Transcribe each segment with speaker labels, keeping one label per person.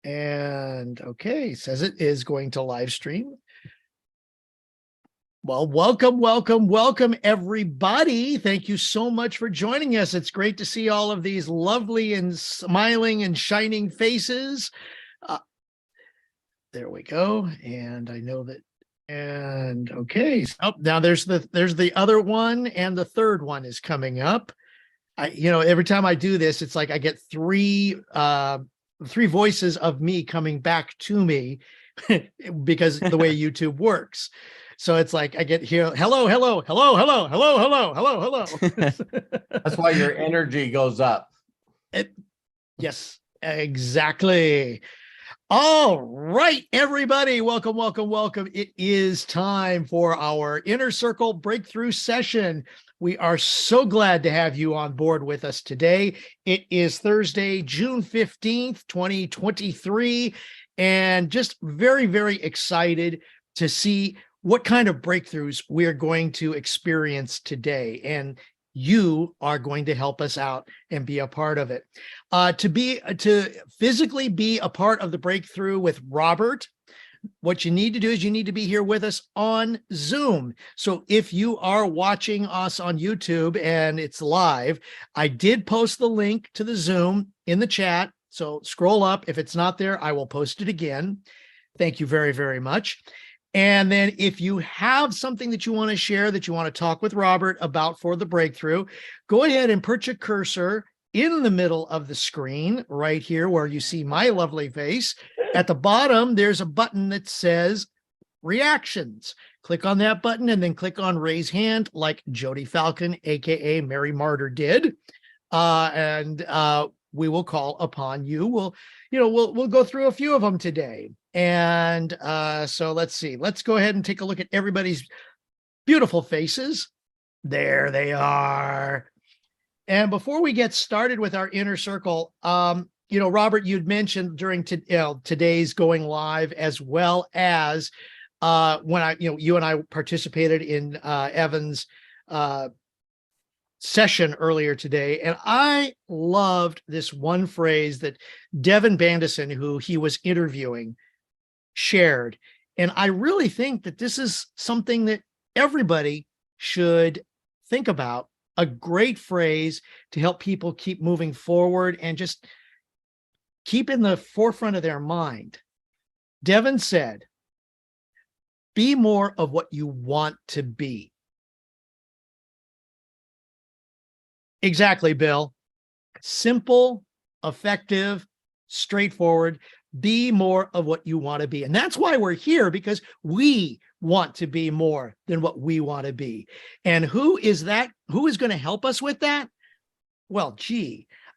Speaker 1: And okay, it says it is going to live stream. Well, welcome, everybody. Thank you so much for joining us. It's great to see all of these lovely and smiling and shining faces. There we go. And I know that. And okay. Oh, now there's the other one, and the third one is coming up. Every time I do this, it's like I get three voices of me coming back to me because the way YouTube works. So it's like I get here, hello.
Speaker 2: That's why your energy goes up.
Speaker 1: Yes, exactly. All right, everybody, welcome. It is time for our Inner Circle breakthrough session. We are so glad to have you on board with us today. It is Thursday, June 15th, 2023, and just very, very excited to see what kind of breakthroughs we're going to experience today. And you are going to help us out and be a part of it. To physically be a part of the breakthrough with Robert, what you need to do is you need to be here with us on Zoom. So if you are watching us on YouTube and it's live, I did post the link to the Zoom in the chat. So scroll up. If it's not there, I will post it again. Thank you very, very much. And then if you have something that you want to share, that you want to talk with Robert about for the breakthrough, go ahead and put your cursor in the middle of the screen right here where you see my lovely face. At the bottom, there's a button that says reactions. Click on that button and then click on raise hand like Jody Falcon, aka Mary Martyr, did. And we will call upon you. We'll go through a few of them today. And so let's see. Let's go ahead and take a look at everybody's beautiful faces. There they are. And before we get started with our inner circle, Robert, you'd mentioned during today's going live, as well as when you and I participated in Evan's session earlier today, and I loved this one phrase that Devin Bandison, who he was interviewing, shared. And I really think that this is something that everybody should think about, a great phrase to help people keep moving forward and just keep in the forefront of their mind. Devin said, be more of what you want to be. Exactly, Bill. Simple, effective, straightforward. Be more of what you want to be. And that's why we're here, because we want to be more than what we want to be. And who is that? Who is going to help us with that? Well,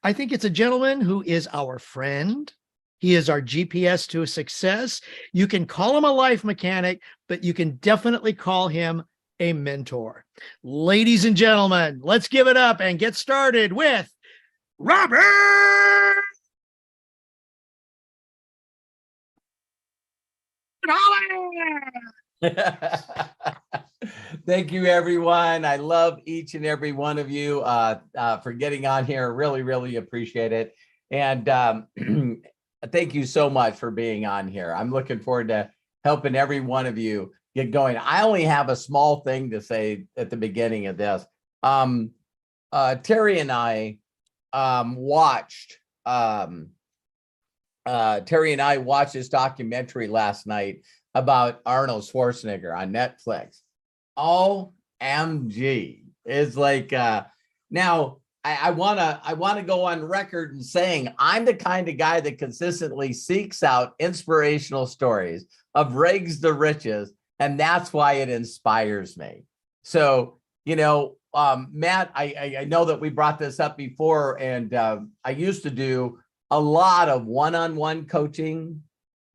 Speaker 1: I think it's a gentleman who is our friend. He is our GPS to success. You can call him a life mechanic, but you can definitely call him a mentor. Ladies and gentlemen, let's give it up and get started with Robert
Speaker 2: Thank you, everyone. I love each and every one of you for getting on here. Really, really appreciate it. And thank you so much for being on here. I'm looking forward to helping every one of you get going. I only have a small thing to say at the beginning of this. Terry and I watched this documentary last night about Arnold Schwarzenegger on Netflix. OMG. It's like now I wanna go on record and saying I'm the kind of guy that consistently seeks out inspirational stories of rags to riches, and that's why it inspires me. So, Matt, I know that we brought this up before, and I used to do a lot of one-on-one coaching.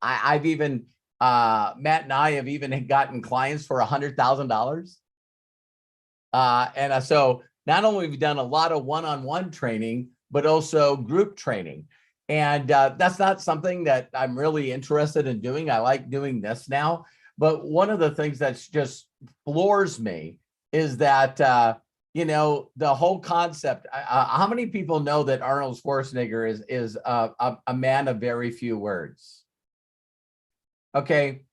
Speaker 2: I've even, Matt and I have even gotten clients for $100,000. So not only have we done a lot of one-on-one training, but also group training. And that's not something that I'm really interested in doing. I like doing this now. But one of the things that's just floors me is that the whole concept. How many people know that Arnold Schwarzenegger is a man of very few words? Okay,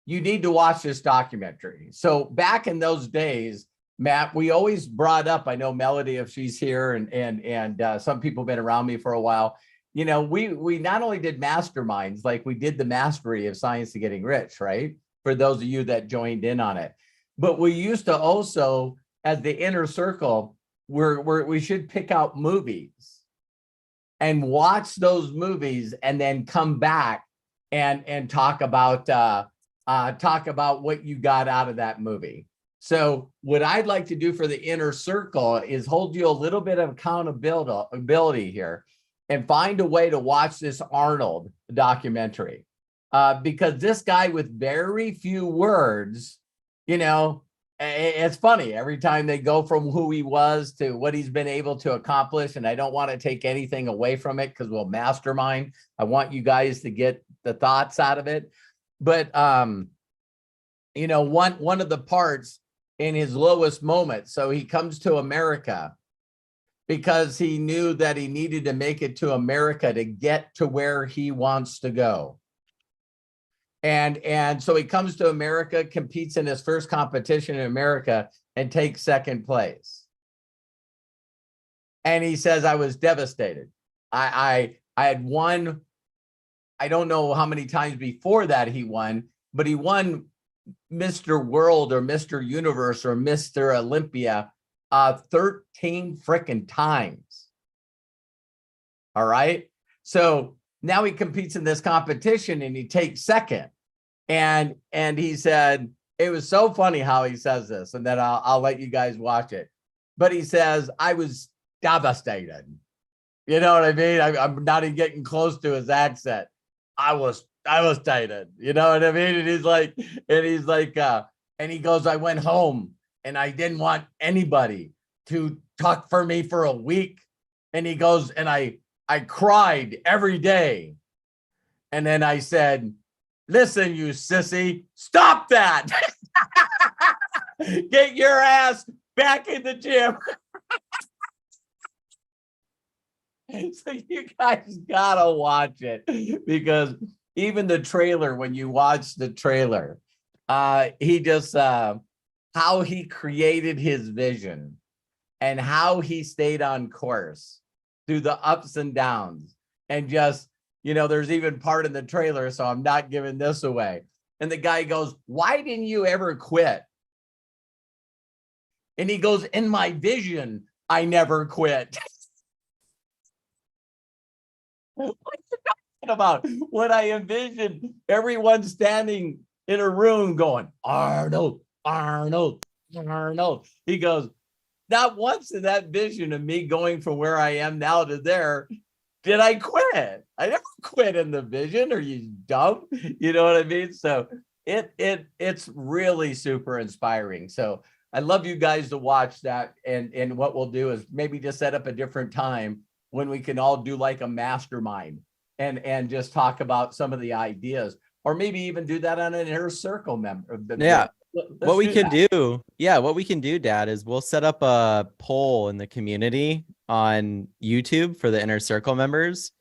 Speaker 2: you need to watch this documentary. So back in those days, Matt, we always brought up, I know Melody, if she's here, and some people have been around me for a while. We not only did masterminds, like we did the mastery of science to getting rich, right? For those of you that joined in on it. But we used to also, as the inner circle, we should pick out movies and watch those movies and then come back and talk about what you got out of that movie. So what I'd like to do for the inner circle is hold you a little bit of accountability here and find a way to watch this Arnold documentary. Because this guy with very few words, it's funny every time they go from who he was to what he's been able to accomplish. And I don't want to take anything away from it because we'll mastermind. I want you guys to get the thoughts out of it. But, one of the parts in his lowest moment, so he comes to America because he knew that he needed to make it to America to get to where he wants to go. And so he comes to America, competes in his first competition in America, and takes second place. And he says, I was devastated. I had won, I don't know how many times before that he won, but he won Mr. World or Mr. Universe or Mr. Olympia 13 freaking times. All right. So now he competes in this competition and he takes second. And he said, it was so funny how he says this, and then I'll let you guys watch it. But he says, I was devastated. You know what I mean? I'm not even getting close to his accent. I was devastated. You know what I mean? And he's like, and he goes, I went home and I didn't want anybody to talk for me for a week. And he goes, and I cried every day. And then I said, listen, you sissy, stop that. Get your ass back in the gym. So you guys gotta watch it, because even the trailer, when you watch the trailer, he just how he created his vision and how he stayed on course through the ups and downs. And just, there's even part in the trailer, so I'm not giving this away. And the guy goes, why didn't you ever quit? And he goes, in my vision, I never quit. What you talking about? When I envisioned everyone standing in a room going, Arnold, Arnold, Arnold. He goes, not once in that vision of me going from where I am now to there did I quit. I never quit in the vision. Are you dumb? You know what I mean? So it's really super inspiring. So I love you guys to watch that. And what we'll do is maybe just set up a different time when we can all do like a mastermind and just talk about some of the ideas, or maybe even do that on an inner circle member.
Speaker 3: Yeah. What we can do, Dad, is we'll set up a poll in the community on YouTube for the inner circle members,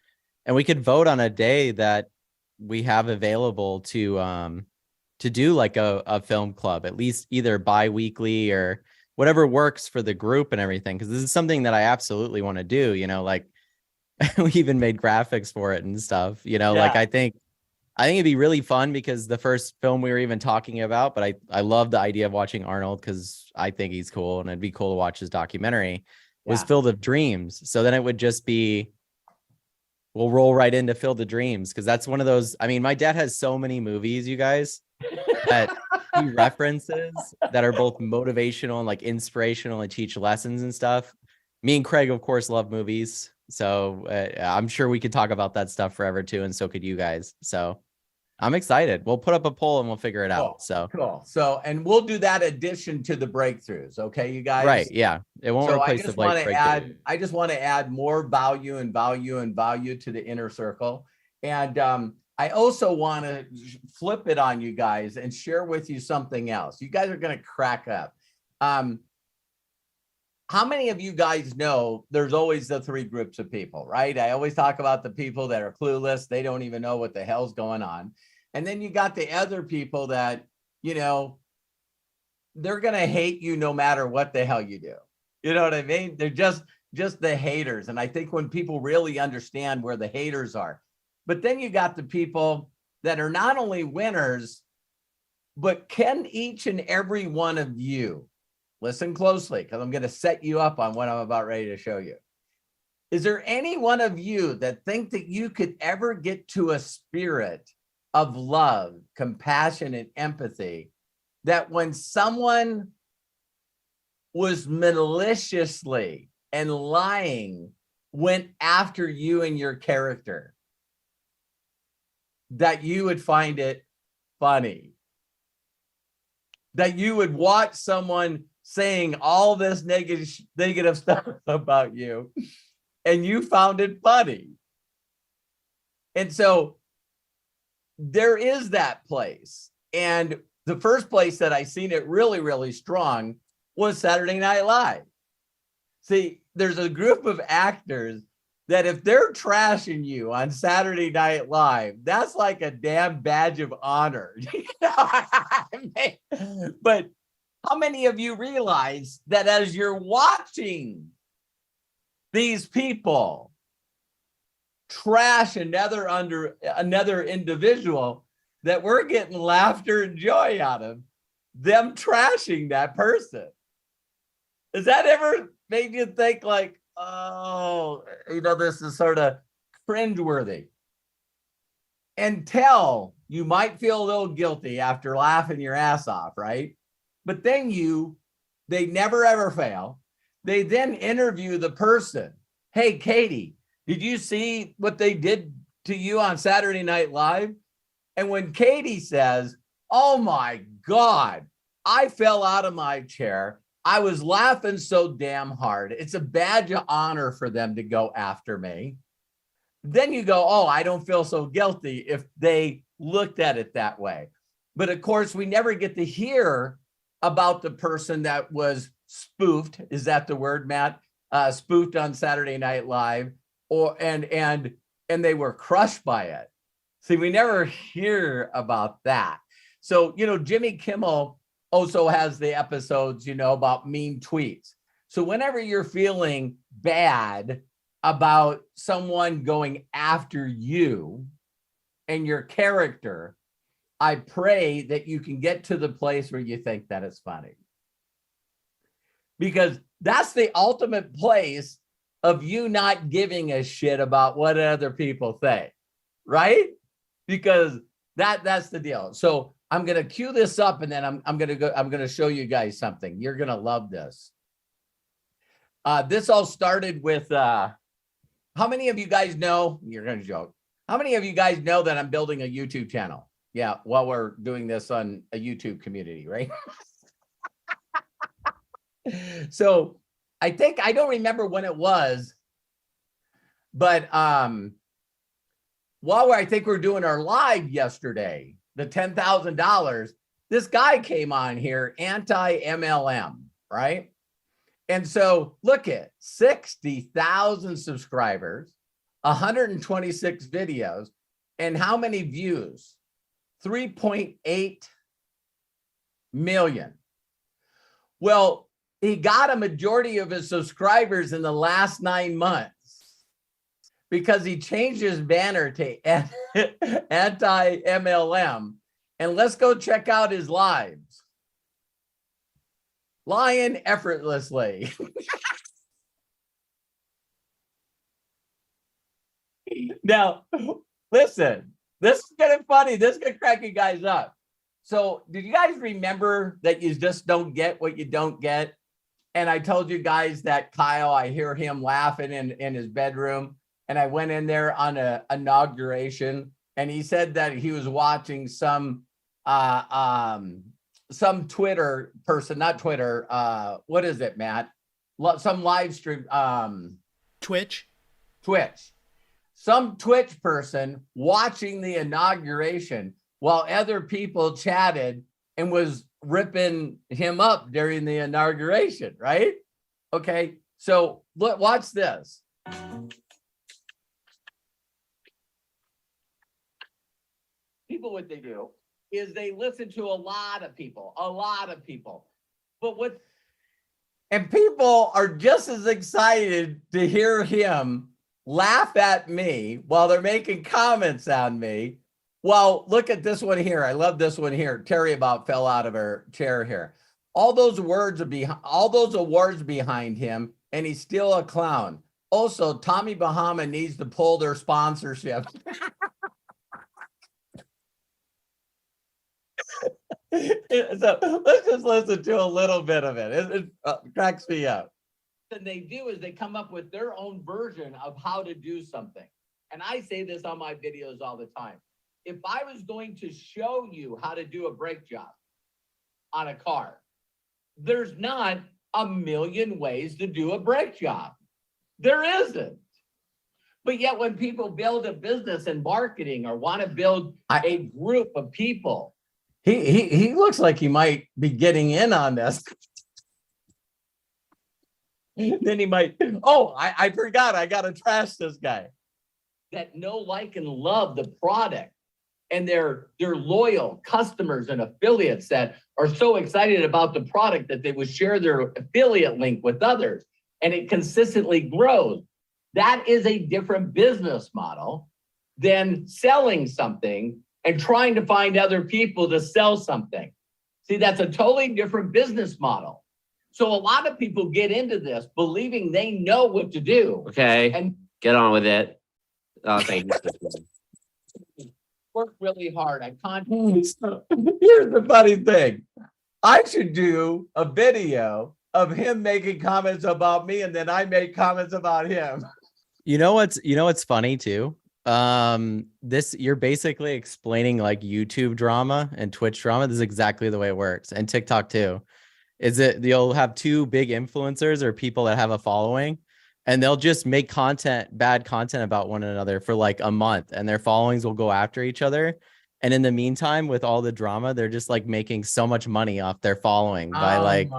Speaker 3: and we could vote on a day that we have available to do like a film club, at least either bi-weekly or whatever works for the group and everything. Because this is something that I absolutely want to do, like we even made graphics for it and stuff, like I think it'd be really fun, because the first film we were even talking about, but I love the idea of watching Arnold because I think he's cool and it'd be cool to watch his documentary, was Field of Dreams. So then it would just be, we'll roll right into Field of Dreams, because that's one of those, I mean, my dad has so many movies, you guys, that he references that are both motivational and like inspirational and teach lessons and stuff. Me and Craig, of course, love movies. So I'm sure we could talk about that stuff forever too. And so could you guys. So I'm excited. We'll put up a poll and we'll figure it out. So
Speaker 2: cool. So, and we'll do that addition to the breakthroughs. Okay, you guys.
Speaker 3: Right. Yeah. It won't replace the breakthrough.
Speaker 2: I just want to add more value to the inner circle. And I also want to flip it on you guys and share with you something else. You guys are going to crack up. how many of you guys know there's always the three groups of people, right? I always talk about the people that are clueless. They don't even know what the hell's going on. And then you got the other people that, you know, they're going to hate you no matter what the hell you do. You know what I mean? They're just the haters. And I think when people really understand where the haters are, but then you got the people that are not only winners, but can each and every one of you, listen closely, because I'm going to set you up on what I'm about ready to show you. Is there any one of you that think that you could ever get to a spirit of love, compassion, and empathy, that when someone was maliciously and lying, went after you and your character, that you would find it funny? That you would watch someone saying all this negative stuff about you, and you found it funny? And so there is that place. And the first place that I seen it really, really strong was Saturday Night Live. See, there's a group of actors that if they're trashing you on Saturday Night Live, that's like a damn badge of honor. You know what I mean? But how many of you realize that as you're watching these people trash another individual, that we're getting laughter and joy out of them trashing that person? Has that ever made you think like, oh, you know, this is sort of cringeworthy? Until you might feel a little guilty after laughing your ass off, right? But then they never ever fail. They then interview the person. Hey, Katie, did you see what they did to you on Saturday Night Live? And when Katie says, oh my God, I fell out of my chair, I was laughing so damn hard, it's a badge of honor for them to go after me. Then you go, oh, I don't feel so guilty if they looked at it that way. But of course, we never get to hear about the person that was spoofed. Is that the word, Matt? Spoofed on Saturday Night Live, and they were crushed by it. See, we never hear about that. So, you know, Jimmy Kimmel also has the episodes, you know, about mean tweets. So whenever you're feeling bad about someone going after you and your character, I pray that you can get to the place where you think that it's funny. Because that's the ultimate place of you not giving a shit about what other people think, right? Because that's the deal. So I'm going to cue this up, and then I'm going to show you guys something. You're going to love this. This all started with, how many of you guys know, you're going to joke, how many of you guys know that I'm building a YouTube channel? Yeah, while we're doing this on a YouTube community, right? So I don't remember when it was, but I think we're doing our live yesterday, the $10,000, this guy came on here, anti-MLM, right? And so look at 60,000 subscribers, 126 videos, and how many views? 3.8 million. Well, he got a majority of his subscribers in the last 9 months because he changed his banner to anti-MLM. And let's go check out his lives. Lying effortlessly. Now, listen, this is getting funny. This is going to crack you guys up. So did you guys remember that you just don't get what you don't get? And I told you guys that Kyle, I hear him laughing in his bedroom. And I went in there on an inauguration, and he said that he was watching some Twitter person, not Twitter. What is it, Matt? Some live stream.
Speaker 1: Twitch.
Speaker 2: Some Twitch person watching the inauguration while other people chatted and was ripping him up during the inauguration, right? Okay, so look, watch this. People, what they do is they listen to a lot of people. And people are just as excited to hear him laugh at me while they're making comments on me. Well, look at this one here. I love this one here. Terry about fell out of her chair here. All those awards behind him, and he's still a clown. Also, Tommy Bahama needs to pull their sponsorship. So let's just listen to a little bit of it. It cracks me up. And they do is they come up with their own version of how to do something. And I say this on my videos all the time. If I was going to show you how to do a brake job on a car, there's not a million ways to do a brake job. There isn't. But yet when people build a business and marketing or want to build a group of people, he looks like he might be getting in on this. Then he might, I forgot, I got to trash this guy. That know, like, and love the product. And they're loyal customers and affiliates that are so excited about the product that they would share their affiliate link with others. And it consistently grows. That is a different business model than selling something and trying to find other people to sell something. See, that's a totally different business model. So a lot of people get into this believing they know what to do.
Speaker 4: Okay,
Speaker 2: And
Speaker 4: get on with it. Oh, thank you.
Speaker 2: work really hard. I can't. Here's the funny thing. I should do a video of him making comments about me, and then I make comments about him.
Speaker 3: You know what's funny too? You're basically explaining like YouTube drama and Twitch drama. This is exactly the way it works, and TikTok too. You'll have two big influencers or people that have a following, and they'll just make bad content about one another for like a month, and their followings will go after each other. And in the meantime, with all the drama, they're just like making so much money off their following by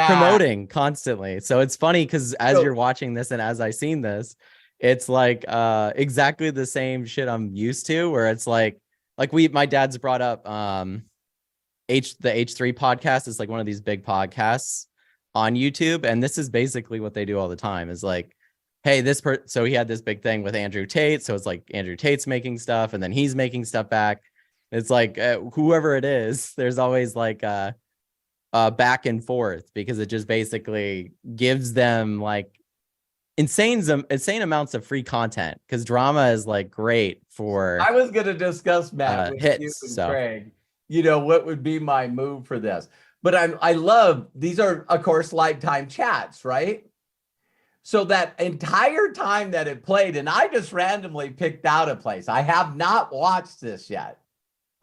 Speaker 3: promoting constantly. So it's funny because as you're watching this and as I seen this, it's like exactly the same shit I'm used to, where it's like my dad's brought up the H3 podcast is like one of these big podcasts on YouTube, and this is basically what they do all the time is like, hey, so he had this big thing with Andrew Tate, so it's like Andrew Tate's making stuff and then he's making stuff back. It's like whoever it is, there's always like a back and forth, because it just basically gives them like insane amounts of free content, because drama is like great for
Speaker 2: I was going to discuss, Matt, with
Speaker 3: hits,
Speaker 2: you and
Speaker 3: so.
Speaker 2: Craig, what would be my move for this. But I love, these are, of course, lifetime chats, right? So that entire time that it played, and I just randomly picked out a place. I have not watched this yet.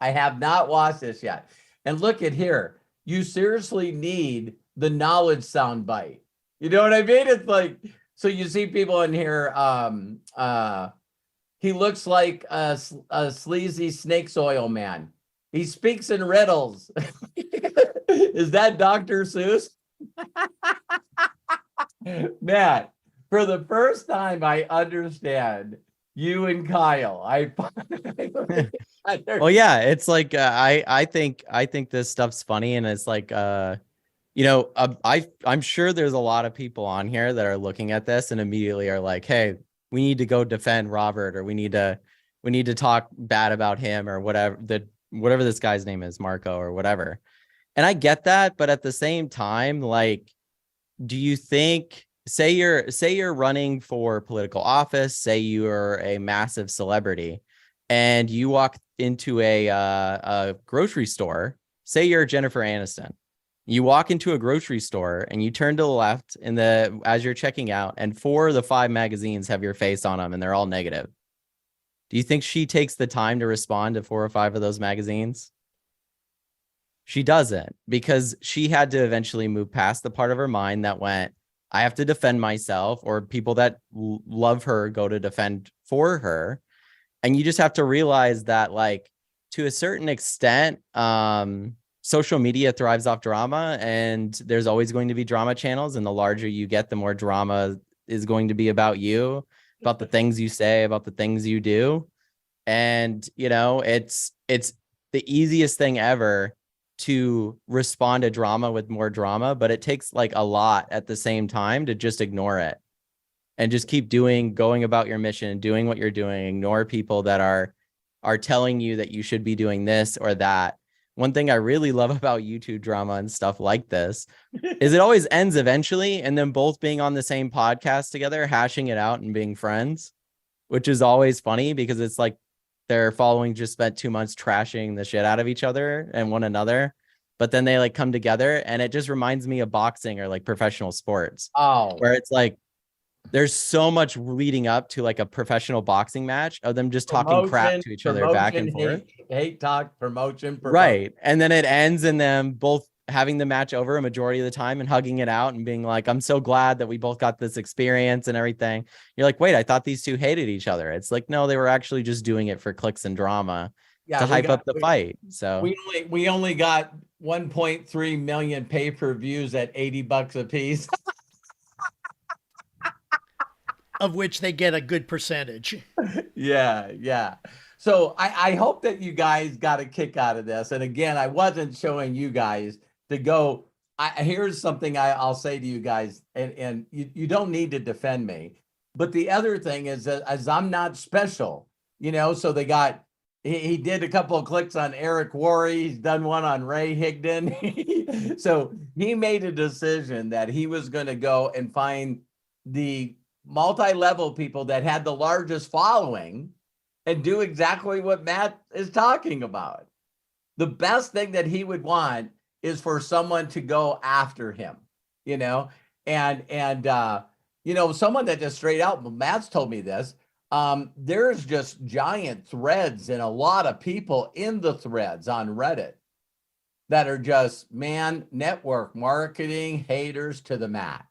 Speaker 2: And look at here. You seriously need the knowledge soundbite. You know what I mean? It's like, so you see people in here. He looks like a sleazy snakes oil man. He speaks in riddles. Is that Dr. Seuss? Matt, for the first time, I understand you and Kyle.
Speaker 3: Well, yeah, it's like I think this stuff's funny, and it's like I'm sure there's a lot of people on here that are looking at this and immediately are like, hey, we need to go defend Robert, or we need to talk bad about him, or whatever this guy's name is, Marco or whatever. And I get that, but at the same time, like, do you think, say you're running for political office, say you're a massive celebrity, and you walk into a grocery store, say you're Jennifer Aniston, you walk into a grocery store and you turn to the left as you're checking out, and 4 of the 5 magazines have your face on them and they're all negative. Do you think she takes the time to respond to 4 or 5 of those magazines? She doesn't, because she had to eventually move past the part of her mind that went, I have to defend myself, or people that love her go to defend for her. And you just have to realize that, like, to a certain extent, social media thrives off drama, and there's always going to be drama channels. And the larger you get, the more drama is going to be about you, about the things you say, about the things you do. And, you know, it's the easiest thing ever to respond to drama with more drama, but it takes like a lot at the same time to just ignore it and just keep going about your mission, doing what you're doing. Ignore people that are telling you that you should be doing this or that. One thing I really love about YouTube drama and stuff like this is it always ends eventually, and then both being on the same podcast together, hashing it out and being friends, which is always funny because it's like their following just spent 2 months trashing the shit out of each other and one another, but then they like come together, and it just reminds me of boxing or like professional sports.
Speaker 2: Oh,
Speaker 3: Where it's like there's so much leading up to like a professional boxing match of them just talking crap to each other back and forth.
Speaker 2: Hate talk, promotion.
Speaker 3: Right. And then it ends in them both having the match over a majority of the time and hugging it out and being like, I'm so glad that we both got this experience and everything. You're like, wait, I thought these two hated each other. It's like, no, they were actually just doing it for clicks and drama to hype up the fight. So
Speaker 2: we only got 1.3 million pay-per-views at $80 a piece.
Speaker 1: Of which they get a good percentage.
Speaker 2: Yeah. So I hope that you guys got a kick out of this. And again, I wasn't showing you guys to go. Here's something I'll say to you guys, and you don't need to defend me. But the other thing is that as I'm not special, you know, so he did a couple of clicks on Eric Worre. He's done one on Ray Higdon. So he made a decision that he was going to go and find the multi-level people that had the largest following and do exactly what Matt is talking about. The best thing that he would want is for someone to go after him, you know, and you know, someone that just straight out, Matt's told me this, there's just giant threads and a lot of people in the threads on Reddit that are just, man, network marketing haters to the max.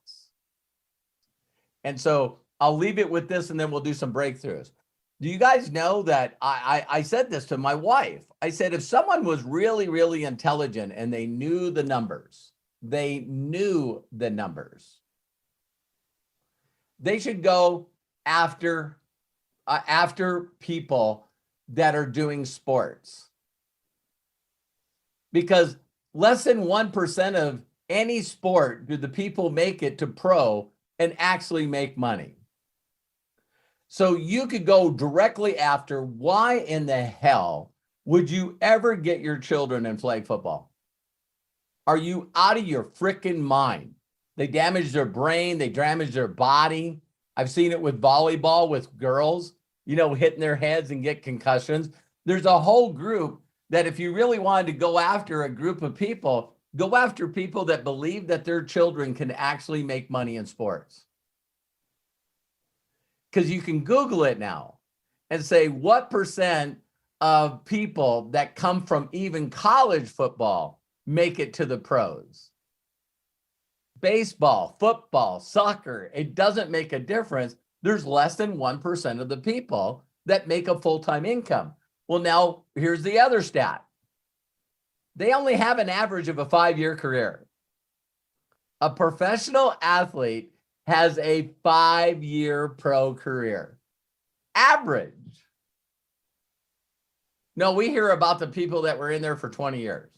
Speaker 2: And so I'll leave it with this and then we'll do some breakthroughs. Do you guys know that I said this to my wife? I said, if someone was really, really intelligent and they knew the numbers, they should go after people that are doing sports. Because less than 1% of any sport do the people make it to pro and actually make money. So you could go directly after, why in the hell would you ever get your children in flag football? Are you out of your freaking mind? They damage their brain, they damage their body. I've seen it with volleyball with girls, you know, hitting their heads and get concussions. There's a whole group that if you really wanted to go after a group of people, go after people that believe that their children can actually make money in sports. Because you can Google it now and say, what percent of people that come from even college football make it to the pros? Baseball, football, soccer, it doesn't make a difference. There's less than 1% of the people that make a full-time income. Well, now here's the other stat. They only have an average of a 5-year career. A professional athlete has a 5-year pro career. Average. No, we hear about the people that were in there for 20 years.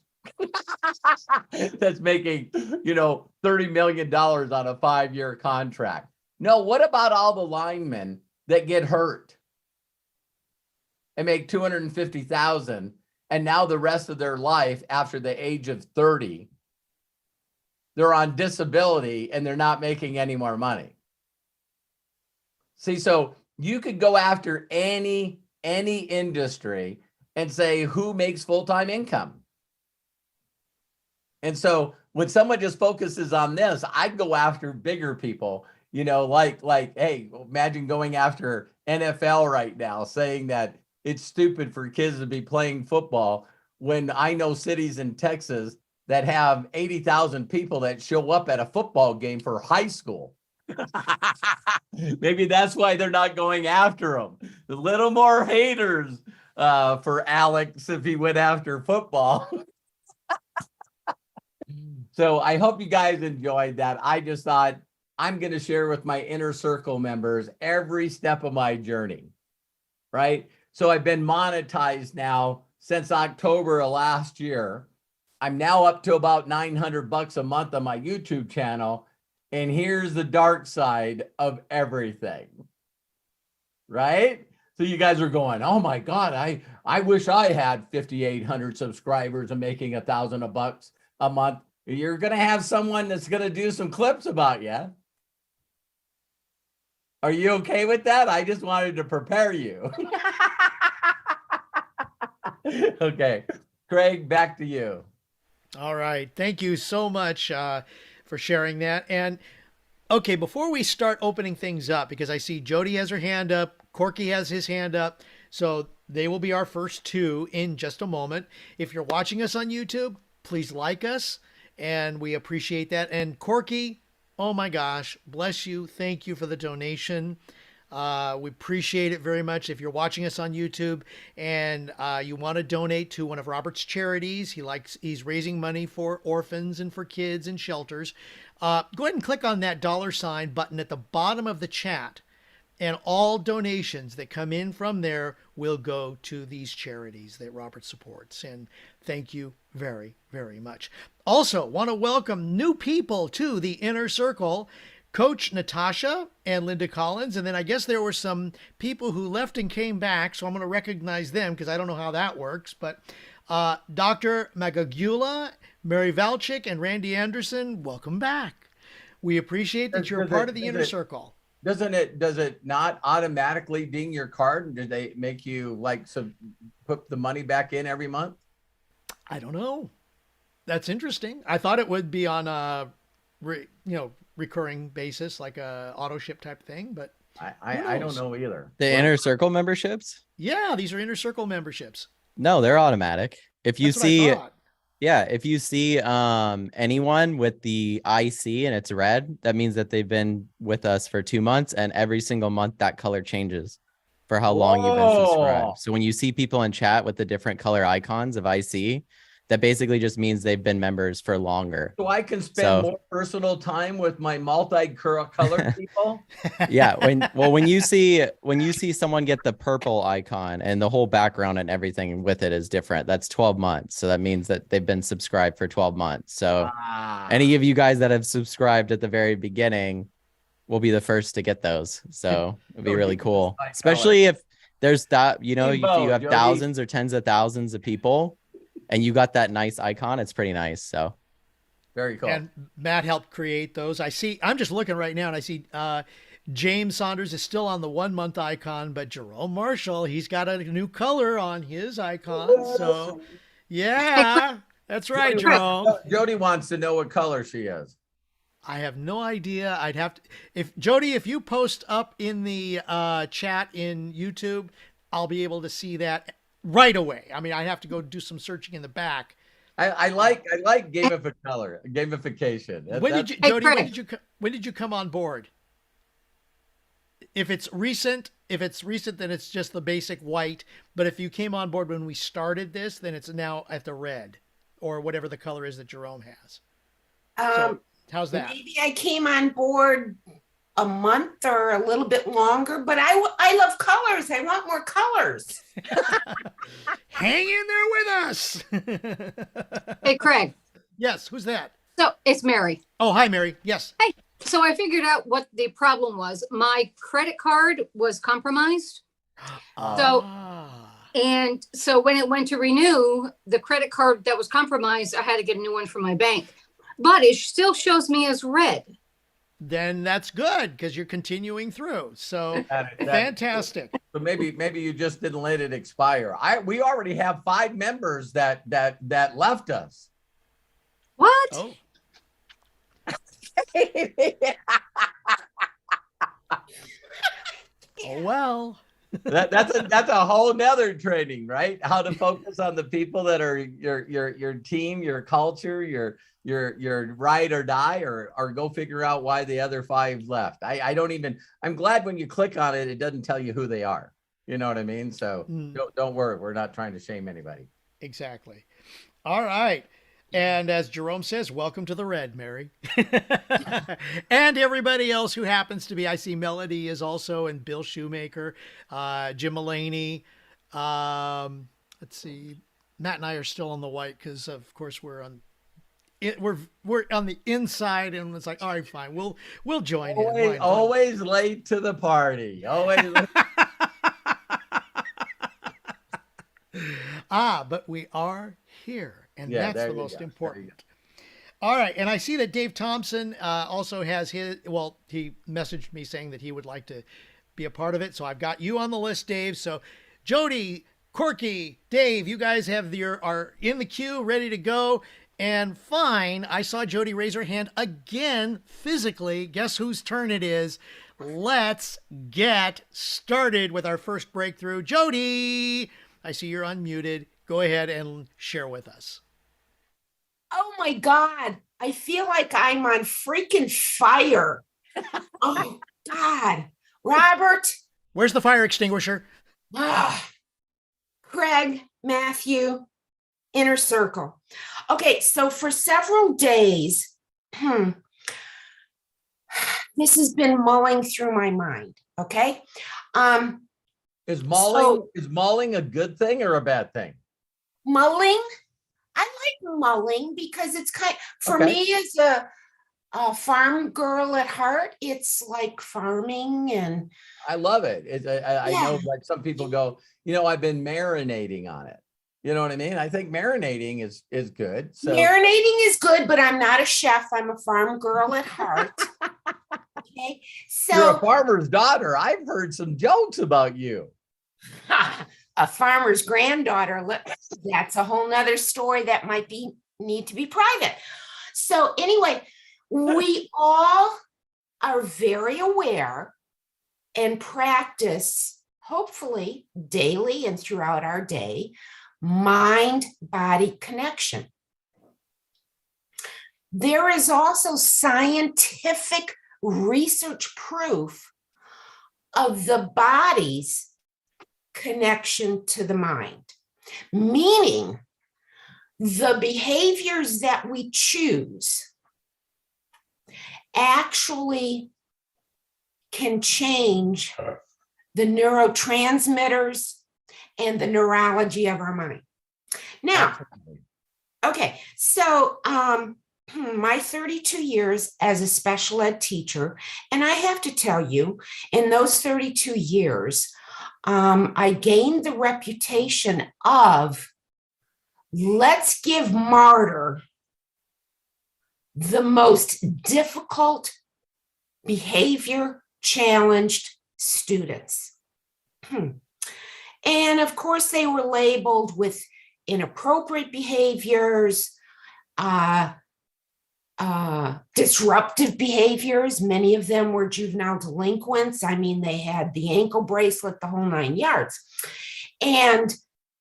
Speaker 2: That's making, you know, $30 million on a 5-year contract. No, what about all the linemen that get hurt and make $250,000 and now the rest of their life after the age of 30, they're on disability and they're not making any more money? See, so you could go after any industry and say who makes full-time income. And so when someone just focuses on this, I'd go after bigger people, you know, like, hey, imagine going after NFL right now, saying that it's stupid for kids to be playing football when I know cities in Texas that have 80,000 people that show up at a football game for high school. Maybe that's why they're not going after them. A little more haters for Alex if he went after football. So I hope you guys enjoyed that. I just thought I'm going to share with my inner circle members every step of my journey, right? So I've been monetized now since October of last year. I'm now up to about $900 a month on my YouTube channel. And here's the dark side of everything, right? So you guys are going, oh my God, I wish I had 5,800 subscribers and making $1,000 a month. You're going to have someone that's going to do some clips about you. Are you okay with that? I just wanted to prepare you. Okay, Craig, back to you.
Speaker 1: All right. Thank you so much for sharing that. And okay, before we start opening things up, because I see Jody has her hand up, Corky has his hand up, so they will be our first two in just a moment. If you're watching us on YouTube, please like us, and we appreciate that. And Corky, oh my gosh, bless you. Thank you for the donation. We appreciate it very much. If you're watching us on YouTube and you want to donate to one of Robert's charities, he's raising money for orphans and for kids and shelters. Go ahead and click on that $ button at the bottom of the chat, and all donations that come in from there will go to these charities that Robert supports. And thank you very, very much. Also, want to welcome new people to the Inner Circle. Coach Natasha and Linda Collins. And then I guess there were some people who left and came back, so I'm going to recognize them because I don't know how that works. But Dr. Magagula, Mary Valchik, and Randy Anderson, welcome back. We appreciate that you're a part of the Inner Circle.
Speaker 2: Does it not automatically ding your card? And did they make you put the money back in every month?
Speaker 1: I don't know. That's interesting. I thought it would be on a, recurring basis, like a auto ship type thing, but
Speaker 2: I don't know either.
Speaker 3: The Inner Circle memberships?
Speaker 1: Yeah, these are Inner Circle memberships.
Speaker 3: No, they're automatic. If you see,
Speaker 1: yeah,
Speaker 3: if you see anyone with the IC and it's red, that means that they've been with us for 2 months, and every single month that color changes for how long you've been subscribed. So when you see people in chat with the different color icons of IC, that basically just means they've been members for longer.
Speaker 2: So I can spend more personal time with my multi-colored people.
Speaker 3: Yeah. When you see someone get the purple icon and the whole background and everything with it is different, that's 12 months. So that means that they've been subscribed for 12 months. So any of you guys that have subscribed at the very beginning will be the first to get those. So it'll be really cool, especially if there's that, if you have thousands or tens of thousands of people and you got that nice icon, it's pretty nice. So
Speaker 2: very cool.
Speaker 1: And Matt helped create those. I'm just looking right now and I see James Saunders is still on the 1 month icon, but Jerome Marshall, he's got a new color on his icon. So yeah, that's right, Jerome.
Speaker 2: Jody wants to know what color she is.
Speaker 1: I have no idea. I'd have to, if you post up in the chat in YouTube, I'll be able to see that right away. I mean, I have to go do some searching in the back.
Speaker 2: I like gamification.
Speaker 1: When did you come on board? If it's recent, then it's just the basic white. But if you came on board when we started this, then it's now at the red or whatever the color is that Jerome has. So, how's that?
Speaker 5: Maybe I came on board a month or a little bit longer, but I love colors. I want more colors.
Speaker 1: Hang in there with us.
Speaker 6: Hey, Craig.
Speaker 1: Yes, who's that?
Speaker 6: So it's Mary.
Speaker 1: Oh, hi, Mary. Yes.
Speaker 6: Hey. So I figured out what the problem was. My credit card was compromised. So when it went to renew, the credit card that was compromised, I had to get a new one from my bank. But it still shows me as red.
Speaker 1: Then that's good because you're continuing through. So fantastic.
Speaker 2: So maybe you just didn't let it expire. We already have 5 members that left us.
Speaker 6: What?
Speaker 1: Oh. Oh well.
Speaker 2: That's a whole nother training, right? How to focus on the people that are your team, your culture, your ride or die, or go figure out why the other 5 left. I'm glad when you click on it, it doesn't tell you who they are. You know what I mean? So don't worry. We're not trying to shame anybody.
Speaker 1: Exactly. All right. And as Jerome says, welcome to the red, Mary. And everybody else who happens to be, I see Melody is also, and Bill Shoemaker, Jim Mulaney. Let's see, Matt and I are still on the white because, of course, we're on the inside, and it's like, all right, fine, we'll join in.
Speaker 2: Always late to the party. Always.
Speaker 1: But we are here, and
Speaker 2: Yeah,
Speaker 1: that's the most important. All right, and I see that Dave Thompson also has his. Well, he messaged me saying that he would like to be a part of it, so I've got you on the list, Dave. So, Jody, Corky, Dave, you guys are in the queue, ready to go. And fine, I saw Jody raise her hand again physically. Guess whose turn it is? Let's get started with our first breakthrough. Jody, I see you're unmuted. Go ahead and share with us.
Speaker 5: Oh my God. I feel like I'm on freaking fire. Oh God. Robert.
Speaker 1: Where's the fire extinguisher?
Speaker 5: Craig, Matthew, Inner Circle. Okay, so for several days, this has been mulling through my mind. Okay.
Speaker 2: Is mauling a good thing or a bad thing?
Speaker 5: Mulling? I like mulling because it's for me as a farm girl at heart, it's like farming, and
Speaker 2: I love it. I know, like some people go, I've been marinating on it. You know what I mean? I think marinating is good. So
Speaker 5: marinating is good, but I'm not a chef. I'm a farm girl at heart. Okay, so
Speaker 2: you're a farmer's daughter. I've heard some jokes about you.
Speaker 5: A farmer's granddaughter. That's a whole nother story that might need to be private. So anyway, we all are very aware and practice, hopefully daily and throughout our day, mind-body connection. There is also scientific research proof of the body's connection to the mind, meaning the behaviors that we choose actually can change the neurotransmitters and the neurology of our mind. Now, okay, so my 32 years as a special ed teacher, and I have to tell you, in those 32 years, I gained the reputation of, let's give Martyr the most difficult behavior challenged students. And of course, they were labeled with inappropriate behaviors, disruptive behaviors. Many of them were juvenile delinquents. I mean, they had the ankle bracelet, the whole 9 yards. And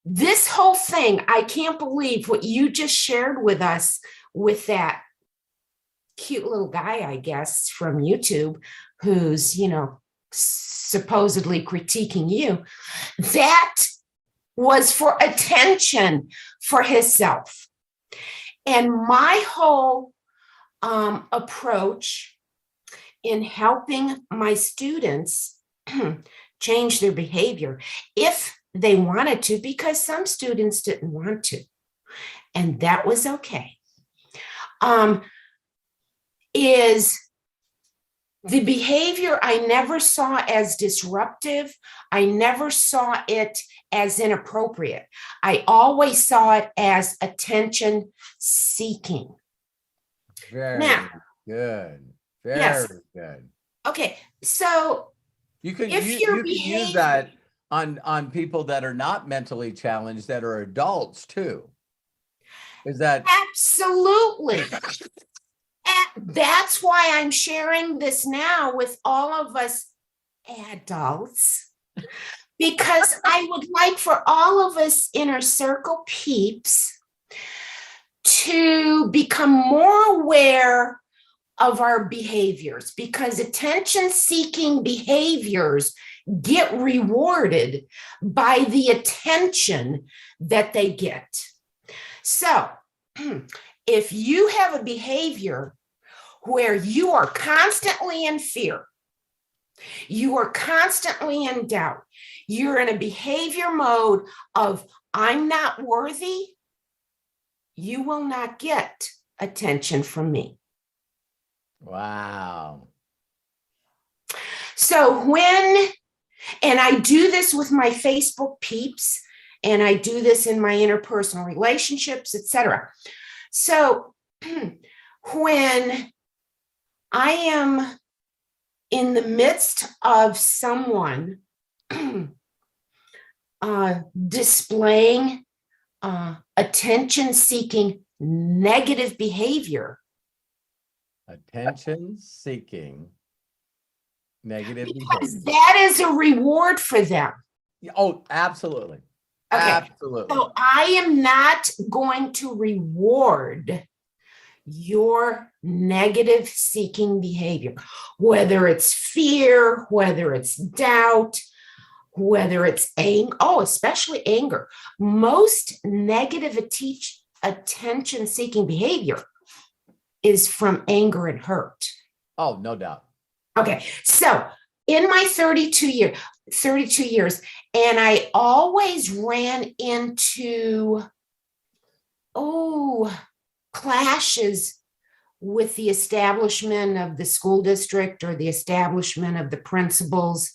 Speaker 5: this whole thing, I can't believe what you just shared with us with that cute little guy, I guess, from YouTube, who's, supposedly critiquing you. That was for attention for himself. And my whole approach in helping my students change their behavior, if they wanted to, because some students didn't want to, and that was okay, is the behavior I never saw as disruptive. I never saw it as inappropriate. I always saw it as attention seeking.
Speaker 2: Very good. Very good.
Speaker 5: Okay, so
Speaker 2: you can use that on people that are not mentally challenged, that are adults too. Is that
Speaker 5: absolutely? That's why I'm sharing this now with all of us adults, because I would like for all of us Inner Circle peeps to become more aware of our behaviors, because attention-seeking behaviors get rewarded by the attention that they get. So if you have a behavior where you are constantly in fear, you are constantly in doubt, you're in a behavior mode of I'm not worthy, you will not get attention from me.
Speaker 2: Wow.
Speaker 5: So and I do this with my Facebook peeps, and I do this in my interpersonal relationships, etc. So when I am in the midst of someone displaying attention-seeking negative behavior.
Speaker 2: Attention-seeking negative
Speaker 5: Because
Speaker 2: behavior.
Speaker 5: that is a reward for them.
Speaker 2: Oh, absolutely.
Speaker 5: Okay.
Speaker 2: Absolutely.
Speaker 5: So I am not going to reward your negative seeking behavior, whether it's fear, whether it's doubt, whether it's anger, especially anger. Most negative attention seeking behavior is from anger and hurt.
Speaker 2: Oh, no doubt.
Speaker 5: Okay, so in my 32 years, and I always ran into clashes with the establishment of the school district or the establishment of the principal's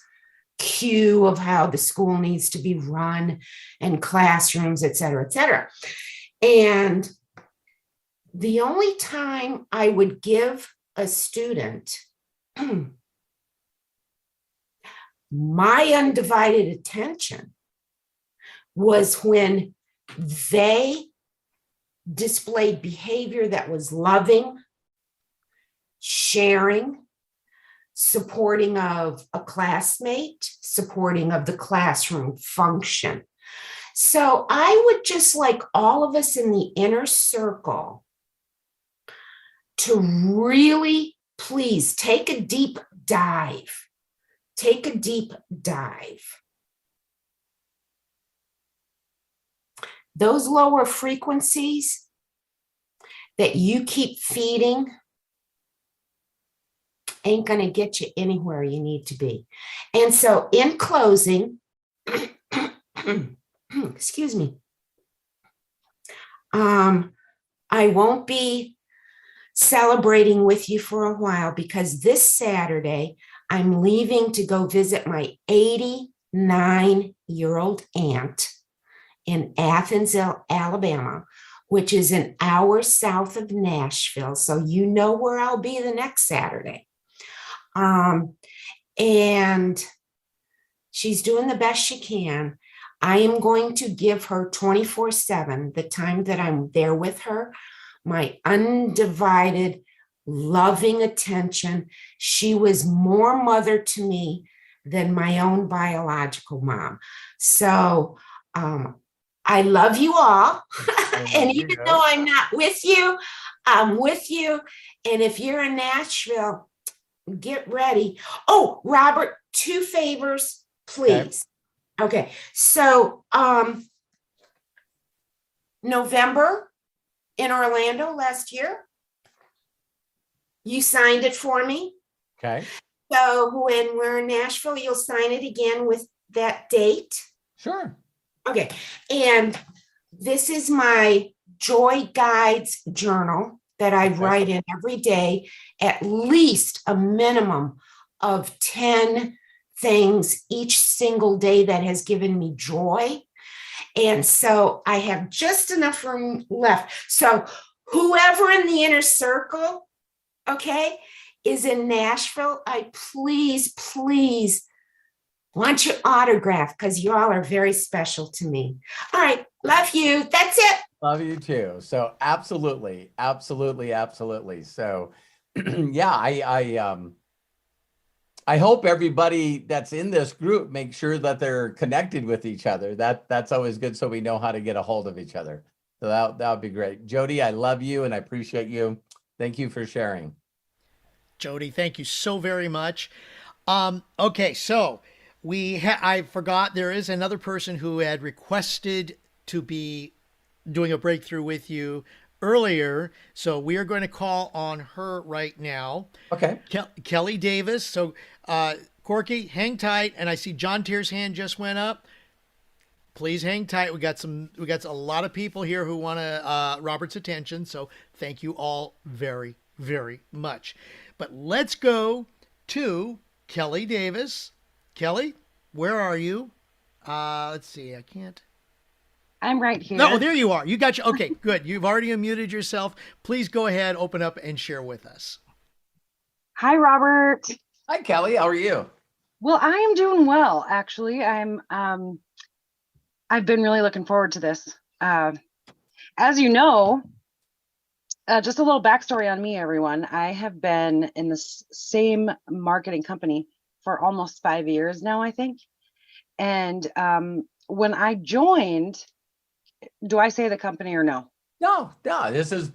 Speaker 5: cue of how the school needs to be run and classrooms, et cetera, et cetera. And the only time I would give a student my undivided attention was when they displayed behavior that was loving, sharing, supporting of a classmate, supporting of the classroom function. So I would just like all of us in the inner circle to really please take a deep dive. Take a deep dive. Those lower frequencies that you keep feeding ain't going to get you anywhere you need to be. And so in closing, excuse me, I won't be celebrating with you for a while because this Saturday, I'm leaving to go visit my 89-year-old aunt in Athens, Alabama, which is an hour south of Nashville. So you know where I'll be the next Saturday. And she's doing the best she can. I am going to give her 24/7, the time that I'm there with her, my undivided, loving attention. She was more mother to me than my own biological mom. So I love you all. And even though I'm not with you, I'm with you. And if you're in Nashville, get ready. Oh, Robert, 2 favors, please. Okay. So November in Orlando last year, you signed it for me.
Speaker 2: Okay.
Speaker 5: So when we're in Nashville, you'll sign it again with that date.
Speaker 2: Sure.
Speaker 5: Okay. And this is my Joy Guides journal that I write in every day, at least a minimum of 10 things each single day that has given me joy. And so I have just enough room left. So whoever in the inner circle, okay, is in Nashville, I please want your autograph because you all are very special to me. All right. Love you. That's it.
Speaker 2: Love you too. So absolutely. So yeah, I hope everybody that's in this group makes sure that they're connected with each other. That's always good, so we know how to get a hold of each other. So that would be great. Jody, I love you and I appreciate you. Thank you for sharing.
Speaker 1: Jody, thank you so very much. Okay, so I forgot there is another person who had requested to be doing a breakthrough with you. earlier. So we are going to call on her right now.
Speaker 2: Okay.
Speaker 1: Kelly Davis. So Corky, hang tight. And I see John Tier's hand just went up. Please hang tight. We got a lot of people here who want Robert's attention. So thank you all very, very much. But let's go to Kelly Davis. Kelly, where are you? Let's see. I can't.
Speaker 7: I'm right here.
Speaker 1: No, there you are. You got you. Okay, good. You've already unmuted yourself. Please go ahead, open up and share with us.
Speaker 7: Hi, Robert.
Speaker 2: Hi, Kelly. How are you?
Speaker 7: Well, I am doing well, actually. I've been really looking forward to this. As you know, just a little backstory on me, everyone. I have been in the same marketing company for almost 5 years now, I think. And when I joined, do I say the company or no?
Speaker 2: No. This is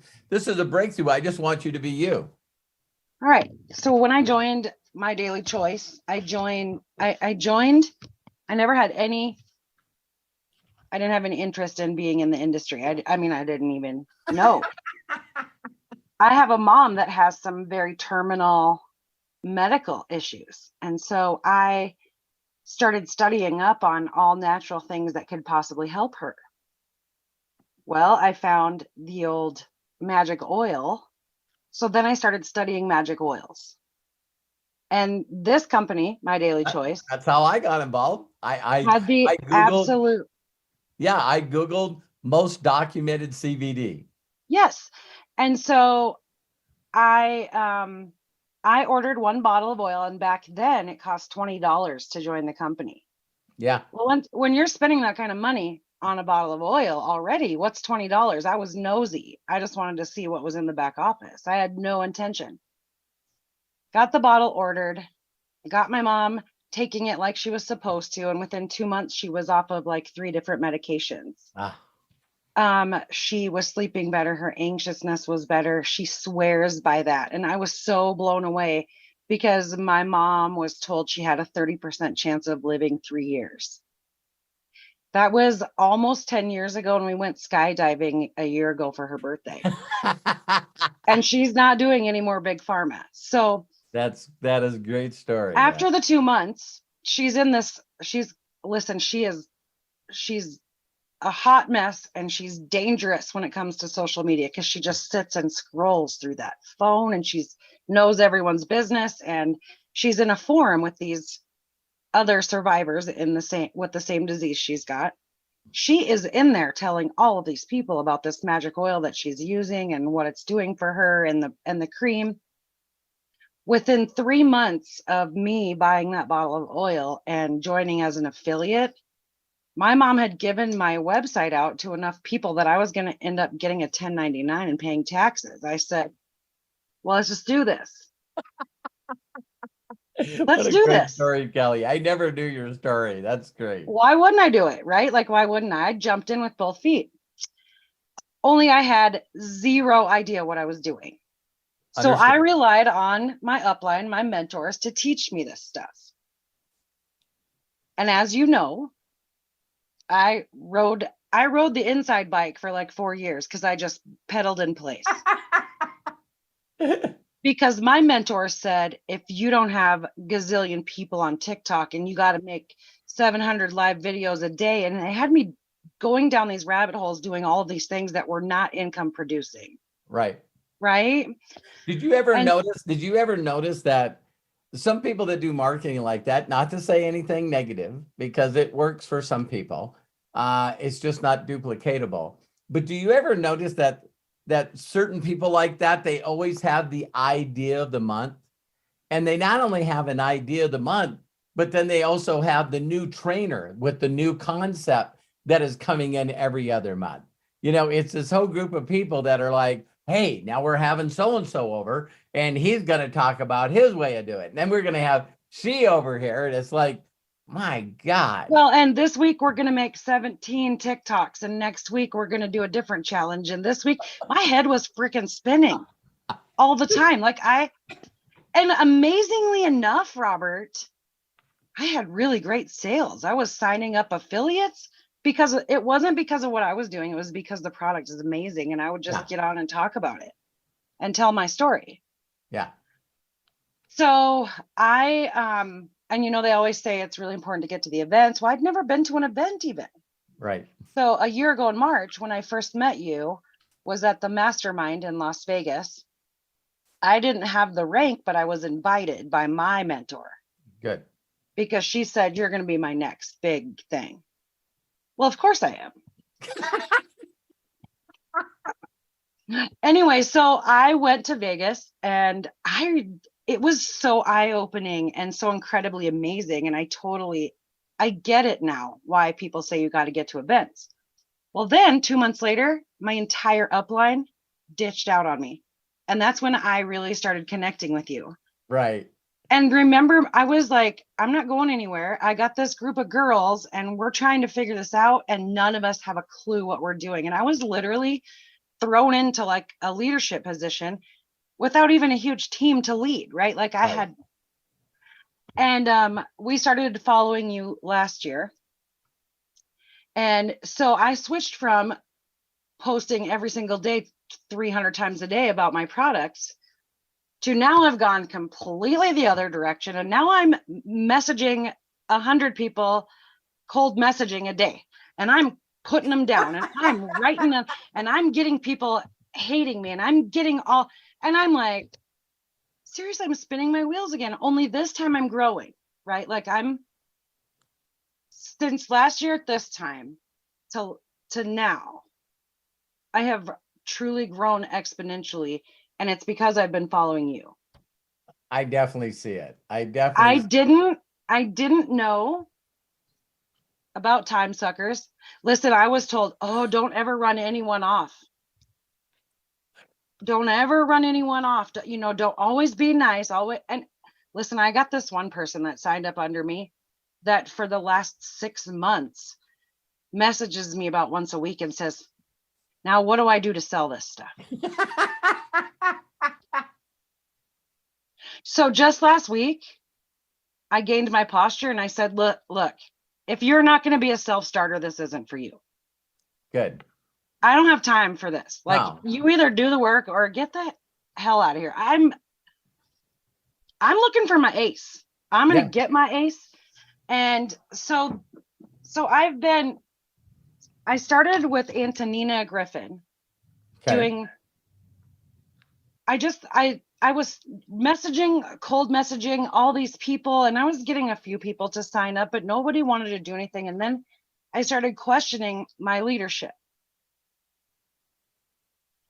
Speaker 2: a breakthrough. I just want you to be you.
Speaker 7: All right. So when I joined My Daily Choice, I never had I didn't have any interest in being in the industry. I mean, I didn't even know. I have a mom that has some very terminal medical issues. And so I started studying up on all natural things that could possibly help her. Well, I found the old magic oil. So then I started studying magic oils. And this company, My Daily Choice,
Speaker 2: That's how I got involved. I
Speaker 7: had the
Speaker 2: I Googled,
Speaker 7: absolute.
Speaker 2: Yeah, I Googled most documented CBD.
Speaker 7: Yes. And so I ordered one bottle of oil, and back then it cost $20 to join the company.
Speaker 2: Yeah.
Speaker 7: Well, when you're spending that kind of money on a bottle of oil already, what's $20? I was nosy. I just wanted to see what was in the back office. I had no intention. Got the bottle ordered, got my mom taking it like she was supposed to. And within 2 months, she was off of like 3 different medications. She was sleeping better. Her anxiousness was better. She swears by that. And I was so blown away because my mom was told she had a 30% chance of living 3 years. That was almost 10 years ago, and we went skydiving a year ago for her birthday. And she's not doing any more big pharma. So
Speaker 2: that is a great story.
Speaker 7: After the 2 months, she's a hot mess, and she's dangerous when it comes to social media because she just sits and scrolls through that phone, and she knows everyone's business, and she's in a forum with these other survivors with the same disease she's got. She is in there telling all of these people about this magic oil that she's using and what it's doing for her and the cream. Within 3 months of me buying that bottle of oil and joining as an affiliate, my mom had given my website out to enough people that I was going to end up getting a 1099 and paying taxes. I said, well, let's just do this. Let's do this.
Speaker 2: Story, Kelly. I never knew your story. That's great.
Speaker 7: Why wouldn't I do it? Right? Like, why wouldn't I? I jumped in with both feet. Only I had zero idea what I was doing. So I relied on my upline, my mentors, to teach me this stuff. And as you know, I rode the inside bike for like 4 years because I just pedaled in place. Because my mentor said, if you don't have gazillion people on TikTok and you got to make 700 live videos a day, and it had me going down these rabbit holes doing all of these things that were not income producing.
Speaker 2: Right.
Speaker 7: Did
Speaker 2: you ever notice that some people that do marketing like that, not to say anything negative because it works for some people, it's just not duplicatable. But do you ever notice that certain people like that, they always have the idea of the month, and they not only have an idea of the month, but then they also have the new trainer with the new concept that is coming in every other month. You know, it's this whole group of people that are like, hey, now we're having so-and-so over, and he's going to talk about his way of doing it. And then we're going to have she over here. And it's like, my God.
Speaker 7: Well, and this week we're going to make 17 TikToks, and next week we're going to do a different challenge. And this week my head was freaking spinning all the time. And amazingly enough, Robert, I had really great sales. I was signing up affiliates because it wasn't because of what I was doing. It was because the product is amazing. And I would just get on and talk about it and tell my story.
Speaker 2: Yeah.
Speaker 7: So and they always say it's really important to get to the events. Well, I'd never been to an event even.
Speaker 2: Right.
Speaker 7: So a year ago in March, when I first met you, was at the Mastermind in Las Vegas. I didn't have the rank, but I was invited by my mentor.
Speaker 2: Good.
Speaker 7: Because she said, you're going to be my next big thing. Well, of course I am. Anyway, so I went to Vegas and it was so eye-opening and so incredibly amazing. And I get it now why people say you got to get to events. Well, then 2 months later, my entire upline ditched out on me. And that's when I really started connecting with you.
Speaker 2: Right.
Speaker 7: And remember, I was like, I'm not going anywhere. I got this group of girls and we're trying to figure this out. And none of us have a clue what we're doing. And I was literally thrown into like a leadership position without even a huge team to lead, right? Like I had, and we started following you last year. And so I switched from posting every single day, 300 times a day about my products to now I've gone completely the other direction. And now I'm messaging 100 people, cold messaging a day. And I'm putting them down and I'm writing them and I'm getting people hating me and I'm getting all, and I'm like, seriously, I'm spinning my wheels again. Only this time I'm growing, right? Like since last year at this time to now, I have truly grown exponentially. And it's because I've been following you.
Speaker 2: I definitely see it. I didn't know about time suckers. Listen, I was told, oh, don't ever run anyone off. Don't ever run anyone off. Don't always be nice. Always. And listen, I got this one person that signed up under me that for the last 6 months messages me about once a week and says, now, what do I do to sell this stuff? So just last week, I gained my posture and I said, look, if you're not going to be a self-starter, this isn't for you. Good.
Speaker 7: I don't have time for this. Like
Speaker 2: No.
Speaker 7: you either do the work or get the hell out of here. I'm looking for my ace. I'm going to get my ace. And so I started with Antonina Griffin doing, I was cold messaging all these people and I was getting a few people to sign up, but nobody wanted to do anything. And then I started questioning my leadership.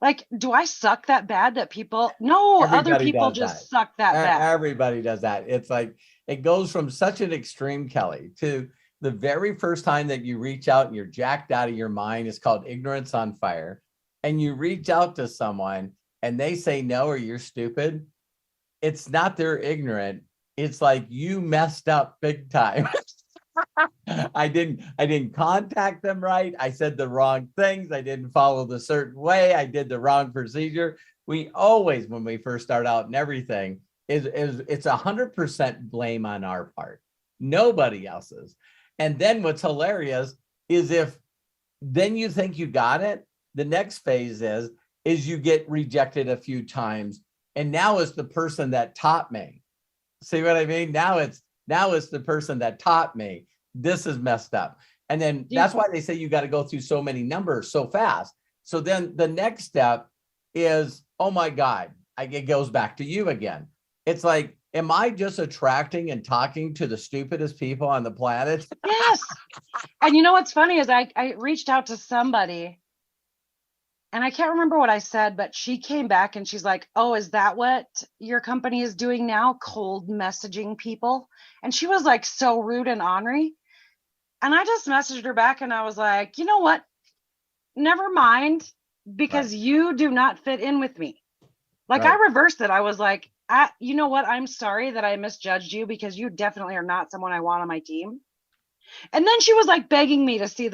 Speaker 7: Like, do I suck that bad that people, no,
Speaker 2: Everybody
Speaker 7: other people
Speaker 2: does
Speaker 7: just
Speaker 2: that.
Speaker 7: suck that bad.
Speaker 2: Everybody does that. It's like, it goes from such an extreme, Kelly, to the very first time that you reach out and you're jacked out of your mind. It's called ignorance on fire. And you reach out to someone and they say no, or you're stupid. It's not they're ignorant. It's like you messed up big time. I didn't contact them right. I said the wrong things. I didn't follow the certain way. I did the wrong procedure. We always, when we first start out and everything, it's 100% blame on our part, nobody else's. And then what's hilarious is if then you think you got it, the next phase is you get rejected a few times. And now it's the person that taught me. See what I mean? Now it's the person that taught me. This is messed up. And then that's why they say you got to go through so many numbers so fast. So then the next step is, oh my God, it goes back to you again. It's like, am I just attracting and talking to the stupidest people on the planet?
Speaker 7: Yes. And you know what's funny is I reached out to somebody and I can't remember what I said, but she came back and she's like, oh, is that what your company is doing now? Cold messaging people. And she was like so rude and ornery. And I just messaged her back and I was like, you know what? Never mind, because you do not fit in with me. Like I reversed it. I was like, you know what? I'm sorry that I misjudged you because you definitely are not someone I want on my team. And then she was like begging me to see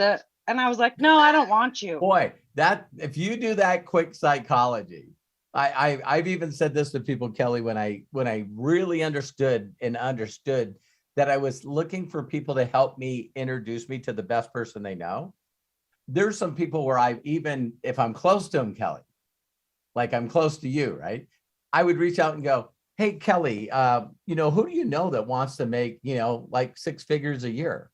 Speaker 7: and I was like, no, I don't want you.
Speaker 2: Boy, that if you do that quick psychology, I've even said this to people, Kelly, when I really understood that I was looking for people to help me introduce me to the best person they know. There's some people where I, even if I'm close to them, Kelly, like I'm close to you, right? I would reach out and go, hey, Kelly, who do you know that wants to make, like 6 figures a year?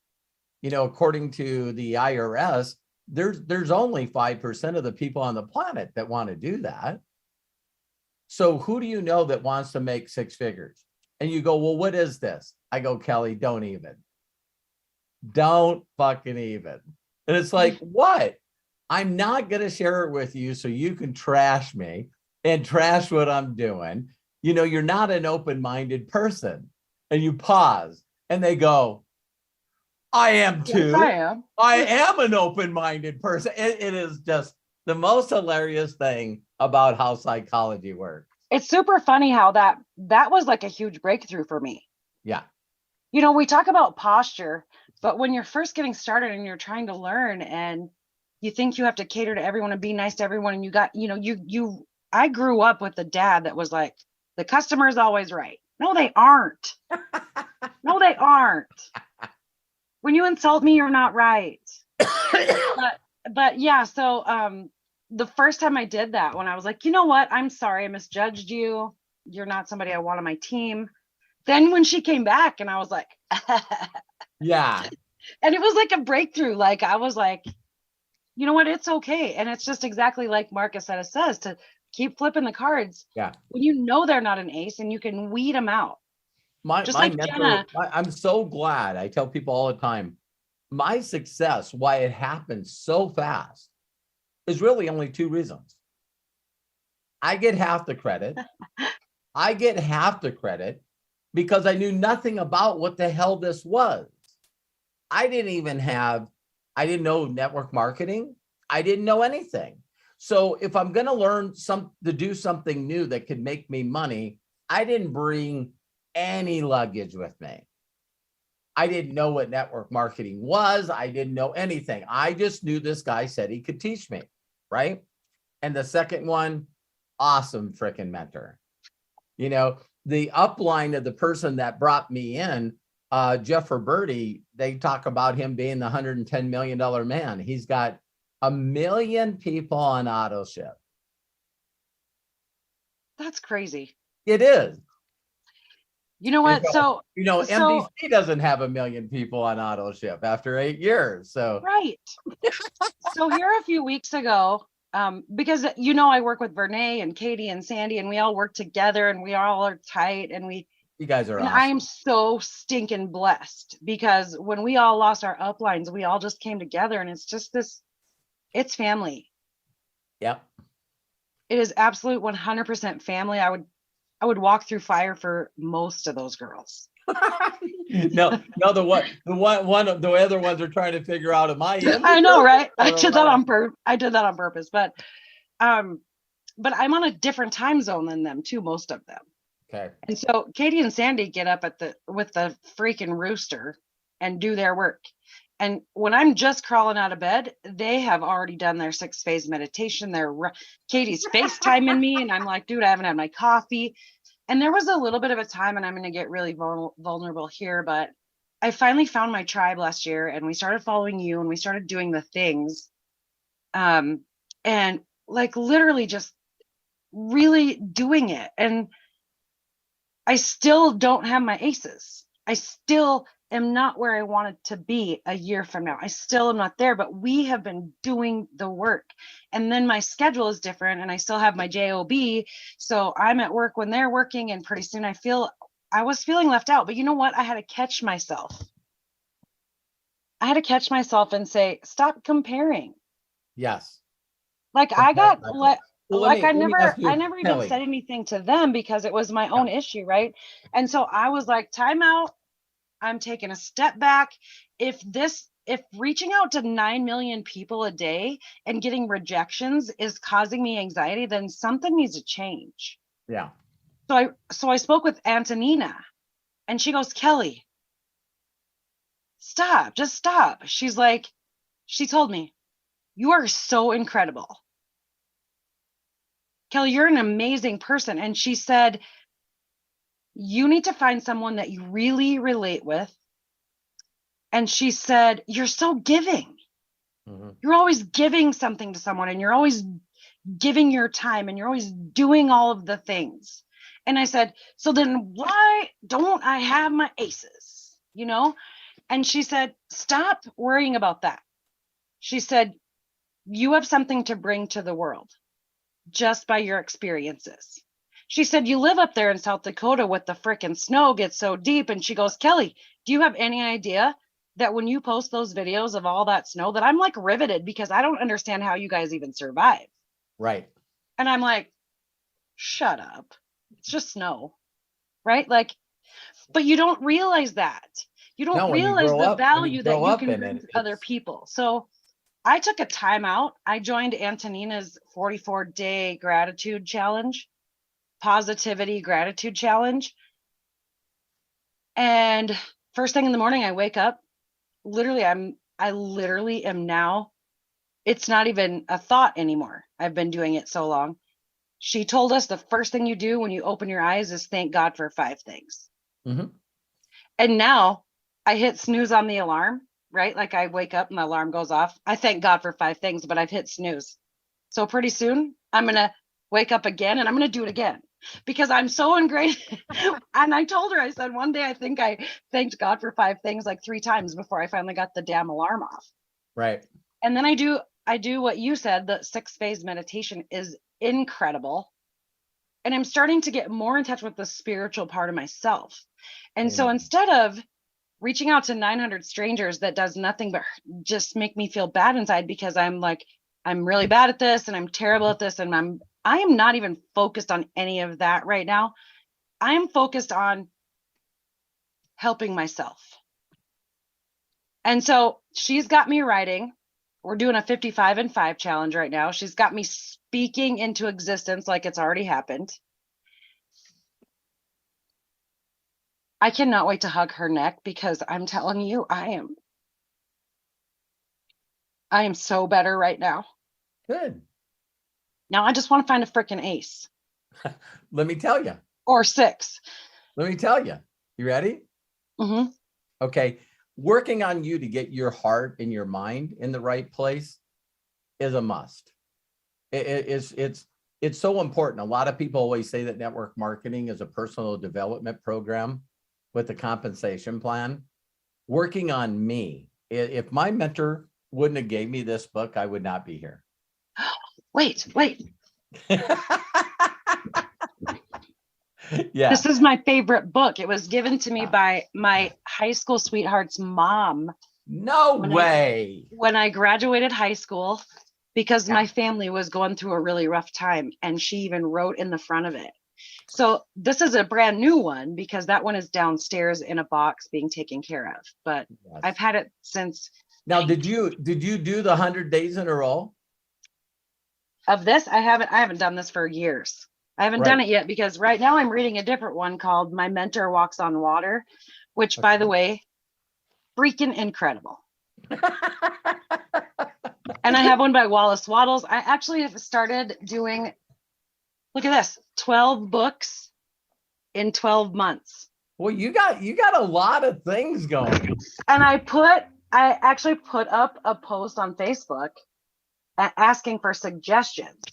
Speaker 2: According to the IRS, there's only 5% of the people on the planet that want to do that. So who do you know that wants to make 6 figures? And you go, well, what is this? I go, Kelly, don't fucking even. And it's like, what? I'm not going to share it with you so you can trash me and trash what I'm doing. You're not an open-minded person. And you pause and they go, I am too.
Speaker 7: Yes,
Speaker 2: I am an open-minded person. It is just the most hilarious thing about how psychology works.
Speaker 7: It's super funny how that was like a huge breakthrough for me.
Speaker 2: Yeah.
Speaker 7: We talk about posture, but when you're first getting started and you're trying to learn and you think you have to cater to everyone and be nice to everyone, and you got, I grew up with a dad that was like, the customer's always right. No, they aren't. No, they aren't. When you insult me, you're not right. but yeah, so the first time I did that, when I was like, you know what? I'm sorry, I misjudged you. You're not somebody I want on my team. Then when she came back and I was like,
Speaker 2: yeah.
Speaker 7: And it was like a breakthrough. Like, I was like, you know what? It's okay. And it's just exactly like Marcus says, to keep flipping the cards.
Speaker 2: Yeah.
Speaker 7: When they're not an ace and you can weed them out.
Speaker 2: My
Speaker 7: like
Speaker 2: mentor,
Speaker 7: Jenna.
Speaker 2: I'm so glad. I tell people all the time, my success, why it happened so fast, is really only 2 reasons. I get half the credit. Because I knew nothing about what the hell this was. I didn't know network marketing. I didn't know anything. So if I'm going to learn to do something new that could make me money, I didn't bring any luggage with me. I didn't know what network marketing was. I didn't know anything. I just knew this guy said he could teach me, right? And the second one, awesome freaking mentor. The upline of the person that brought me in, Jeff Herberti, they talk about him being the $110 million man. He's got 1 million people on auto ship.
Speaker 7: That's crazy.
Speaker 2: It is.
Speaker 7: You know what? So
Speaker 2: MDC doesn't have 1 million people on auto ship after 8 years. So
Speaker 7: right. So here a few weeks ago, because I work with Vernay and Katie and Sandy, and we all work together and we all are tight, and
Speaker 2: you guys are awesome.
Speaker 7: I am so stinking blessed, because when we all lost our uplines, we all just came together, and it's just it's family.
Speaker 2: Yep.
Speaker 7: It is absolute 100% family. I would walk through fire for most of those girls.
Speaker 2: no, the other ones are trying to figure out, am I in?
Speaker 7: I know, right? I did that on purpose, but I'm on a different time zone than them too, most of them.
Speaker 2: Okay. And
Speaker 7: so Katie and Sandy get up with the freaking rooster and do their work. And when I'm just crawling out of bed, they have already done their 6-phase meditation. Katie's FaceTiming me, and I'm like, dude, I haven't had my coffee. And there was a little bit of a time, and I'm going to get really vulnerable here, but I finally found my tribe last year, and we started following you, and we started doing the things. And like literally just really doing it. And I still don't have my aces. I still am not where I wanted to be a year from now. I still am not there, but we have been doing the work. And then my schedule is different, and I still have my job. So I'm at work when they're working, and pretty soon I was feeling left out. But you know what? I had to catch myself. And say, stop comparing.
Speaker 2: Yes.
Speaker 7: Like I got
Speaker 2: Well,
Speaker 7: I
Speaker 2: never
Speaker 7: even said anything to them, because it was my own issue, right? And so I was like, time out. I'm taking a step back. If reaching out to 9 million people a day and getting rejections is causing me anxiety, then something needs to change.
Speaker 2: Yeah.
Speaker 7: So I spoke with Antonina, and she goes, Kelly, just stop. She's like, she told me, you are so incredible. Kelly, you're an amazing person. And she said, you need to find someone that you really relate with. And she said, you're so giving. You're always giving something to someone, and you're always giving your time, and you're always doing all of the things. And I said, so then why don't I have my aces? You know? And she said, stop worrying about that. She said, you have something to bring to the world just by your experiences. She said, you live up there in South Dakota with the frickin' snow gets so deep. And she goes, Kelly, do you have any idea that when you post those videos of all that snow that I'm like riveted, because I don't understand how you guys even survive.
Speaker 2: Right.
Speaker 7: And I'm like, shut up. It's just snow. Right? Like, but you don't realize that. You don't
Speaker 2: No, when you
Speaker 7: realize
Speaker 2: grow
Speaker 7: the
Speaker 2: up- when you
Speaker 7: value that
Speaker 2: grow
Speaker 7: you
Speaker 2: up
Speaker 7: can
Speaker 2: in
Speaker 7: bring
Speaker 2: it,
Speaker 7: to other
Speaker 2: it's-
Speaker 7: people. So I took a time out. I joined Antonina's 44-day gratitude challenge, positivity gratitude challenge. And first thing in the morning, I wake up, I literally am now, it's not even a thought anymore. I've been doing it so long. She told us the first thing you do when you open your eyes is thank God for 5 things.
Speaker 2: Mhm.
Speaker 7: And now I hit snooze on the alarm, right? Like I wake up and the alarm goes off. I thank God for 5 things, but I've hit snooze. So pretty soon I'm going to wake up again and I'm going to do it again because I'm so ungrateful. And I told her, I said, one day I think I thanked God for 5 things like 3 times before I finally got the damn alarm off.
Speaker 2: Right.
Speaker 7: And then I do what you said, the 6-phase meditation is incredible. And I'm starting to get more in touch with the spiritual part of myself. And so instead of reaching out to 900 strangers that does nothing but just make me feel bad inside because I'm like, I'm really bad at this and I'm terrible at this. And I am not even focused on any of that right now. I'm focused on helping myself. And so she's got me writing. We're doing a 55 and 5 challenge right now. She's got me speaking into existence like it's already happened. I cannot wait to hug her neck because I'm telling you, I am so better right now.
Speaker 2: Good.
Speaker 7: Now I just want to find a freaking ace
Speaker 2: Let me tell you.
Speaker 7: or 6.
Speaker 2: Let me tell you. You ready?
Speaker 7: Mm-hmm.
Speaker 2: Okay. Working on you to get your heart and your mind in the right place is a must. It's so important. A lot of people always say that network marketing is a personal development program with a compensation plan. Working on me. If my mentor wouldn't have gave me this book, I would not be here.
Speaker 7: Wait.
Speaker 2: Yeah.
Speaker 7: This is my favorite book. It was given to me by my high school sweetheart's mom.
Speaker 2: No way.
Speaker 7: When I graduated high school, because my family was going through a really rough time, and she even wrote in the front of it. So this is a brand new one because that one is downstairs in a box being taken care of. But
Speaker 2: Yes.
Speaker 7: I've had it since.
Speaker 2: Now, did you do the 100 days in a row?
Speaker 7: Of this, I haven't done this for years. I haven't done it yet because right now I'm reading a different one called My Mentor Walks on Water, which, by the way, freaking incredible. And I have one by Wallace Waddles. I actually have started doing, look at this, 12 books in 12 months.
Speaker 2: Well, you got a lot of things going.
Speaker 7: And I actually put up a post on Facebook asking for suggestions.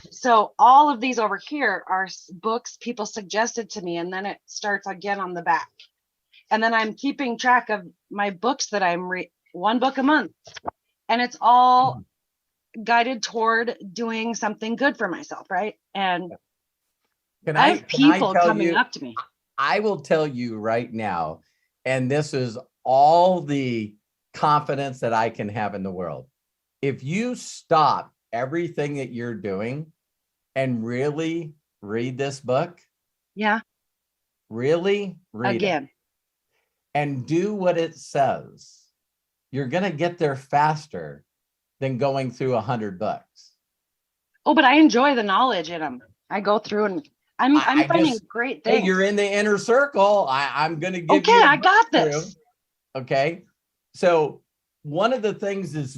Speaker 7: So all of these over here are books people suggested to me, and then it starts again on the back. And then I'm keeping track of my books that I'm one book a month. And it's all guided toward doing something good for myself, right? And I have people coming up to me.
Speaker 2: I will tell you right now, and this is all the confidence that I can have in the world. If you stop everything that you're doing and really read this book, really read it and do what it says, you're going to get there faster than going through 100 books.
Speaker 7: Oh, but I enjoy the knowledge in them. I go through and I'm finding great things.
Speaker 2: Hey, you're in the inner circle. I'm going to give you.
Speaker 7: Okay, I got this.
Speaker 2: Okay. So one of the things is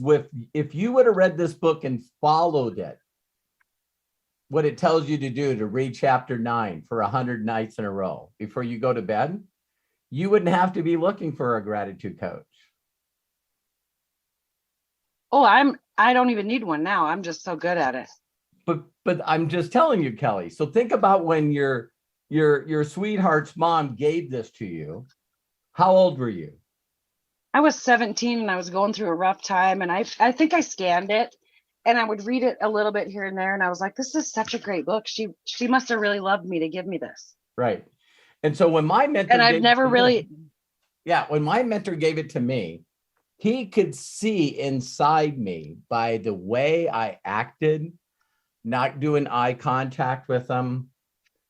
Speaker 2: if you would have read this book and followed it, what it tells you to do to read chapter 9 for 100 nights in a row before you go to bed, you wouldn't have to be looking for a gratitude coach.
Speaker 7: Oh, I don't even need one now. I'm just so good at it.
Speaker 2: But I'm just telling you, Kelly. So think about when your sweetheart's mom gave this to you. How old were you?
Speaker 7: I was 17 and I was going through a rough time, and I think I scanned it and I would read it a little bit here and there, and I was like, this is such a great book. She must have really loved me to give me this.
Speaker 2: Right. And so when my mentor
Speaker 7: And I've never really
Speaker 2: when my mentor gave it to me, he could see inside me by the way I acted, not doing eye contact with him,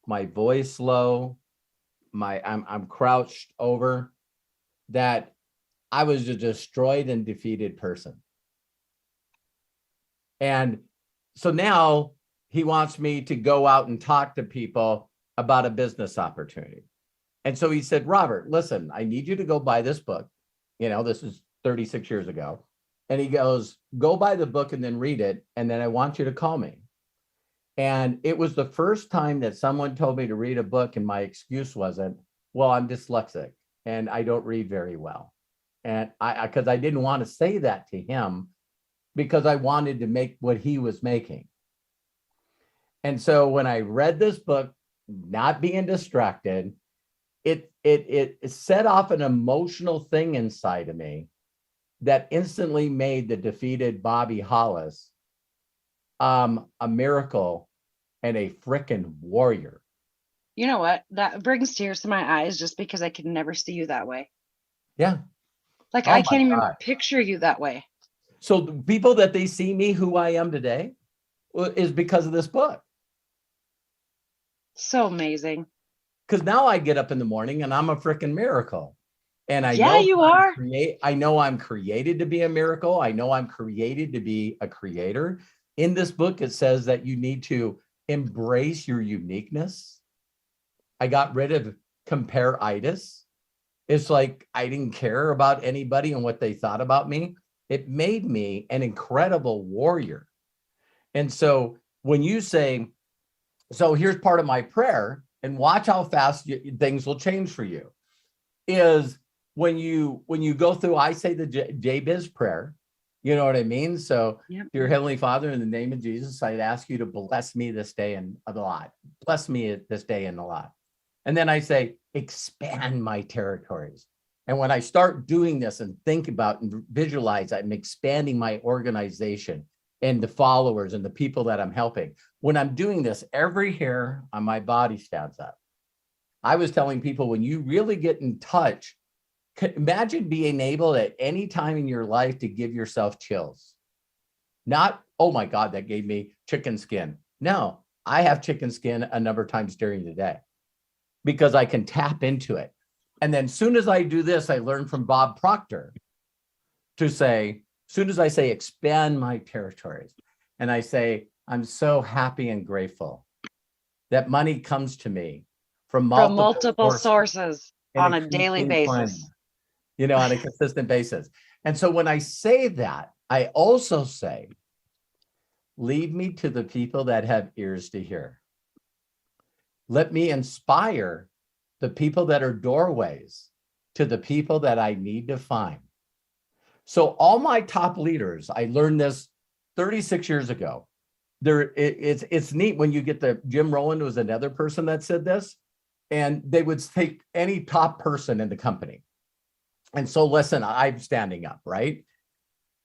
Speaker 2: my voice low, I'm crouched over, that I was a destroyed and defeated person. And so now he wants me to go out and talk to people about a business opportunity. And so he said, Robert, listen, I need you to go buy this book. You know, this is 36 years ago. And he goes, go buy the book and then read it. And then I want you to call me. And it was the first time that someone told me to read a book and my excuse wasn't, well, I'm dyslexic and I don't read very well. And because I didn't want to say that to him, because I wanted to make what he was making. And so when I read this book, not being distracted, it set off an emotional thing inside of me that instantly made the defeated Bobby Hollis a miracle and a frickin' warrior.
Speaker 7: You know what? That brings tears to my eyes just because I could never see you that way.
Speaker 2: Yeah.
Speaker 7: Like,
Speaker 2: Oh
Speaker 7: I can't even
Speaker 2: God.
Speaker 7: picture you that way.
Speaker 2: So the people that they see me who I am today is because of this book.
Speaker 7: So amazing.
Speaker 2: Because now I get up in the morning and I'm a freaking miracle. And I
Speaker 7: Yeah,
Speaker 2: know
Speaker 7: you are.
Speaker 2: I know I'm created to be a miracle. I know I'm created to be a creator. In this book, it says that you need to embrace your uniqueness. I got rid of compare-itis. It's like I didn't care about anybody and what they thought about me. It made me an incredible warrior. And so when you say, so here's part of my prayer, and watch how fast things will change for you, is when you go through, I say the Jabez prayer, you know what I mean? So
Speaker 7: Yep.
Speaker 2: Dear Heavenly Father, in the name of Jesus, I'd ask you to bless me this day and a lot. Bless me this day and a lot. And then I say, expand my territories. And when I start doing this and think about and visualize, I'm expanding my organization and the followers and the people that I'm helping. When I'm doing this, every hair on my body stands up. I was telling people, when you really get in touch, imagine being able at any time in your life to give yourself chills. Not, oh my God, that gave me chicken skin. No, I have chicken skin a number of times during the day because I can tap into it. And then as soon as I do this, I learned from Bob Proctor to say, as soon as I say expand my territories, and I say, I'm so happy and grateful that money comes to me from multiple
Speaker 7: sources on a daily basis.
Speaker 2: You know, on a consistent basis. And so when I say that, I also say, lead me to the people that have ears to hear. Let me inspire the people that are doorways to the people that I need to find. So all my top leaders, I learned this 36 years ago. It's neat when you get the, Jim Rohn was another person that said this, and they would take any top person in the company. And so listen, I'm standing up, right?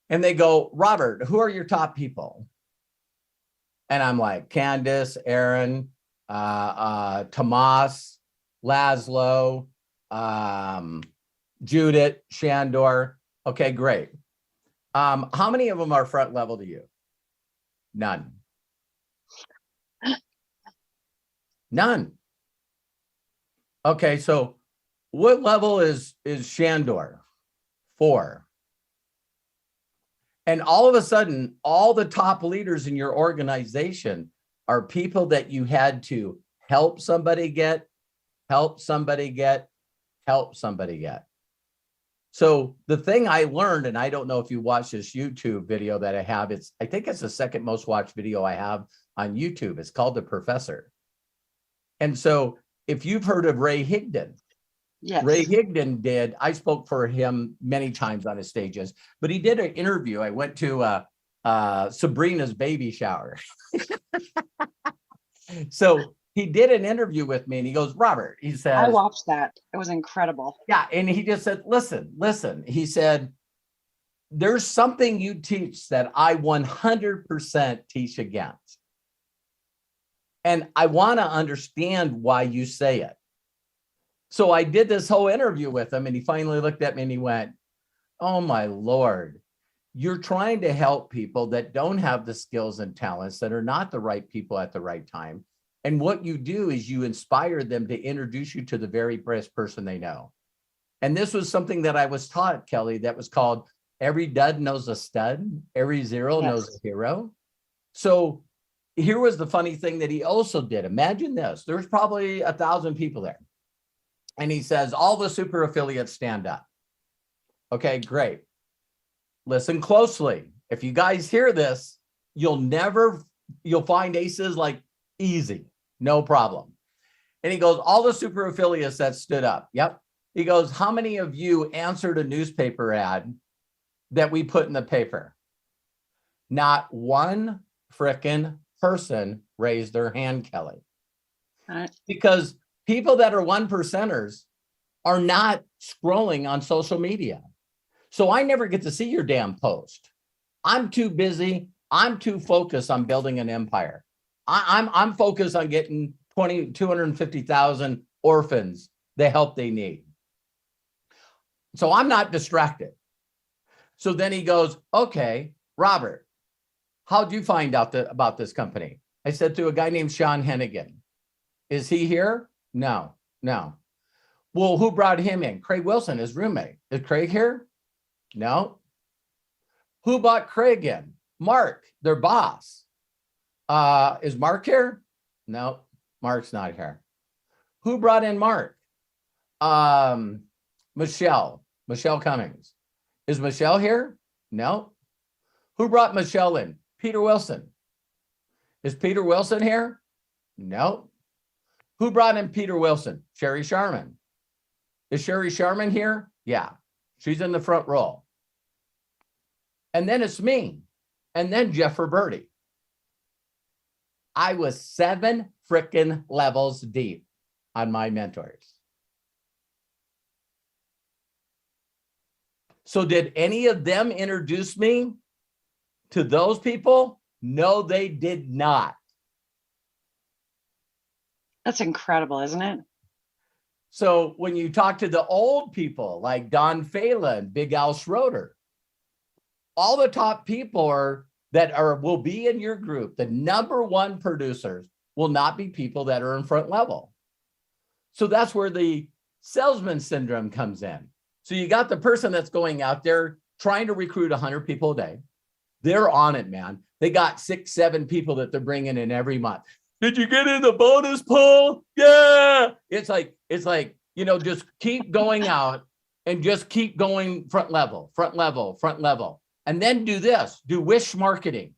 Speaker 2: And they go, Robert, who are your top people? And I'm like, Candace, Aaron, Tomas, Laszlo, Judith, Shandor. Okay, great. How many of them are front level to you? None. None. Okay, so what level is Shandor? 4. And all of a sudden, all the top leaders in your organization are people that you had to help somebody get, help somebody get, help somebody get. So the thing I learned, and I don't know if you watched this YouTube video that I have, I think it's the second most watched video I have on YouTube. It's called The Professor. And so if you've heard of Ray Higdon,
Speaker 7: Yes.
Speaker 2: Ray Higdon I spoke for him many times on his stages, but he did an interview. I went to Sabrina's baby shower. So he did an interview with me and he goes, Robert, he says,
Speaker 7: I watched that. It was incredible.
Speaker 2: yeah. And he just said, listen, he said, there's something you teach that I 100% teach against. And I want to understand why you say it. So I did this whole interview with him and he finally looked at me and he went, oh my Lord, you're trying to help people that don't have the skills and talents, that are not the right people at the right time. And what you do is you inspire them to introduce you to the very best person they know. And this was something that I was taught, Kelly, that was called every dud knows a stud, every zero knows a hero. So here was the funny thing that he also did. Imagine this, there's probably 1,000 people there. And he says, all the super affiliates stand up. Okay, great. Listen closely. If you guys hear this, you'll find aces like easy, no problem. And he goes, all the super affiliates that stood up. Yep. He goes, how many of you answered a newspaper ad that we put in the paper? Not one frickin' person raised their hand, Kelly. Because people that are 1%ers are not scrolling on social media. So I never get to see your damn post. I'm too busy. I'm too focused on building an empire. I'm focused on getting 250,000 orphans the help they need. So I'm not distracted. So then he goes, okay, Robert, how'd you find out about this company? I said, to a guy named Sean Hennigan. Is he here? No. Well, who brought him in? Craig Wilson, his roommate. Is Craig here? No. Who brought Craig in? Mark, their boss. Is Mark here? No, Mark's not here. Who brought in Mark? Michelle Cummings. Is Michelle here? No. Who brought Michelle in? Peter Wilson. Is Peter Wilson here? No. Who brought in Peter Wilson? Sherry Sharman. Is Sherry Sharman here? Yeah, she's in the front row. And then it's me. And then Jeff Roberti. I was 7 frickin' levels deep on my mentors. So did any of them introduce me to those people? No, they did not.
Speaker 7: That's incredible, isn't it?
Speaker 2: So when you talk to the old people like Don Phelan, Big Al Schroeder, all the top people will be in your group. The #1 producers will not be people that are in front level. So that's where the salesman syndrome comes in. So you got the person that's going out there trying to recruit 100 people a day. They're on it, man. They got 6, 7 people that they're bringing in every month. Did you get in the bonus pool? Yeah. It's like, just keep going out and just keep going front level. And then do wish marketing.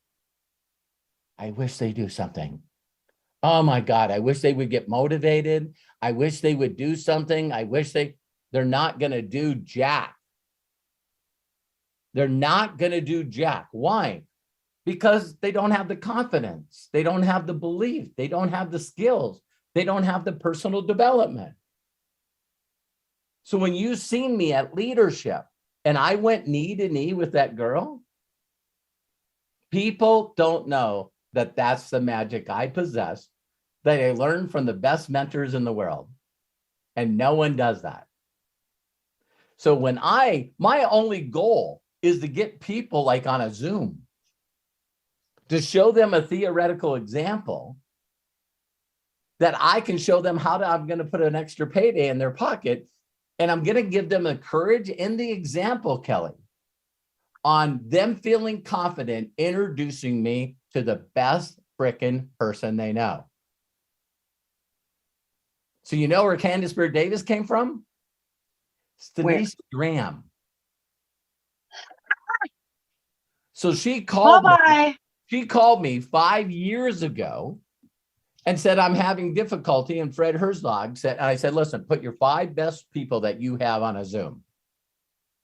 Speaker 2: I wish they do something. Oh my God. I wish they would get motivated. I wish they would do something. They're not going to do jack. They're not going to do jack. Why? Because they don't have the confidence. They don't have the belief. They don't have the skills. They don't have the personal development. So when you seen me at leadership and I went knee to knee with that girl, people don't know that that's the magic I possess, that I learned from the best mentors in the world. And no one does that. So when my only goal is to get people like on a Zoom, to show them a theoretical example that I can show them I'm going to put an extra payday in their pocket. And I'm going to give them the courage in the example, Kelly, on them feeling confident introducing me to the best frickin' person they know. So you know where Candace Bear Davis came from? It's Denise Graham. So she called me. She called me 5 years ago and said, I'm having difficulty. And Fred Herzog said, and I said, listen, put your 5 best people that you have on a Zoom.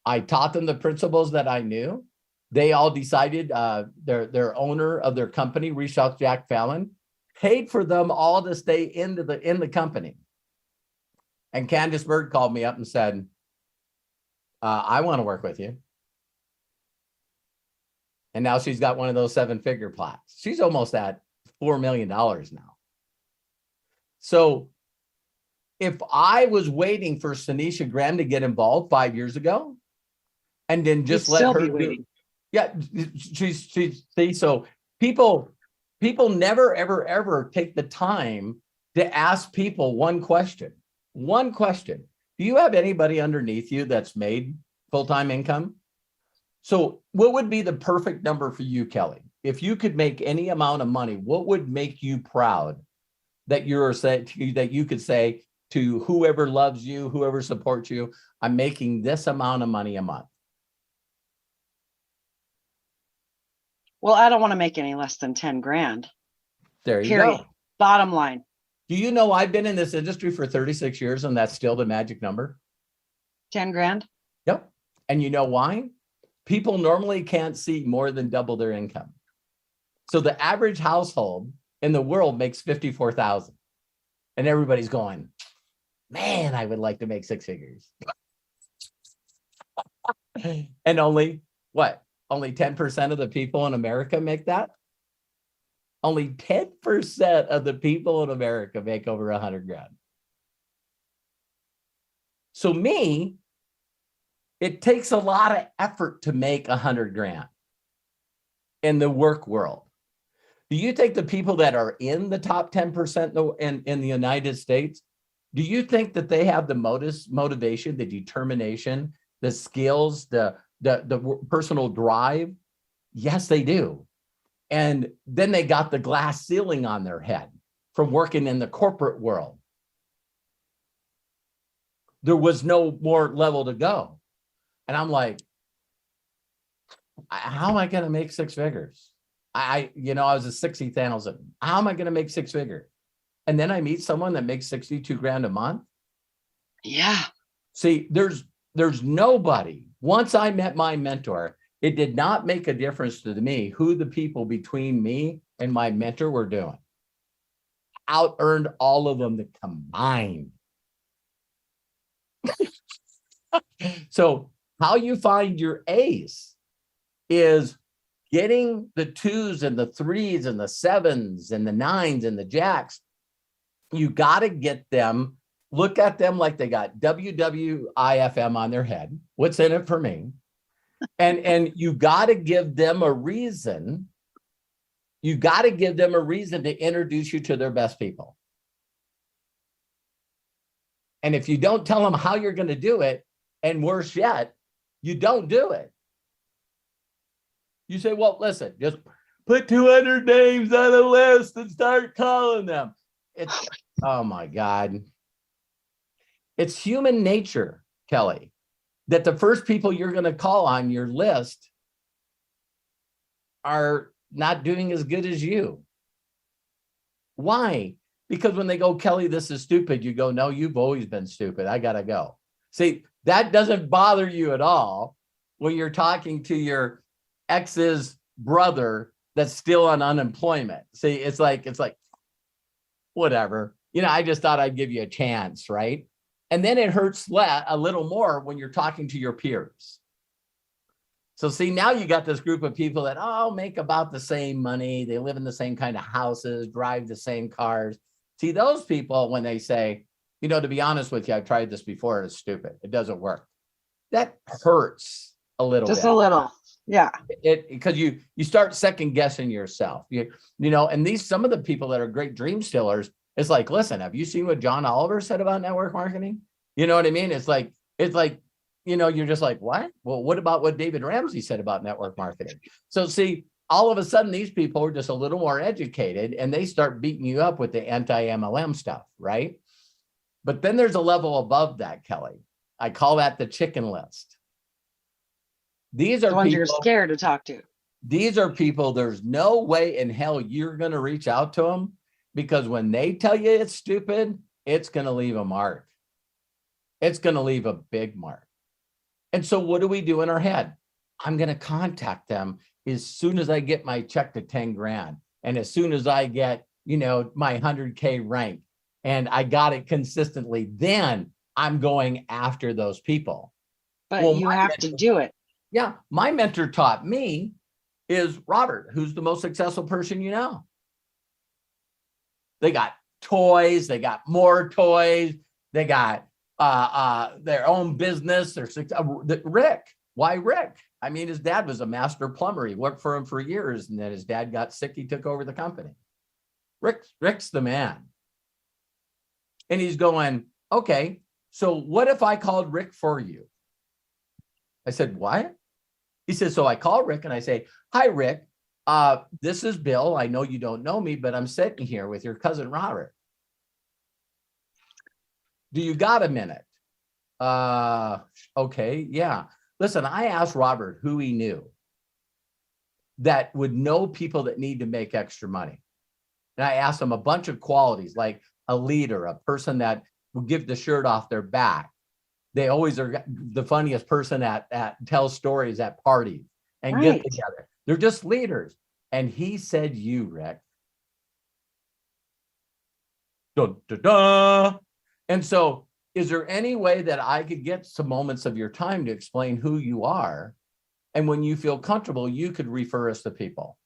Speaker 2: I taught them the principles that I knew. They all decided, their owner of their company reached out to Jack Fallon, paid for them all to stay in the company. And Candace Bird called me up and said, I want to work with you. And now she's got one of those 7-figure plots. She's almost at $4 million now. So if I was waiting for Sanisha Graham to get involved 5 years ago, and then just
Speaker 7: You'd
Speaker 2: let
Speaker 7: still
Speaker 2: her
Speaker 7: be
Speaker 2: do,
Speaker 7: waiting.
Speaker 2: yeah, she's see, so people never, ever take the time to ask people one question. One question. Do you have anybody underneath you that's made full-time income? So what would be the perfect number for you, Kelly? If you could make any amount of money, what would make you proud that that you could say to whoever loves you, whoever supports you, I'm making this amount of money a month?
Speaker 7: Well, I don't want to make any less than 10 grand.
Speaker 2: There you
Speaker 7: Period.
Speaker 2: go.
Speaker 7: Bottom line.
Speaker 2: Do you know I've been in this industry for 36 years and that's still the magic number?
Speaker 7: 10 grand.
Speaker 2: Yep. And you know why? People normally can't see more than double their income. So the average household in the world makes 54,000. And everybody's going, man, I would like to make 6 figures. And only what? Only 10% of the people in America make that? Only 10% of the people in America make over 100 grand. So me, it takes a lot of effort to make 100 grand in the work world. Do you think the people that are in the top 10% in the United States, do you think that they have the motivation, the determination, the skills, the personal drive? Yes, they do. And then they got the glass ceiling on their head from working in the corporate world. There was no more level to go. And I'm like, how am I going to make 6 figures? I was a 60,000. How am I going to make 6 figures? And then I meet someone that makes 62 grand a month.
Speaker 7: Yeah.
Speaker 2: See, there's nobody. Once I met my mentor, it did not make a difference to me who the people between me and my mentor were doing. Out-earned all of them combined. So how you find your ace is getting the 2s and the 3s and the 7s and the 9s and the jacks. You got to get them, look at them like they got WWIFM on their head. What's in it for me? And you got to give them a reason. You got to give them a reason to introduce you to their best people. And if you don't tell them how you're going to do it, and worse yet, you don't do it. You say, well, listen, just put 200 names on a list and start calling them. It's, oh my God. It's human nature, Kelly, that the first people you're going to call on your list are not doing as good as you. Why? Because when they go, Kelly, this is stupid, you go, no, you've always been stupid. I got to go. See, that doesn't bother you at all when you're talking to your ex's brother that's still on unemployment. See, it's like, whatever. I just thought I'd give you a chance, right? And then it hurts a little more when you're talking to your peers. So see, now you got this group of people that make about the same money. They live in the same kind of houses, drive the same cars. See, those people, when they say, to be honest with you, I've tried this before, it's stupid. It doesn't work. That hurts a little bit.
Speaker 7: Just a little. Yeah.
Speaker 2: Because you start second guessing yourself. And some of the people that are great dream stealers, it's like, listen, have you seen what John Oliver said about network marketing? You know what I mean? It's like, you're just like, what? Well, what about what David Ramsey said about network marketing? So see, all of a sudden, these people are just a little more educated and they start beating you up with the anti-MLM stuff, right? But then there's a level above that, Kelly. I call that the chicken list. These are
Speaker 7: the ones
Speaker 2: people
Speaker 7: you're scared to talk to.
Speaker 2: These are people, there's no way in hell you're going to reach out to them, because when they tell you it's stupid, it's going to leave a mark. It's going to leave a big mark. And so what do we do in our head? I'm going to contact them as soon as I get my check to 10 grand. And as soon as I get, you know, my 100K rank and I got it consistently, then I'm going after those people.
Speaker 7: But
Speaker 2: Well,
Speaker 7: you
Speaker 2: my
Speaker 7: have to
Speaker 2: mentor-
Speaker 7: do it.
Speaker 2: Yeah. My mentor taught me is Robert, who's the most successful person you know. They got toys, they got more toys, they got their own business. Rick. Why Rick? I mean, his dad was a master plumber. He worked for him for years, and then his dad got sick. He took over the company. Rick's the man. And he's going, okay, so what if I called Rick for you? I said, what? He said, so I call Rick and I say, hi, Rick. This is Bill. I know you don't know me, but I'm sitting here with your cousin Robert. Do you got a minute? Okay, yeah. Listen, I asked Robert who he knew that would know people that need to make extra money. And I asked him a bunch of qualities, like a leader, a person that will give the shirt off their back. They always are the funniest person at tells stories at parties and get together. They're just leaders. And he said, you, Rick. Dun, dun, dun. And so, is there any way that I could get some moments of your time to explain who you are? And when you feel comfortable, you could refer us to people.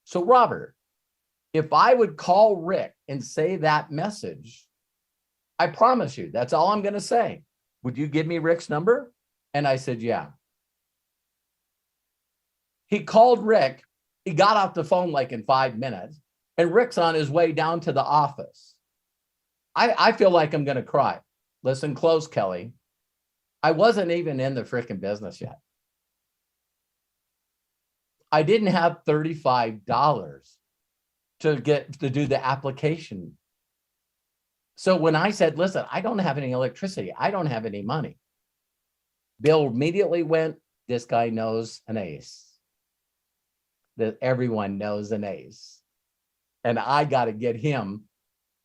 Speaker 2: So, Robert, if I would call Rick and say that message, I promise you, that's all I'm going to say. Would you give me Rick's number? And I said, yeah. He called Rick. He got off the phone like in 5 minutes, and Rick's on his way down to the office. I feel like I'm going to cry. Listen close, Kelly. I wasn't even in the freaking business yet. I didn't have $35 to do the application. So when I said, listen, I don't have any electricity, I don't have any money, Bill immediately went, this guy knows an ace. That everyone knows an ace. And I got to get him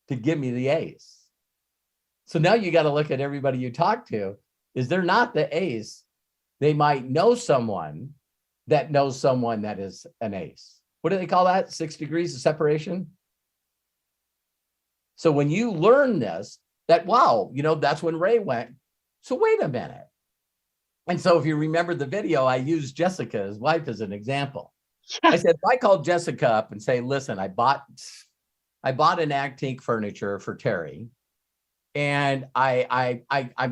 Speaker 2: to give me the ace. So now you got to look at everybody you talk to. Is they're not the ace. They might know someone that knows someone that is an ace. What do they call that? 6 degrees of separation. So when you learn this, that, wow, you know, that's when Ray went, so wait a minute. And so if you remember the video, I used Jessica, his wife, as an example. I said, if I called Jessica up and say, listen, I bought an antique furniture for Terry, and I've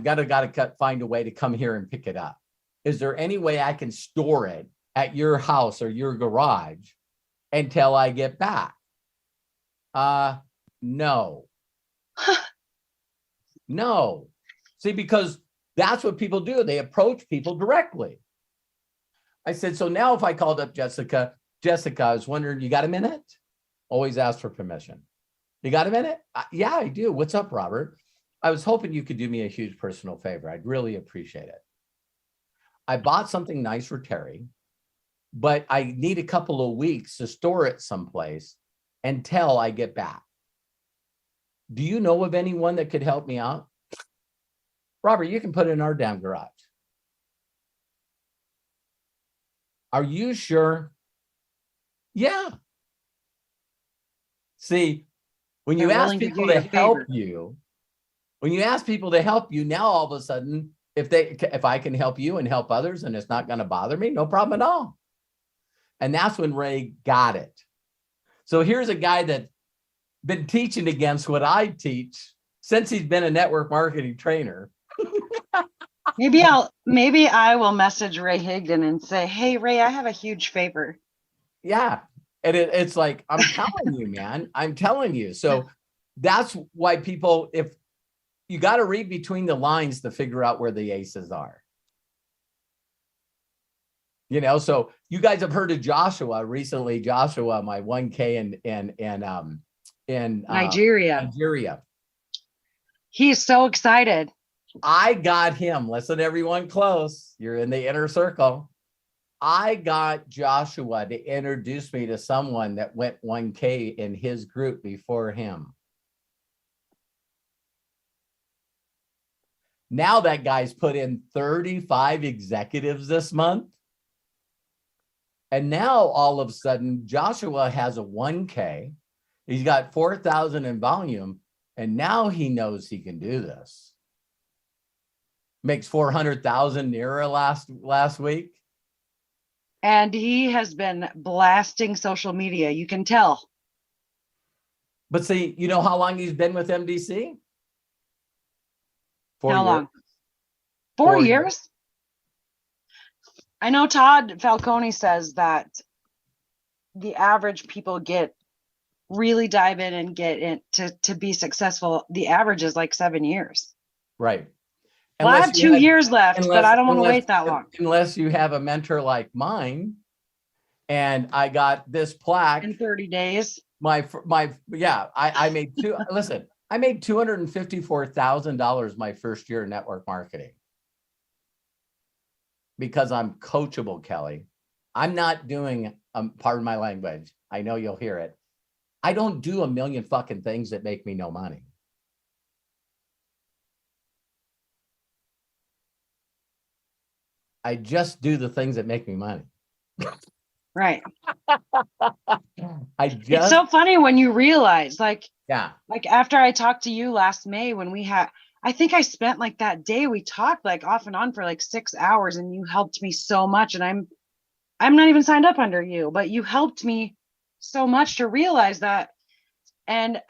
Speaker 2: got to find a way to come here and pick it up. Is there any way I can store it at your house or your garage until I get back? No. No. See, because that's what people do. They approach people directly. I said, so now if I called up Jessica, I was wondering, you got a minute? Always ask for permission. You got a minute? Yeah, I do. What's up, Robert? I was hoping you could do me a huge personal favor. I'd really appreciate it. I bought something nice for Terry, but I need a couple of weeks to store it someplace until I get back. Do you know of anyone that could help me out? Robert, you can put it in our damn garage. Are you sure? Yeah. See, when you ask people to help you, when you ask people to help you, now all of a sudden, if I can help you and help others and it's not going to bother me, no problem at all. And that's when Ray got it. So here's a guy that's been teaching against what I teach since he's been a network marketing trainer.
Speaker 7: Maybe I will message Ray Higdon and say, hey, Ray, I have a huge favor.
Speaker 2: Yeah. And it's like, I'm telling you, man, I'm telling you. So that's why people, if you got to read between the lines to figure out where the aces are. You know, so you guys have heard of Joshua recently, Joshua, my 1K in Nigeria.
Speaker 7: He's so excited.
Speaker 2: I got him. Listen, everyone close. You're in the inner circle. I got Joshua to introduce me to someone that went 1K in his group before him. Now that guy's put in 35 executives this month. And now all of a sudden, Joshua has a 1K. He's got 4,000 in volume. And now he knows he can do this. Makes 400,000 nearer last week.
Speaker 7: And he has been blasting social media. You can tell.
Speaker 2: But see, you know how long he's been with MDC? 4
Speaker 7: How
Speaker 2: years.
Speaker 7: long? 4 years? I know Todd Falcone says that the average people really dive in and get in to be successful. The average is like 7 years.
Speaker 2: Right.
Speaker 7: Well, I have 2 years left, but I don't want to wait that long.
Speaker 2: Unless you have a mentor like mine. And I got this plaque
Speaker 7: in 30 days.
Speaker 2: I made I made $254,000 my first year in network marketing. Because I'm coachable, Kelly. I'm not doing, pardon my language, I know you'll hear it. I don't do a million fucking things that make me no money. I just do the things that make me money.
Speaker 7: Right.
Speaker 2: It's
Speaker 7: so funny when you realize, like after I talked to you last May, when I think I spent like that day we talked like off and on for like 6 hours, and you helped me so much. And I'm not even signed up under you, but you helped me so much to realize that. And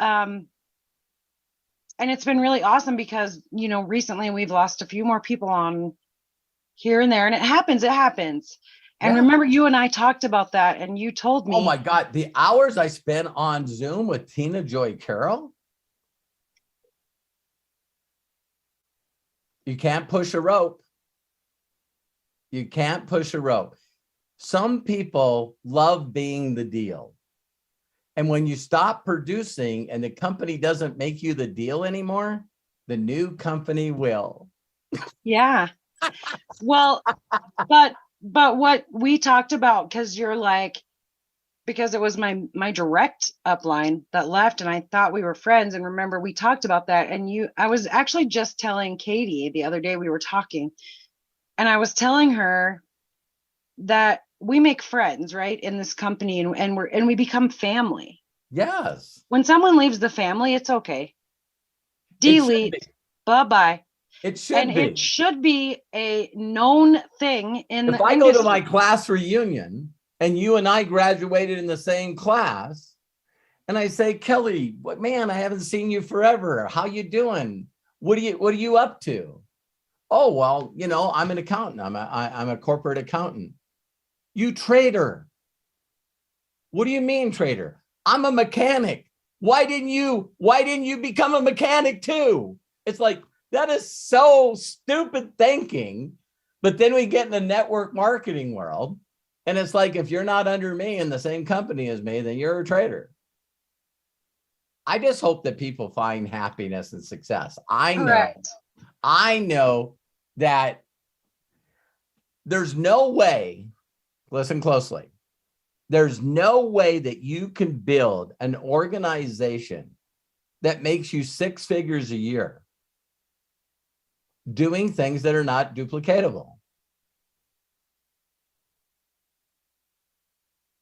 Speaker 7: it's been really awesome because, you know, recently we've lost a few more people on here and there, and it happens. And remember, you and I talked about that, and you told me,
Speaker 2: oh my God, the hours I spent on Zoom with Tina Joy Carroll. You can't push a rope. You can't push a rope. Some people love being the deal. And when you stop producing and the company doesn't make you the deal anymore, the new company will.
Speaker 7: Yeah. Well, but what we talked about, because you're like, because it was my direct upline that left, and I thought we were friends. And remember, we talked about that. And I was actually just telling Katie the other day, we were talking, and I was telling her that we make friends, right, in this company, and we become family.
Speaker 2: Yes.
Speaker 7: When someone leaves the family, it's okay. Delete. Bye-bye.
Speaker 2: It should be.
Speaker 7: It should be a known thing in the industry.
Speaker 2: If I go to my class reunion and you and I graduated in the same class, and I say, Kelly, what, man, I haven't seen you forever. How you doing? What are you up to? Oh, well, you know, I'm an accountant. I'm a corporate accountant. You trader. What do you mean, trader? I'm a mechanic. Why didn't you become a mechanic too? It's like, that is so stupid thinking. But then we get in the network marketing world, and it's like, if you're not under me in the same company as me, then you're a trader. I just hope that people find happiness and success. I know that there's no way, listen closely, there's no way that you can build an organization that makes you 6 figures a year doing things that are not duplicatable.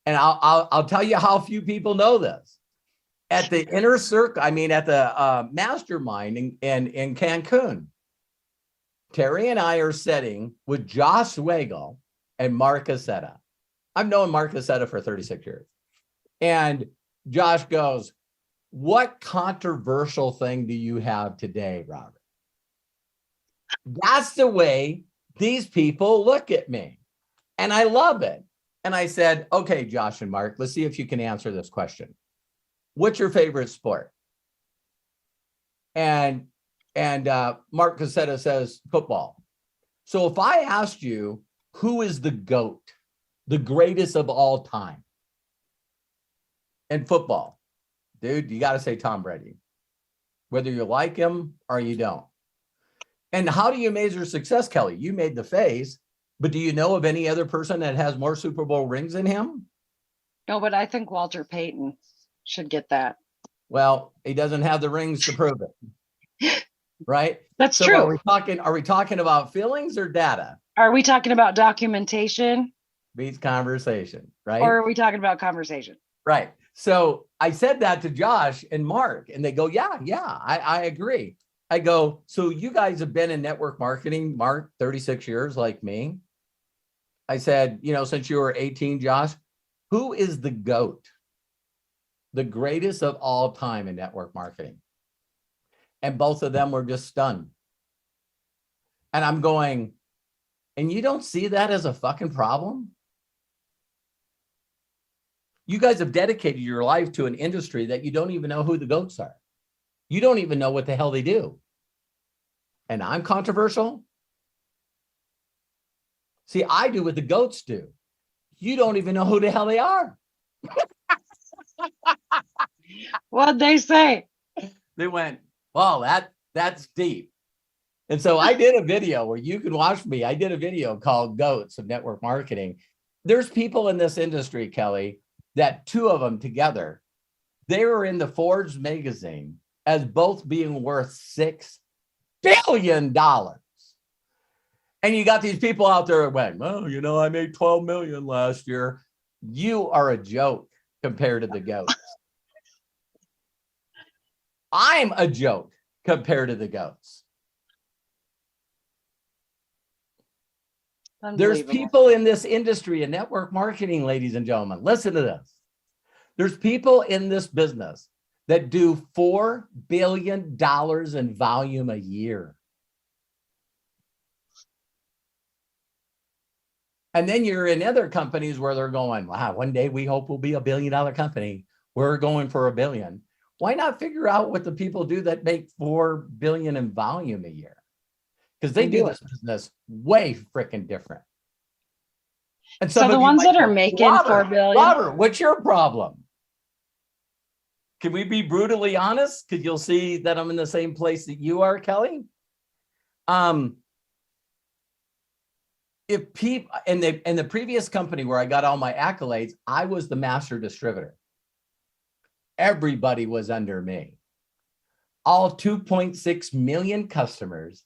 Speaker 2: And I'll tell you how few people know this. At the inner circle, at the mastermind in Cancun, Terry and I are sitting with Josh Weigel and Mark Aceta. I've known Mark Aceta for 36 years. And Josh goes, what controversial thing do you have today, Robert? That's the way these people look at me. And I love it. And I said, okay, Josh and Mark, let's see if you can answer this question. What's your favorite sport? And Mark Casetta says football. So if I asked you, who is the GOAT, the greatest of all time in football? Dude, you got to say Tom Brady, whether you like him or you don't. And how do you measure success, Kelly? You made the face. But do you know of any other person that has more Super Bowl rings than him?
Speaker 7: No, but I think Walter Payton should get that.
Speaker 2: Well, he doesn't have the rings to prove it. Right?
Speaker 7: That's
Speaker 2: So
Speaker 7: true.
Speaker 2: are we talking about feelings or data?
Speaker 7: Are we talking about documentation
Speaker 2: Beats conversation, right?
Speaker 7: or are we talking about conversation?
Speaker 2: Right. So I said that to Josh and Mark, and they go, yeah, I agree. I go, so you guys have been in network marketing, Mark, 36 years like me. I said, since you were 18, Josh, who is the GOAT? The greatest of all time in network marketing. And both of them were just stunned. And I'm going, and you don't see that as a fucking problem? You guys have dedicated your life to an industry that you don't even know who the GOATs are. You don't even know what the hell they do. And I'm controversial? See, I do what the GOATs do. You don't even know who the hell they are.
Speaker 7: What'd they say?
Speaker 2: They went, wow, that's deep. And so I did a video where you can watch me. I did a video called GOATs of Network Marketing. There's people in this industry, Kelly, that two of them together, they were in the Forbes magazine as both being worth $6 billion. And you got these people out there that went, well, I made 12 million last year. You are a joke compared to the GOATs. I'm a joke compared to the GOATs. There's people in this industry in network marketing, ladies and gentlemen. Listen to this. There's people in this business that do $4 billion in volume a year. And then you're in other companies where they're going, wow, one day we hope we'll be $1 billion company. We're going for $1 billion. Why not figure out what the people do that make $4 billion in volume a year? Because they do this business way freaking different. And
Speaker 7: so the ones that are making $4 billion.
Speaker 2: Robert, what's your problem? Can we be brutally honest? Because you'll see that I'm in the same place that you are, Kelly. If people in the previous company where I got all my accolades, I was the master distributor. Everybody was under me. All 2.6 million customers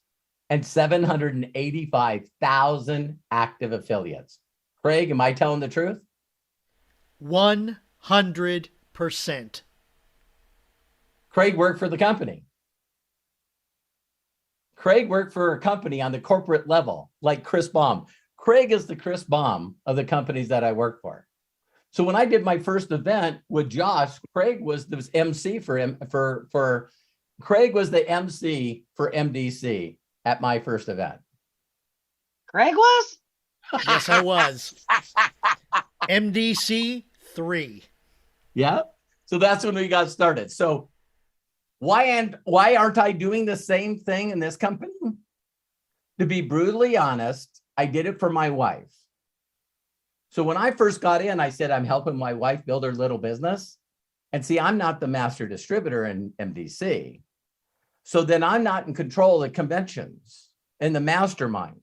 Speaker 2: and 785,000 active affiliates. Craig, am I telling the truth?
Speaker 1: 100%.
Speaker 2: Craig worked for the company. Craig worked for a company on the corporate level, like Chris Baum. Craig is the Chris Baum of the companies that I work for. So when I did my first event with Josh, Craig was the MC for Craig was the MC for MDC at my first event.
Speaker 7: Craig was?
Speaker 1: Yes, I was. MDC 3.
Speaker 2: Yeah. So that's when we got started. So why aren't I doing the same thing in this company? To be brutally honest, I did it for my wife. So when I first got in, I said, I'm helping my wife build her little business. And see, I'm not the master distributor in MDC. So then I'm not in control of the conventions and the masterminds.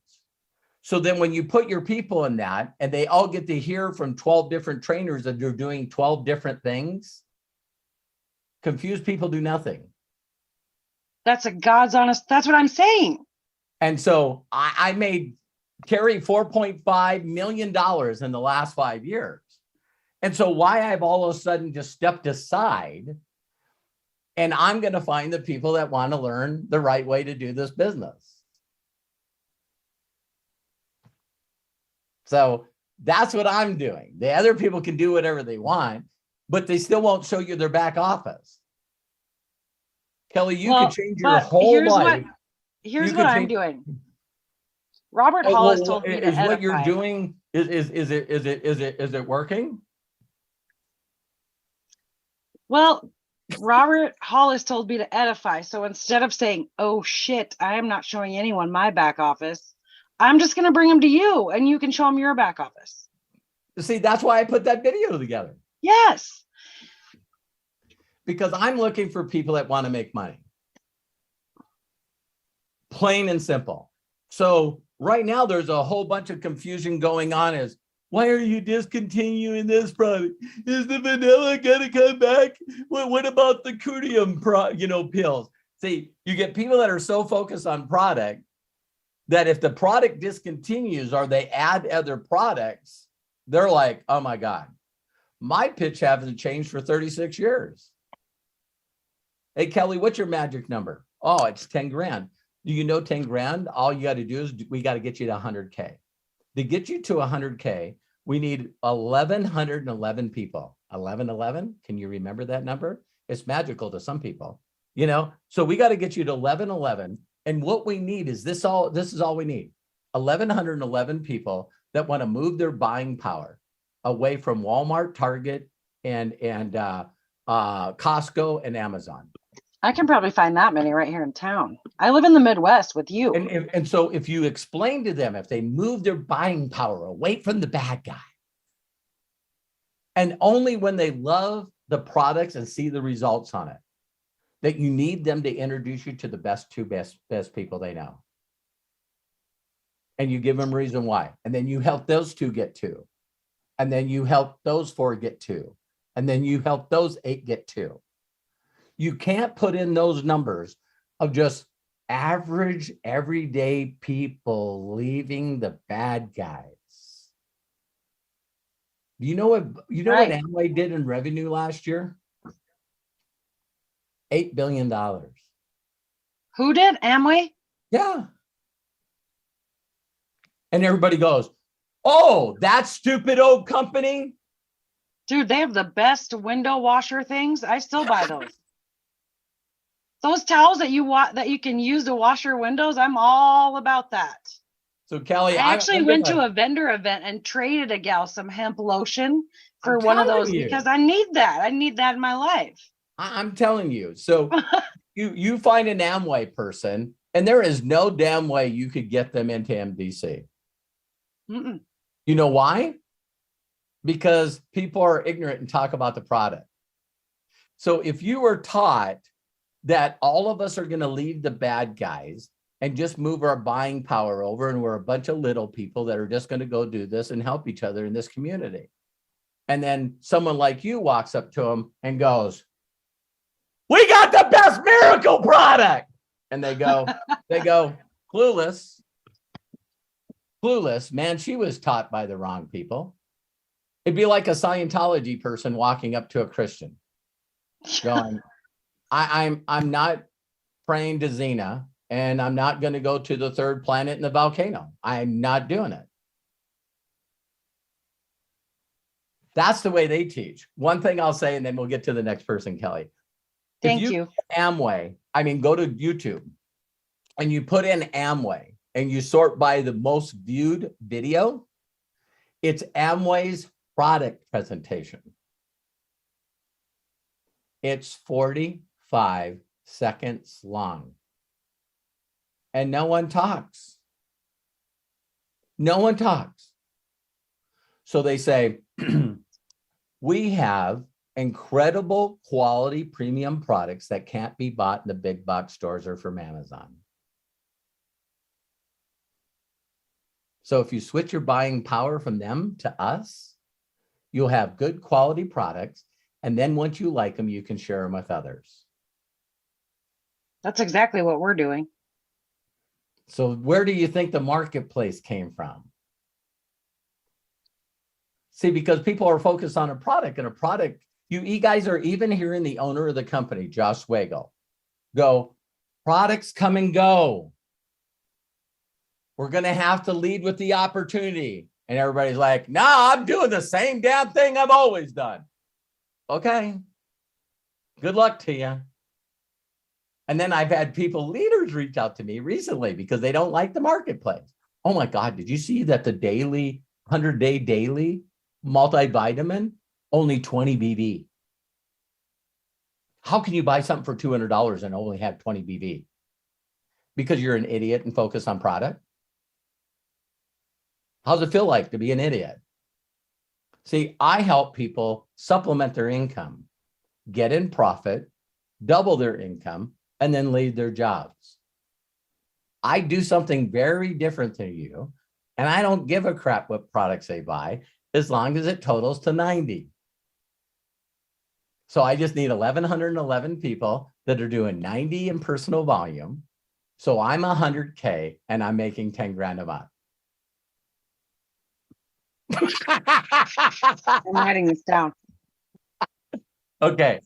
Speaker 2: So then when you put your people in that and they all get to hear from 12 different trainers that they're doing 12 different things, confused people do nothing.
Speaker 7: That's a God's honest, that's what I'm saying.
Speaker 2: And so I made Carrie $4.5 million in the last 5 years. And so why I've all of a sudden just stepped aside and I'm going to find the people that want to learn the right way to do this business. So that's what I'm doing. The other people can do whatever they want, but they still won't show you their back office. Kelly, you can change your whole life.
Speaker 7: Here's what I'm doing. Robert Hollis told me to
Speaker 2: edify. What you're doing is it working?
Speaker 7: Well, Robert Hollis told me to edify. So instead of saying, oh shit, I am not showing anyone my back office, I'm just going to bring them to you and you can show them your back office.
Speaker 2: See, that's why I put that video together.
Speaker 7: Yes.
Speaker 2: Because I'm looking for people that want to make money. Plain and simple. So right now there's a whole bunch of confusion going on as why are you discontinuing this product? Is the vanilla gonna come back? What about the Curium pills? See, you get people that are so focused on product that if the product discontinues or they add other products, they're like, oh my God, my pitch hasn't changed for 36 years. Hey, Kelly, what's your magic number? Oh, it's 10 grand. Do you know 10 grand? All you got to do is we got to get you to 100K. To get you to 100K, we need 1,111 people. 1111. Can you remember that number? It's magical to some people, so we got to get you to 1111. And what we need is this is all we need. 1,111 people that want to move their buying power away from Walmart, Target, and Costco and Amazon.
Speaker 7: I can probably find that many right here in town. I live in the Midwest with you.
Speaker 2: And so if you explain to them, if they move their buying power away from the bad guy, and only when they love the products and see the results on it, that you need them to introduce you to the best people they know. And you give them reason why. And then you help those 2 get 2. And then you help those 4 get 2. And then you help those 8 get 2. You can't put in those numbers of just average, everyday people leaving the bad guys. Do you know what Amway did in revenue last year? $8 billion.
Speaker 7: Who did? Amway?
Speaker 2: Yeah. And everybody goes, oh, that stupid old company.
Speaker 7: Dude, they have the best window washer things. I still buy those. Those towels that you can use to wash your windows, I'm all about that.
Speaker 2: So Kelly,
Speaker 7: I actually went to a vendor event and traded a gal some hemp lotion for one of those because I need that. I need that in my life.
Speaker 2: I'm telling you. So you find an Amway person, and there is no damn way you could get them into MDC.
Speaker 7: Mm-mm.
Speaker 2: You know why? Because people are ignorant and talk about the product. So if you were taught that all of us are going to leave the bad guys and just move our buying power over, and we're a bunch of little people that are just going to go do this and help each other in this community. And then someone like you walks up to them and goes, we got the best miracle product. And they go, clueless, man, she was taught by the wrong people. It'd be like a Scientology person walking up to a Christian going, I'm not praying to Xena, and I'm not going to go to the third planet in the volcano. I'm not doing it. That's the way they teach. One thing I'll say, and then we'll get to the next person, Kelly.
Speaker 7: Thank you.
Speaker 2: Amway, go to YouTube and you put in Amway and you sort by the most viewed video. It's Amway's product presentation. It's 45 seconds long. And no one talks. No one talks. So they say, we have incredible quality premium products that can't be bought in the big box stores or from Amazon. So if you switch your buying power from them to us, you'll have good quality products. And then once you like them, you can share them with others.
Speaker 7: That's exactly what we're doing.
Speaker 2: So where do you think the marketplace came from? See, because people are focused on a product, and a product, you guys are even hearing the owner of the company, Josh Swagel, go, products come and go. We're going to have to lead with the opportunity. And everybody's like, nah, I'm doing the same damn thing I've always done. Okay. Good luck to you. And then I've had leaders reach out to me recently because they don't like the marketplace. Oh my God, did you see that the 100-day daily multivitamin, only 20 BV? How can you buy something for $200 and only have 20 BV? Because you're an idiot and focus on product? How's it feel like to be an idiot? See, I help people supplement their income, get in profit, double their income, and then leave their jobs. I do something very different than you, and I don't give a crap what products they buy as long as it totals to 90. So I just need 1,111 people that are doing 90 in personal volume. So I'm 100K and I'm making 10 grand a month.
Speaker 7: I'm writing this down.
Speaker 2: Okay.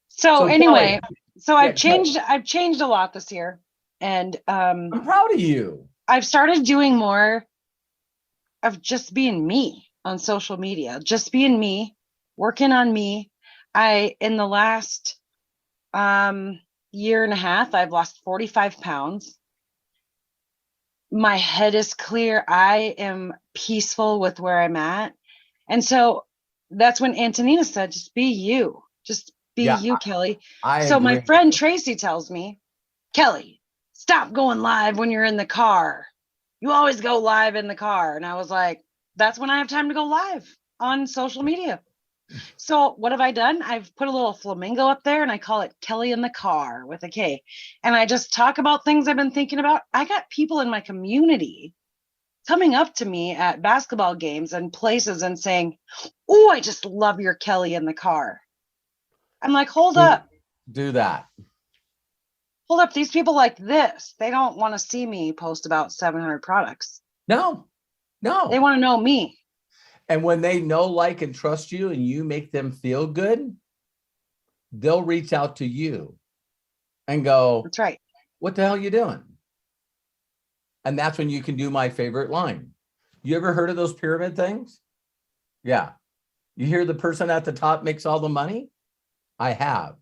Speaker 7: So
Speaker 2: So
Speaker 7: anyway,
Speaker 2: Kelly,
Speaker 7: so
Speaker 2: yeah,
Speaker 7: I've changed a lot this year. And
Speaker 2: I'm proud of you.
Speaker 7: I've started doing more of just being me on social media, just being me, working on me. In the last year and a half, I've lost 45 pounds. My head is clear. I am peaceful with where I'm at. And so that's when Antonina said, just be you. Just be you, Kelly. So my friend Tracy tells me, Kelly, stop going live when you're in the car. You always go live in the car. And I was like, that's when I have time to go live on social media. So what have I done? I've put a little flamingo up there and I call it Kelly in the Car with a K. And I just talk about things I've been thinking about. I got people in my community coming up to me at basketball games and places and saying, oh, I just love your Kelly in the Car. I'm like, hold up.
Speaker 2: Do that.
Speaker 7: Hold up. These people like this, they don't want to see me post about 700 products.
Speaker 2: No.
Speaker 7: They want to know me.
Speaker 2: And when they know, like, and trust you and you make them feel good, they'll reach out to you and go,
Speaker 7: that's right.
Speaker 2: What the hell are you doing? And that's when you can do my favorite line. You ever heard of those pyramid things? Yeah. You hear the person at the top makes all the money? I have.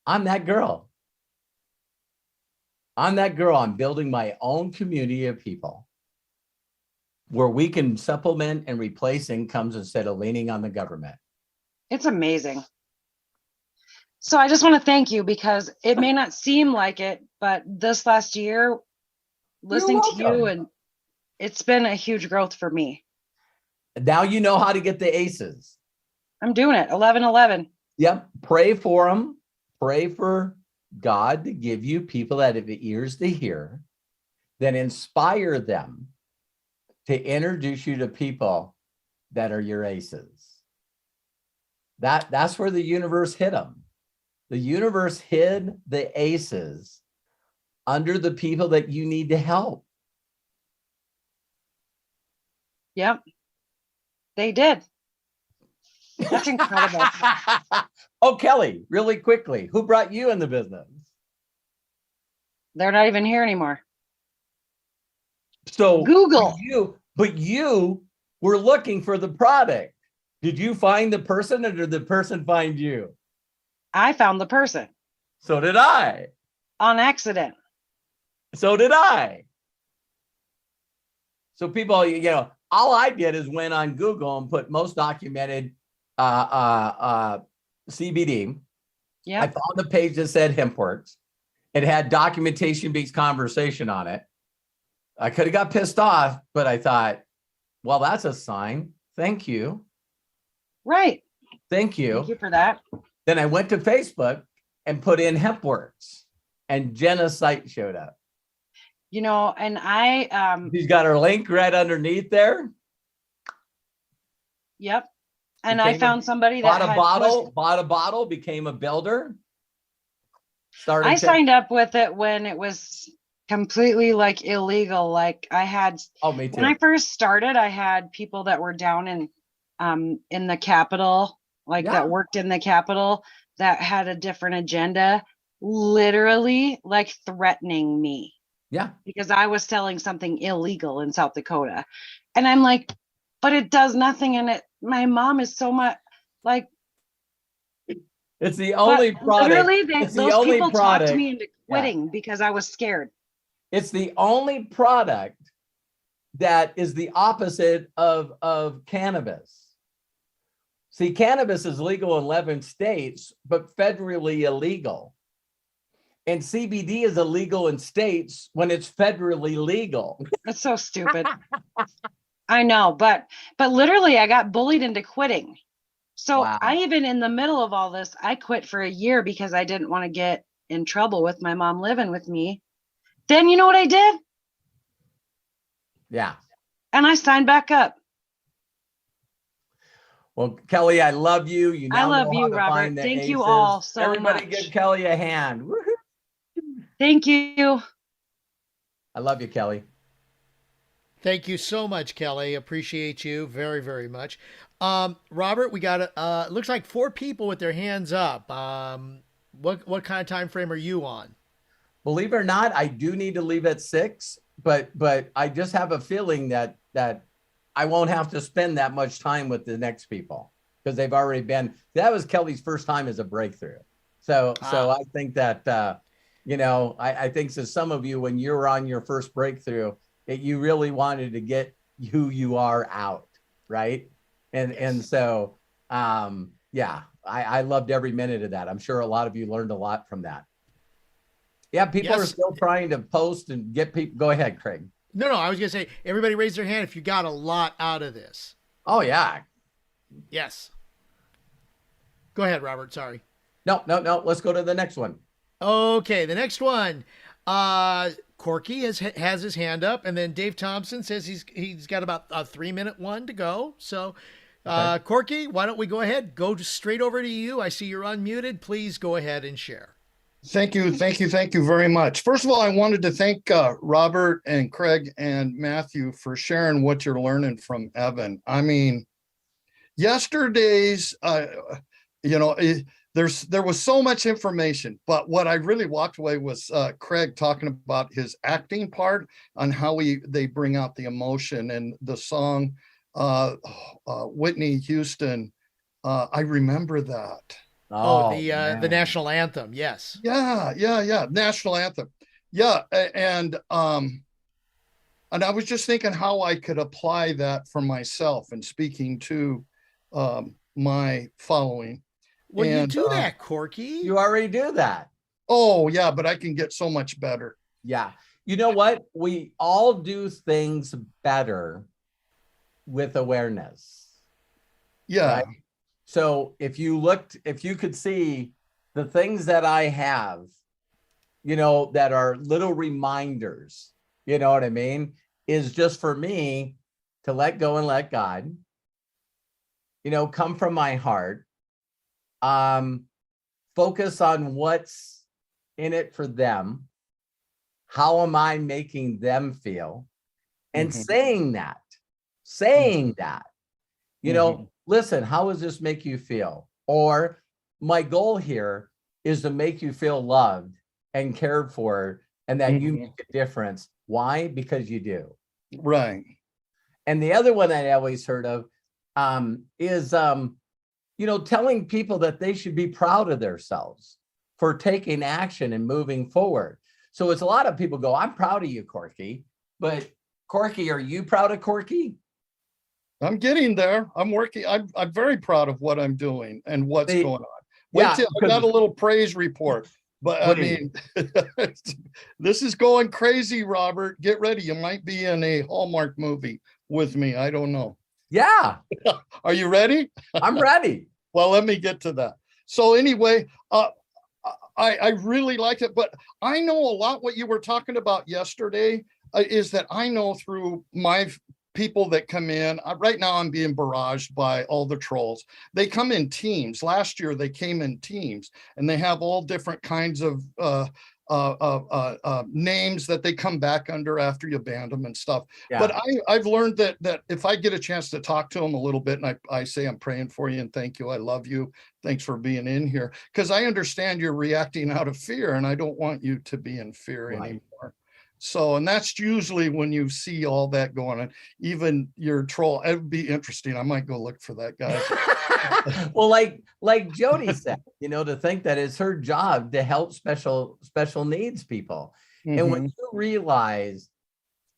Speaker 2: I'm that girl. I'm that girl. I'm building my own community of people where we can supplement and replace incomes instead of leaning on the government.
Speaker 7: It's amazing. So I just want to thank you because it may not seem like it, but this last year, listening to you, and it's been a huge growth for me.
Speaker 2: Now you know how to get the aces.
Speaker 7: I'm doing it. 11-11.
Speaker 2: Yep. Pray for them. Pray for God to give you people that have ears to hear, that inspire them to introduce you to people that are your aces. That's where the universe hid them. The universe hid the aces under the people that you need to help.
Speaker 7: Yep. They did. That's incredible.
Speaker 2: Oh, Kelly, really quickly, who brought you in the business?
Speaker 7: They're not even here anymore.
Speaker 2: So
Speaker 7: Google.
Speaker 2: But you were looking for the product. Did you find the person or did the person find you?
Speaker 7: I found the person.
Speaker 2: So did I.
Speaker 7: On accident.
Speaker 2: So did I. So people, all I did is went on Google and put most documented CBD.
Speaker 7: Yeah.
Speaker 2: I found the page that said HempWorks. It had documentation beats conversation on it. I could have got pissed off, but I thought, well, that's a sign. Thank you.
Speaker 7: Right.
Speaker 2: Thank you.
Speaker 7: Thank you for that.
Speaker 2: Then I went to Facebook and put in HempWorks, and Jenna's site showed up.
Speaker 7: And I
Speaker 2: She's got her link right underneath there.
Speaker 7: Yep. And I found somebody that
Speaker 2: bought a bottle, became a builder.
Speaker 7: I signed up with it when it was completely illegal. Like I had,
Speaker 2: me too.
Speaker 7: When I first started, I had people that were down in the Capitol, that worked in the Capitol, that had a different agenda, literally threatening me.
Speaker 2: Yeah.
Speaker 7: Because I was selling something illegal in South Dakota. And I'm like, but it does nothing. And my mom is so much
Speaker 2: it's the only product.
Speaker 7: Literally, those people talked me into quitting because I was scared.
Speaker 2: It's the only product that is the opposite of cannabis. See, cannabis is legal in 11 states, but federally illegal. And CBD is illegal in states when it's federally legal.
Speaker 7: That's so stupid. I know, but literally I got bullied into quitting. So
Speaker 2: Wow.
Speaker 7: I even in the middle of all this, I quit for a year because I didn't want to get in trouble with my mom living with me. Then you know what I did?
Speaker 2: Yeah.
Speaker 7: And I signed back up.
Speaker 2: Well, Kelly, I love you. You
Speaker 7: I
Speaker 2: now
Speaker 7: love
Speaker 2: know
Speaker 7: you,
Speaker 2: how to
Speaker 7: Robert.
Speaker 2: find the
Speaker 7: Thank you
Speaker 2: aces.
Speaker 7: all so
Speaker 2: Everybody
Speaker 7: much.
Speaker 2: give Kelly a hand. Woohoo.
Speaker 7: Thank you.
Speaker 2: I love you, Kelly.
Speaker 1: Thank you so much, Kelly. Appreciate you very, very much. Robert, we got it looks like 4 people with their hands up. What kind of time frame are you on?
Speaker 2: Believe it or not, I do need to leave at 6, but I just have a feeling that I won't have to spend that much time with the next people because they've already been. That was Kelly's first time as a breakthrough. So I think that I think so some of you, when you were on your first breakthrough, that you really wanted to get who you are out, right? And so yeah, I loved every minute of that. I'm sure a lot of you learned a lot from that. Yeah, people are still trying to post and get people. Go ahead, Craig.
Speaker 1: No, I was gonna say, everybody raise their hand if you got a lot out of this.
Speaker 2: Oh yeah.
Speaker 1: Yes. Go ahead, Robert. Sorry.
Speaker 2: No. Let's go to the next one.
Speaker 1: Okay, the next one. Corky has his hand up, and then Dave Thompson says he's got about a 3-minute one to go. So,
Speaker 2: Okay.
Speaker 1: Corky, why don't we go ahead? Go straight over to you. I see you're unmuted. Please go ahead and share.
Speaker 8: Thank you very much. First of all, I wanted to thank Robert and Craig and Matthew for sharing what you're learning from Evan. I mean, yesterday's, there was so much information, but what I really walked away was Craig talking about his acting part on how they bring out the emotion, and the song Whitney Houston. I remember that.
Speaker 1: The national anthem. Yes.
Speaker 8: Yeah. National anthem. Yeah. And I was just thinking how I could apply that for myself and speaking to my following.
Speaker 1: Well,
Speaker 8: and,
Speaker 1: you do that, Corky.
Speaker 2: You already do that.
Speaker 8: Oh yeah, but I can get so much better.
Speaker 2: Yeah. You know what? We all do things better with awareness.
Speaker 8: Yeah.
Speaker 2: Right? So if you could see the things that I have, that are little reminders, you know what I mean, is just for me to let go and let God, come from my heart, focus on what's in it for them. How am I making them feel? And saying that, listen, how does this make you feel? Or my goal here is to make you feel loved and cared for, and that you make a difference. Why? Because you do.
Speaker 8: Right.
Speaker 2: And the other one I always heard of is, telling people that they should be proud of themselves for taking action and moving forward. So it's a lot of people go, I'm proud of you, Corky. But Corky, are you proud of Corky?
Speaker 8: I'm getting there. I'm working. I'm very proud of what I'm doing and what's going on.
Speaker 2: Yeah,
Speaker 8: Wait till I got a little praise report. But I mean, this is going crazy, Robert. Get ready. You might be in a Hallmark movie with me. I don't know.
Speaker 2: Yeah.
Speaker 8: Are you ready?
Speaker 2: I'm ready.
Speaker 8: Well, let me get to that. So anyway, I really liked it, but I know a lot what you were talking about yesterday is that I know through my people that come in. Right now I'm being barraged by all the trolls. They come in teams. Last year they came in teams, and they have all different kinds of names that they come back under after you banned them and stuff. Yeah. But I've learned that if I get a chance to talk to them a little bit, and I say I'm praying for you and thank you, I love you, thanks for being in here, because I understand you're reacting out of fear, and I don't want you to be in fear anymore. So, and that's usually when you see all that going on, even your troll. It'd be interesting. I might go look for that guy.
Speaker 2: Well, like Jody said, to think that it's her job to help special needs people. And when you realize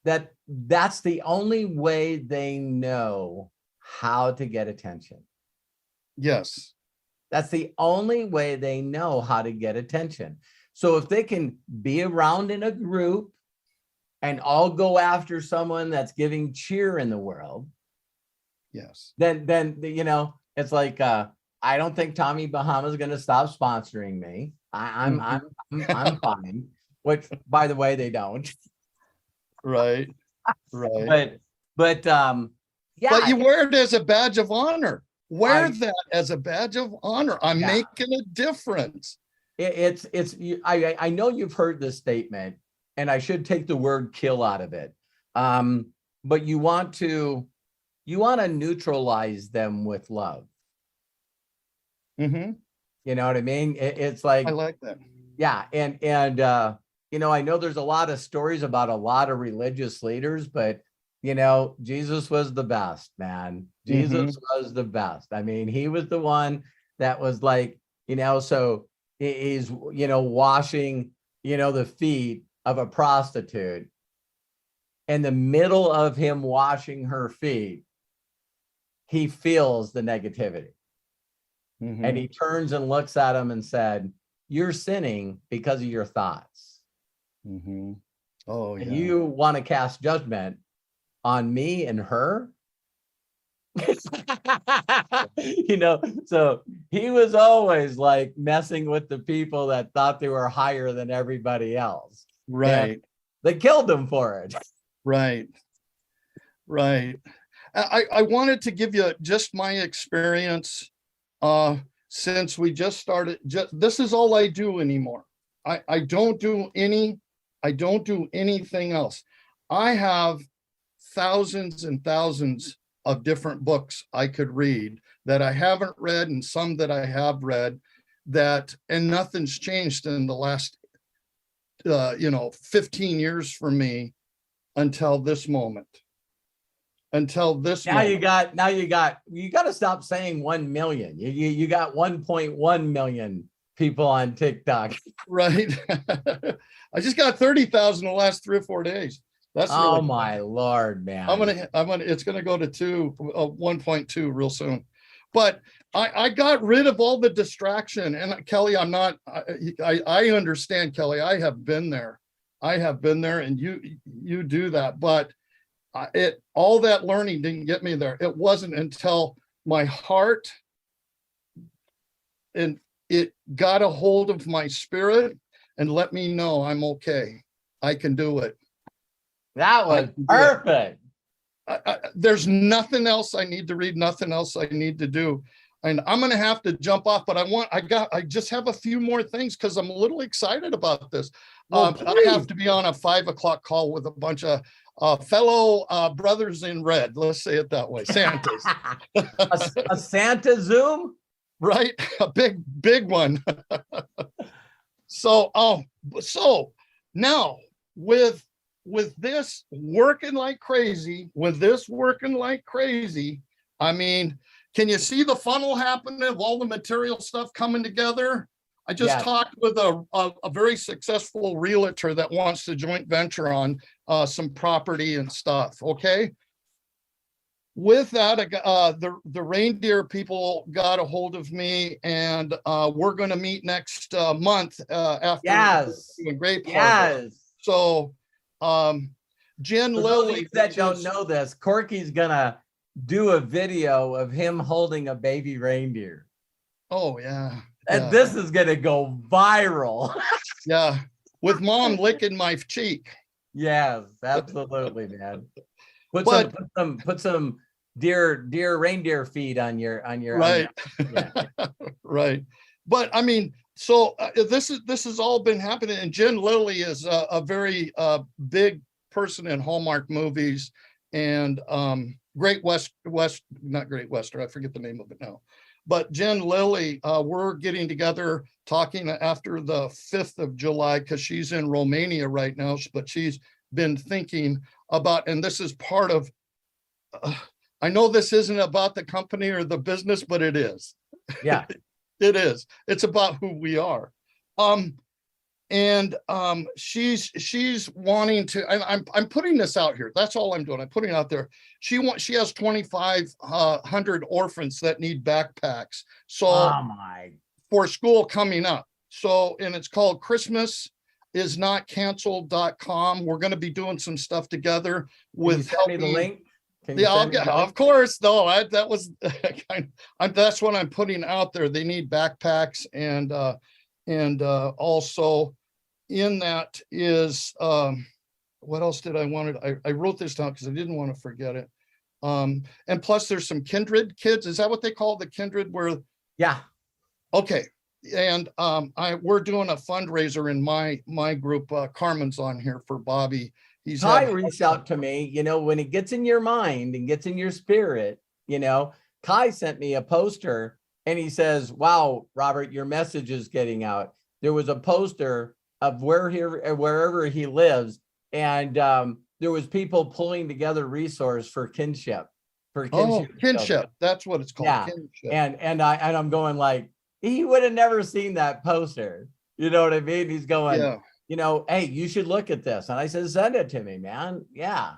Speaker 2: that that's the only way they know how to get attention.
Speaker 8: Yes.
Speaker 2: That's the only way they know how to get attention. So if they can be around in a group and all go after someone that's giving cheer in the world.
Speaker 8: Yes.
Speaker 2: Then it's like I don't think Tommy Bahama's going to stop sponsoring me. I'm fine. Which, by the way, they don't.
Speaker 8: Right. Right.
Speaker 2: But yeah,
Speaker 8: But you wear it as a badge of honor. Wear that as a badge of honor. I'm making a difference.
Speaker 2: I know you've heard this statement, and I should take the word kill out of it. But you want to neutralize them with love.
Speaker 8: Mm-hmm.
Speaker 2: You know what I mean? It's like,
Speaker 8: I like that.
Speaker 2: Yeah. And you know, I know there's a lot of stories about a lot of religious leaders, but you know, Jesus was the best, man. Jesus was the best. I mean, he was the one that was like, you know, so he's, you know, washing, you know, the feet of a prostitute. In the middle of him washing her feet, he feels the negativity. And he turns and looks at him and said, "You're sinning because of your thoughts.
Speaker 8: Oh, yeah.
Speaker 2: And you want to cast judgment on me and her." You know, so he was always like messing with the people that thought they were higher than everybody else.
Speaker 8: Right.
Speaker 2: And they killed him for it.
Speaker 8: Right. Right. I wanted to give you just my experience since we just started. This is all I do anymore. I don't do anything else. I have thousands and thousands of different books I could read that I haven't read, and some that I have read, and nothing's changed in the last 15 years for me until this moment. You got to stop saying 1 million. You got 1.1 million people on TikTok. Right. I just got 30,000 the last 3 or 4 days. That's
Speaker 2: really my Lord, man.
Speaker 8: It's gonna go to 1.2 real soon. But I got rid of all the distraction. And Kelly, I understand, Kelly. I have been there, and you do that. But all that learning didn't get me there. It wasn't until my heart and it got a hold of my spirit and let me know I'm okay. I can do it.
Speaker 2: That was perfect.
Speaker 8: There's nothing else I need to read, nothing else I need to do. And I'm going to have to jump off, but I just have a few more things because I'm a little excited about this. I have to be on a 5 o'clock call with a bunch of fellow brothers in red. Let's say it that way. Santas.
Speaker 2: a Santa Zoom?
Speaker 8: Right. A big one. So now with this working like crazy, I mean, can you see the funnel happening of all the material stuff coming together? I just talked with a very successful realtor that wants to joint venture on some property and stuff. Okay. With that, the reindeer people got a hold of me, and we're going to meet next month after a great harvest. So, Jen Lilly,
Speaker 2: that don't know this, Corky's gonna do a video of him holding a baby reindeer.
Speaker 8: Oh yeah.
Speaker 2: And this is gonna go viral.
Speaker 8: Yeah, with mom licking my cheek.
Speaker 2: Yes, absolutely, man. Put some deer reindeer feed on your
Speaker 8: right. Right. But I mean, so this has all been happening, and Jen Lilly is a very big person in Hallmark movies and Great West, not Great Western, I forget the name of it now. But Jen Lilly, we're getting together, talking after the 5th of July, because she's in Romania right now, but she's been thinking about, and this is part of, I know this isn't about the company or the business, but it is.
Speaker 2: Yeah.
Speaker 8: It is. It's about who we are. She's wanting to, I'm putting this out here. That's all I'm doing. I'm putting it out there. She has 2,500 orphans that need backpacks. So for school coming up. So, and it's called ChristmasIsNotCanceled.com. We're going to be doing some stuff together with helping.
Speaker 2: The link.
Speaker 8: Of course. No, that was that's what I'm putting out there. They need backpacks, and also in that is what else did I wanted? I wrote this down because I didn't want to forget it. And plus there's some kindred kids. Is that what they call the kindred where?
Speaker 2: Yeah.
Speaker 8: Okay. And we're doing a fundraiser in my group. Carmen's on here for Bobby. He's
Speaker 2: Kai reached out to me, you know, when it gets in your mind and gets in your spirit, you know, Kai sent me a poster and he says, wow, Robert, your message is getting out. There was a poster of wherever he lives. And there was people pulling together resource for kinship.
Speaker 8: Kinship. That's what it's called.
Speaker 2: Yeah.
Speaker 8: Kinship.
Speaker 2: And I'm going like, he would have never seen that poster. You know what I mean? He's going,
Speaker 8: yeah.
Speaker 2: You know, hey, you should look at this. And I said, send it to me, man. Yeah.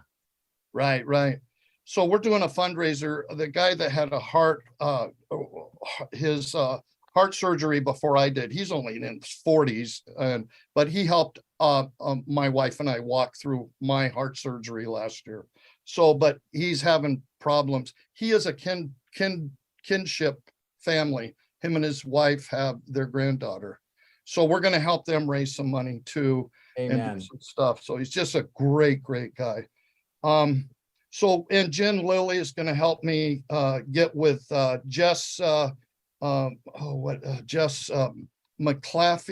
Speaker 8: Right. So we're doing a fundraiser. The guy that had his heart surgery before I did, he's only in his 40s, but he helped my wife and I walk through my heart surgery last year. So, but he's having problems. He is a kinship family. Him and his wife have their granddaughter. So we're going to help them raise some money too.
Speaker 2: Amen.
Speaker 8: And do some stuff. So he's just a great guy. So, and Jen Lilly is going to help me get with Jess, Jess Metcalf.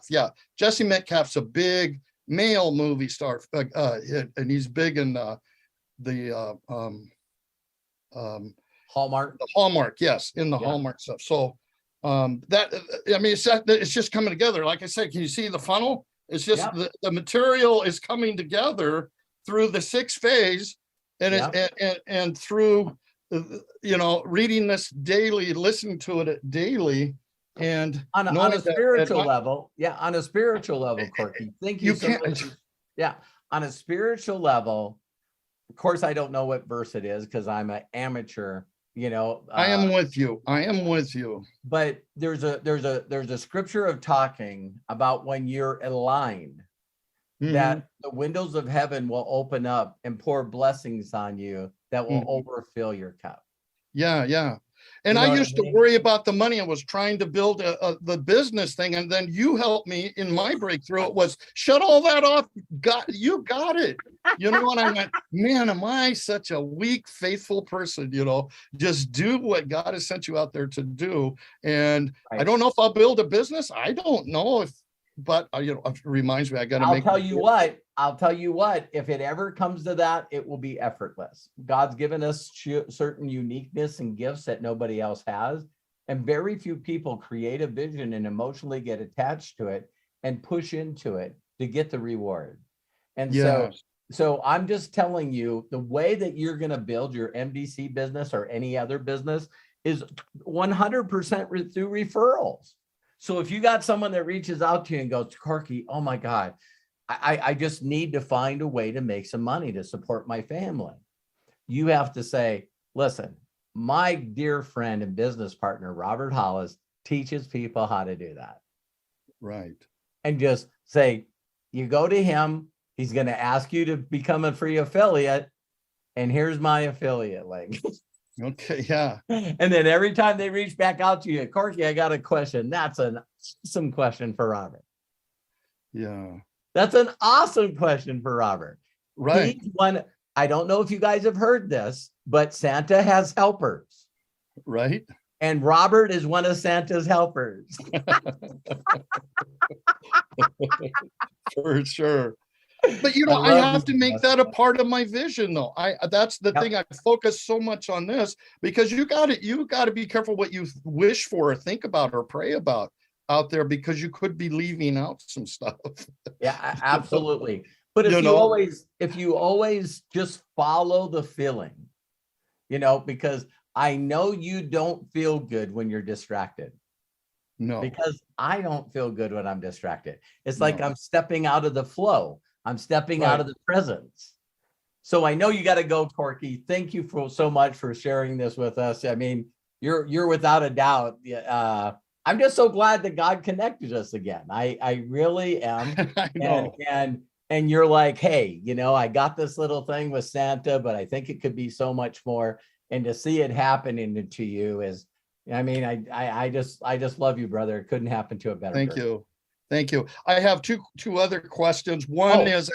Speaker 8: Yeah. Jesse Metcalf's a big male movie star. And he's big in the
Speaker 2: Hallmark.
Speaker 8: The Hallmark, yes, in the Hallmark stuff. So it's just coming together. Like I said, can you see the funnel? It's just the material is coming together through the 6 phase and through reading this daily, listening to it daily, and
Speaker 2: on a spiritual level. Yeah, on a spiritual level, Corky. Thank you so much. Yeah, on a spiritual level. Of course, I don't know what verse it is because I'm an amateur.
Speaker 8: I am with you.
Speaker 2: But there's a scripture of talking about when you're aligned, that the windows of heaven will open up and pour blessings on you that will overfill your cup.
Speaker 8: Yeah. And I used to worry about the money. I was trying to build the business thing. And then you helped me in my breakthrough. It was shut all that off. You got it. And I went, man, am I such a weak, faithful person? Just do what God has sent you out there to do. And I don't know if I'll build a business. I don't know but it reminds me, I got to
Speaker 2: I'll tell you what, if it ever comes to that, it will be effortless. God's given us certain uniqueness and gifts that nobody else has. And very few people create a vision and emotionally get attached to it and push into it to get the reward. And so I'm just telling you, the way that you're going to build your MDC business or any other business is 100% through referrals. So if you got someone that reaches out to you and goes, Corky, oh my God, I just need to find a way to make some money to support my family. You have to say, listen, my dear friend and business partner, Robert Hollis, teaches people how to do that.
Speaker 8: Right.
Speaker 2: And just say, you go to him, he's going to ask you to become a free affiliate. And here's my affiliate link.
Speaker 8: Okay, yeah.
Speaker 2: And then every time they reach back out to you, Corky, I got a question. That's an awesome question for Robert.
Speaker 8: Yeah.
Speaker 2: That's an awesome question for Robert.
Speaker 8: Right.
Speaker 2: I don't know if you guys have heard this, but Santa has helpers.
Speaker 8: Right.
Speaker 2: And Robert is one of Santa's helpers.
Speaker 8: For sure. But I have to make that a part of my vision, though. That's the thing. I focus so much on this because you got to be careful what you wish for or think about or pray about out there, because you could be leaving out some stuff.
Speaker 2: Yeah, absolutely. But if you always just follow the feeling, because I know you don't feel good when you're distracted.
Speaker 8: No,
Speaker 2: because I don't feel good when I'm distracted. It's like I'm stepping out of the flow. I'm stepping out of the presence. So I know you got to go, Corky. Thank you so much for sharing this with us. I mean, you're without a doubt. I'm just so glad that God connected us again. I really am.
Speaker 8: I know.
Speaker 2: And you're like, hey, I got this little thing with Santa, but I think it could be so much more. And to see it happening to you is, I mean, I just love you, brother. It couldn't happen to a better person.
Speaker 8: Thank you. Thank you. I have two other questions. One is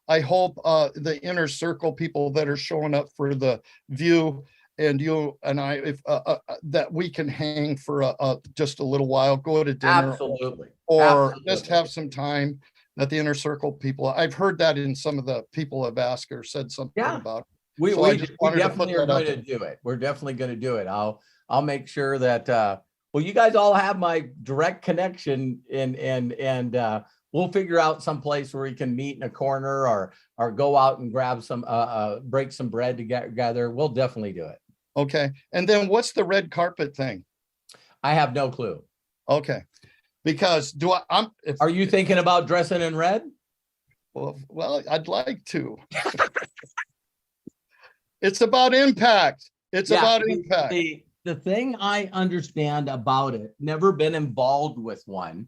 Speaker 8: I hope the Inner Circle people that are showing up for the view and you and I, if that we can hang for just a little while, go to dinner,
Speaker 2: Absolutely,
Speaker 8: or
Speaker 2: absolutely.
Speaker 8: just have some time at the Inner Circle people. I've heard that in some of the people have asked or said something about it.
Speaker 2: We
Speaker 8: So
Speaker 2: we definitely are going to do it. We're definitely going to do it. I'll make sure that well, you guys all have my direct connection, and we'll figure out some place where we can meet in a corner or go out and grab some break some bread together. We'll definitely do it.
Speaker 8: Okay. And then what's the red carpet thing?
Speaker 2: I have no clue.
Speaker 8: Okay. Because
Speaker 2: are you thinking about dressing in red?
Speaker 8: Well, I'd like to. It's about impact. It's about impact.
Speaker 2: The thing I understand about it, never been involved with one,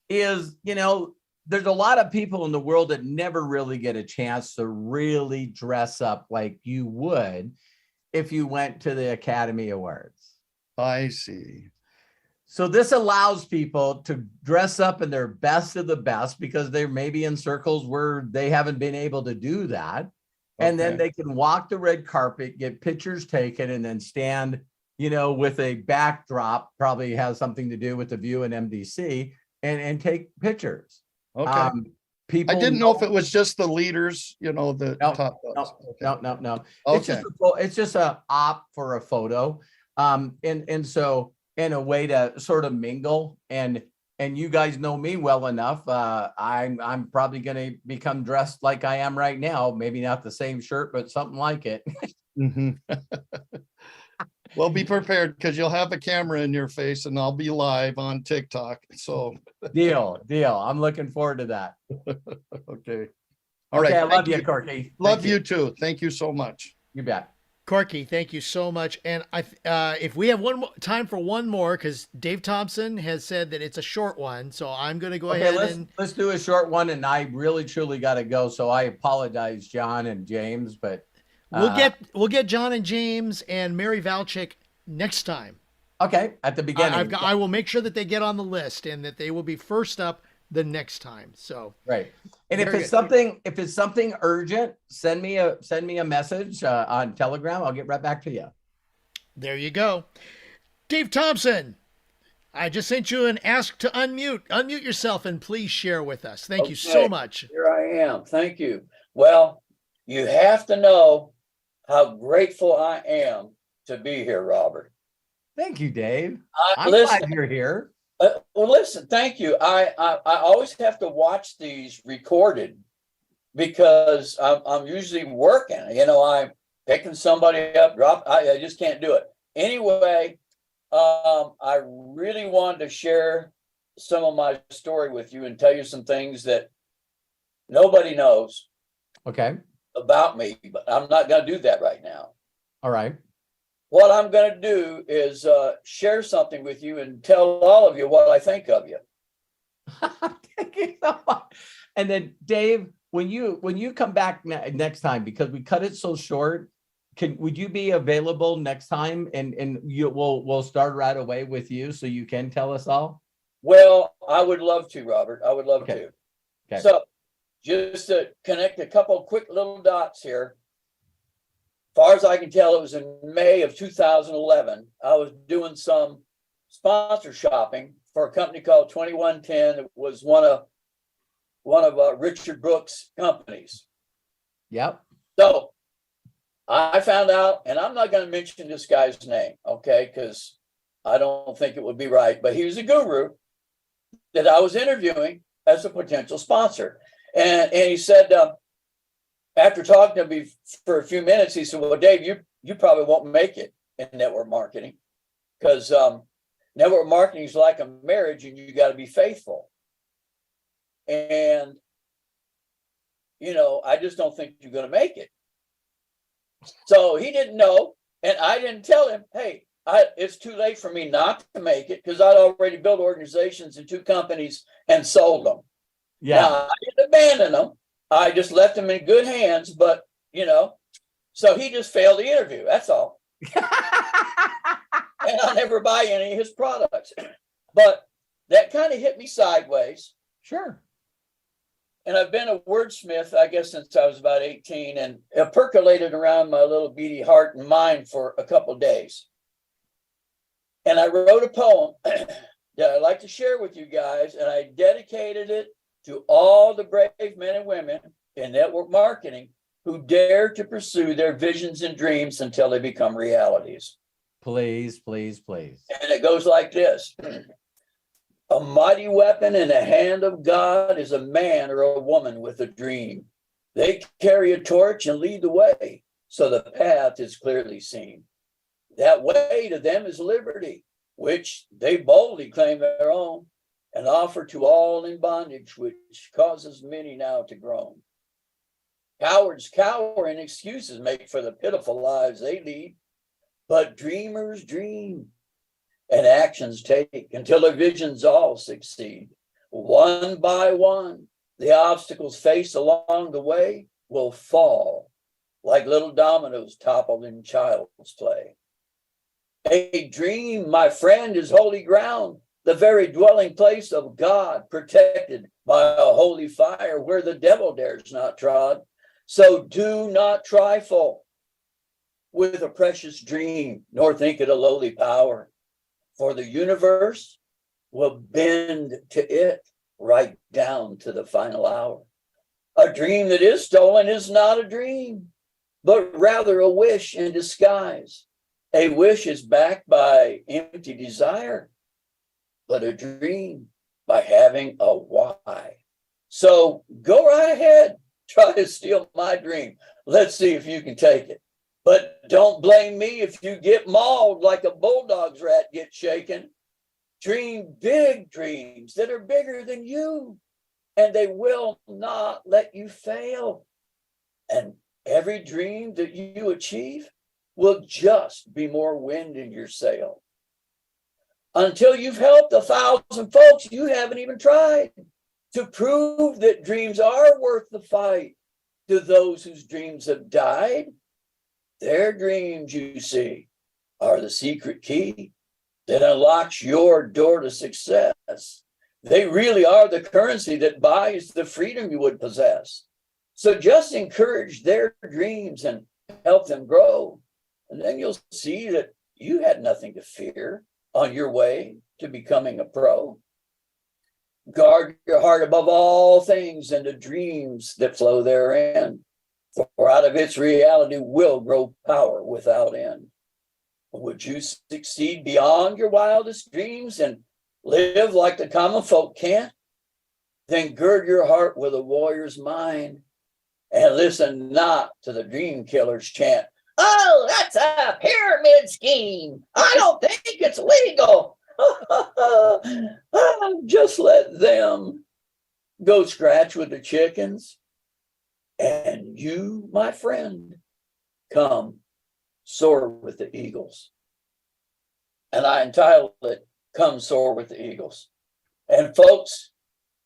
Speaker 2: is, there's a lot of people in the world that never really get a chance to really dress up like you would if you went to the Academy Awards.
Speaker 8: I see.
Speaker 2: So this allows people to dress up in their best of the best because they're maybe in circles where they haven't been able to do that. And then they can walk the red carpet, get pictures taken, and then stand, with a backdrop, probably has something to do with the view and MDC, and take pictures.
Speaker 8: Okay.
Speaker 2: People
Speaker 8: I didn't know if it was just the leaders, the top ones.
Speaker 2: No.
Speaker 8: Okay.
Speaker 2: It's just a op for a photo. And so in a way to sort of mingle, and you guys know me well enough. I'm probably going to become dressed like I am right now. Maybe not the same shirt, but something like it.
Speaker 8: Mm-hmm. Well, be prepared because you'll have a camera in your face and I'll be live on TikTok. So
Speaker 2: deal. I'm looking forward to that.
Speaker 8: Okay. All right.
Speaker 2: I love you, Corky.
Speaker 8: Love you too. Thank you so much.
Speaker 2: You bet.
Speaker 1: Corky, thank you so much. And if we have time for one more, because Dave Thompson has said that it's a short one, so I'm going to go ahead and
Speaker 2: let's do a short one. And I really truly got to go, so I apologize, John and James, but
Speaker 1: we'll get John and James and Mary Valchik next time.
Speaker 2: Okay, at the beginning.
Speaker 1: I will make sure that they get on the list and that they will be first up the next time. So
Speaker 2: right. And if it's something urgent, send me a message on Telegram. I'll get right back to you.
Speaker 1: There you go. Dave Thompson, I just sent you an ask to unmute. Unmute yourself and please share with us. Thank you so much.
Speaker 9: Here I am. Thank you. Well, you have to know how grateful I am to be here, Robert.
Speaker 2: Thank you, Dave. I'm glad you're here.
Speaker 9: Well, listen, thank you. I always have to watch these recorded because I'm usually working. I'm picking somebody up, I just can't do it. Anyway, I really wanted to share some of my story with you and tell you some things that nobody knows.
Speaker 2: Okay.
Speaker 9: About me, but I'm not going to do that right now.
Speaker 2: All right.
Speaker 9: What I'm going to do is share something with you and tell all of you what I think of you.
Speaker 2: Thank you so much. And then, Dave, when you come back next time, because we cut it so short, would you be available next time? And we'll start right away with you, so you can tell us all.
Speaker 9: Well, I would love to, Robert. I would love to.
Speaker 2: Okay.
Speaker 9: So, just to connect a couple of quick little dots here. As far as I can tell, it was in May of 2011. I was doing some sponsor shopping for a company called 2110. It was one of Richard Brooks' companies.
Speaker 2: Yep.
Speaker 9: So I found out, and I'm not going to mention this guy's name, okay, because I don't think it would be right, but he was a guru that I was interviewing as a potential sponsor. And he said, after talking to me for a few minutes, he said, well, Dave, you probably won't make it in network marketing because network marketing is like a marriage and you got to be faithful. And, I just don't think you're going to make it. So he didn't know. And I didn't tell him, hey, it's too late for me not to make it because I'd already built organizations in 2 companies and sold them.
Speaker 2: Yeah.
Speaker 9: Now, I didn't abandon them. I just left them in good hands, but, so he just failed the interview. That's all. And I'll never buy any of his products. But that kind of hit me sideways.
Speaker 2: Sure.
Speaker 9: And I've been a wordsmith, I guess, since I was about 18, and it percolated around my little beady heart and mind for a couple of days. And I wrote a poem that I'd like to share with you guys, and I dedicated it to all the brave men and women in network marketing who dare to pursue their visions and dreams until they become realities.
Speaker 2: Please, please, please.
Speaker 9: And it goes like this. A mighty weapon in the hand of God is a man or a woman with a dream. They carry a torch and lead the way, so the path is clearly seen. That way to them is liberty, which they boldly claim their own and offer to all in bondage, which causes many now to groan. Cowards cower and excuses make for the pitiful lives they lead, but dreamers dream and actions take until their visions all succeed. One by one, the obstacles faced along the way will fall like little dominoes toppled in child's play. A dream, my friend, is holy ground, the very dwelling place of God, protected by a holy fire where the devil dares not trod. So do not trifle with a precious dream, nor think it a lowly power, for the universe will bend to it right down to the final hour. A dream that is stolen is not a dream, but rather a wish in disguise. A wish is backed by empty desire, but a dream by having a why. So go right ahead, try to steal my dream. Let's see if you can take it. But don't blame me if you get mauled like a bulldog's rat gets shaken. Dream big dreams that are bigger than you, and they will not let you fail. And every dream that you achieve will just be more wind in your sail. Until you've helped 1,000 folks you haven't even tried to prove that dreams are worth the fight. To those whose dreams have died, their dreams, you see, are the secret key that unlocks your door to success. They really are the currency that buys the freedom you would possess. So just encourage their dreams and help them grow. And then you'll see that you had nothing to fear on your way to becoming a pro. Guard your heart above all things and the dreams that flow therein, for out of its reality will grow power without end. Would you succeed beyond your wildest dreams and live like the common folk can't? Then gird your heart with a warrior's mind and listen not to the dream killer's chant. Oh, that's a pyramid scheme. I don't think it's legal. Just let them go scratch with the chickens. And you, my friend, come soar with the eagles. And I entitled it, Come Soar with the Eagles. And folks,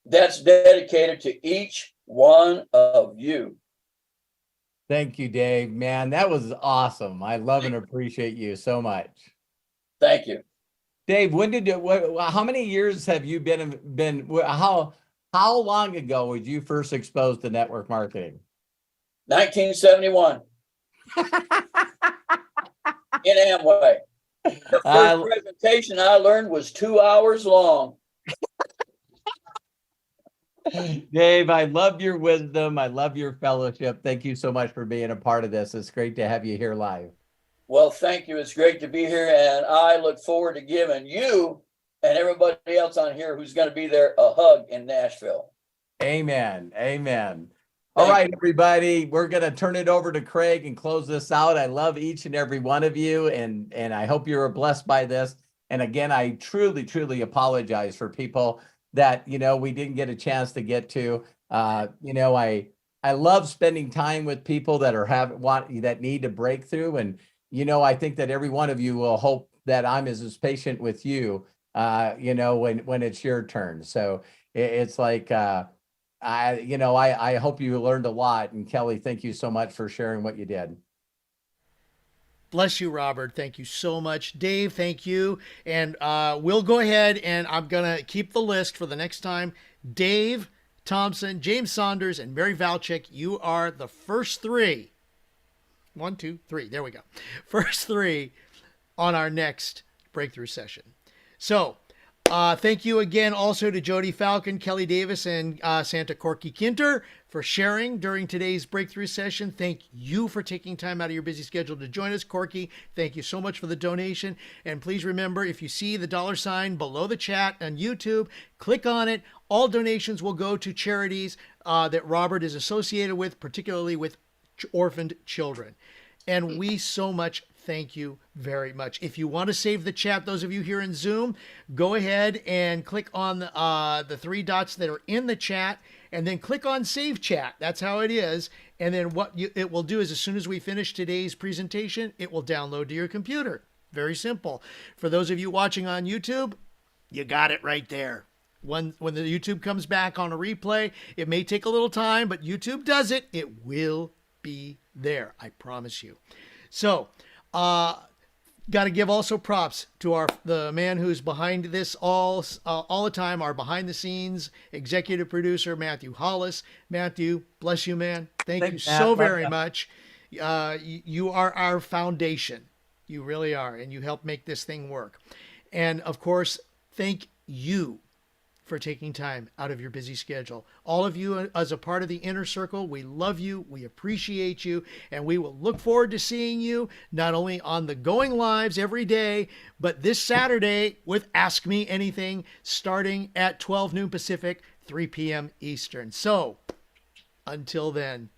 Speaker 9: that's dedicated to each one of you.
Speaker 2: Thank you, Dave. Man, that was awesome. I love and appreciate you so much.
Speaker 9: Thank you.
Speaker 2: Dave, how many years have you been how long ago was you first exposed to network marketing?
Speaker 9: 1971. In Amway. The first presentation I learned was 2 hours long.
Speaker 2: Dave, I love your wisdom. I love your fellowship. Thank you so much for being a part of this. It's great to have you here live.
Speaker 9: Well, thank you. It's great to be here. And I look forward to giving you and everybody else on here who's going to be there a hug in Nashville.
Speaker 2: Amen. Amen. All right, everybody, we're going to turn it over to Craig and close this out. I love each and every one of you, and I hope you're blessed by this. And again, I truly, truly apologize for people that, we didn't get a chance to get to. I love spending time with people that that need to break through. And, I think that every one of you will hope that I'm as patient with you, when it's your turn. So it's like, I hope you learned a lot. And Kelly, thank you so much for sharing what you did.
Speaker 1: Bless you, Robert. Thank you so much. Dave, thank you. And we'll go ahead and I'm going to keep the list for the next time. Dave Thompson, James Saunders, and Mary Valchik, you are the first three. 1, 2, 3. There we go. First three on our next breakthrough session. So thank you again also to Jody Falcon, Kelly Davis, and Santa Corky Kinter for sharing during today's breakthrough session. Thank you for taking time out of your busy schedule to join us. Corky, thank you so much for the donation. And please remember, if you see the $ below the chat on YouTube, click on it. All donations will go to charities that Robert is associated with, particularly with orphaned children. And we so much thank you very much. If you want to save the chat, those of you here in Zoom, go ahead and click on the 3 dots that are in the chat, and then click on Save Chat. That's how it is. And then what it will do is, as soon as we finish today's presentation, it will download to your computer. Very simple. For those of you watching on YouTube, you got it right there. When the YouTube comes back on a replay, it may take a little time, but YouTube does it. It will be there. I promise you. So, got to give also props to the man who's behind this all the time, our behind the scenes executive producer, Matthew Hollis. Matthew, bless you, man. Thank you so very much. You are our foundation. You really are. And you help make this thing work. And of course, thank you for taking time out of your busy schedule. All of you as a part of the Inner Circle, we love you, we appreciate you, and we will look forward to seeing you not only on the Going Lives every day, but this Saturday with Ask Me Anything starting at 12 noon Pacific, 3 p.m. Eastern. So until then,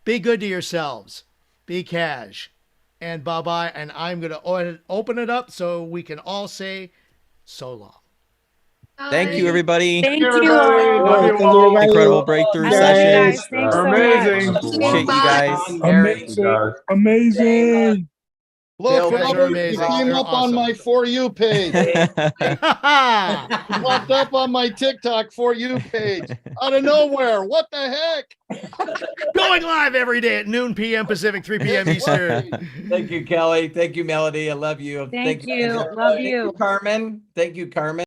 Speaker 1: be good to yourselves, be cash, and bye-bye. And I'm going to open it up so we can all say so long.
Speaker 3: Thank you, everybody.
Speaker 7: Thank you.
Speaker 3: Incredible breakthrough
Speaker 7: I love you
Speaker 3: session.
Speaker 7: guys. Thanks so much.
Speaker 10: Amazing.
Speaker 3: Appreciate you guys.
Speaker 10: Amazing. Amazing.
Speaker 8: Look,
Speaker 2: Bill, thank
Speaker 8: Robert,
Speaker 2: you.
Speaker 8: you
Speaker 1: Amazing.
Speaker 8: came
Speaker 1: They're
Speaker 8: up on
Speaker 1: awesome.
Speaker 8: my For You page. Popped up on my TikTok For You page. Out of nowhere. What the heck?
Speaker 1: Going live every day at noon p.m. Pacific, 3 p.m. Eastern.
Speaker 2: Thank you, Kelly. Thank you, Melody. I love you.
Speaker 7: Thank you.
Speaker 2: Thank
Speaker 7: Love you.
Speaker 2: Carmen. Thank you, Carmen.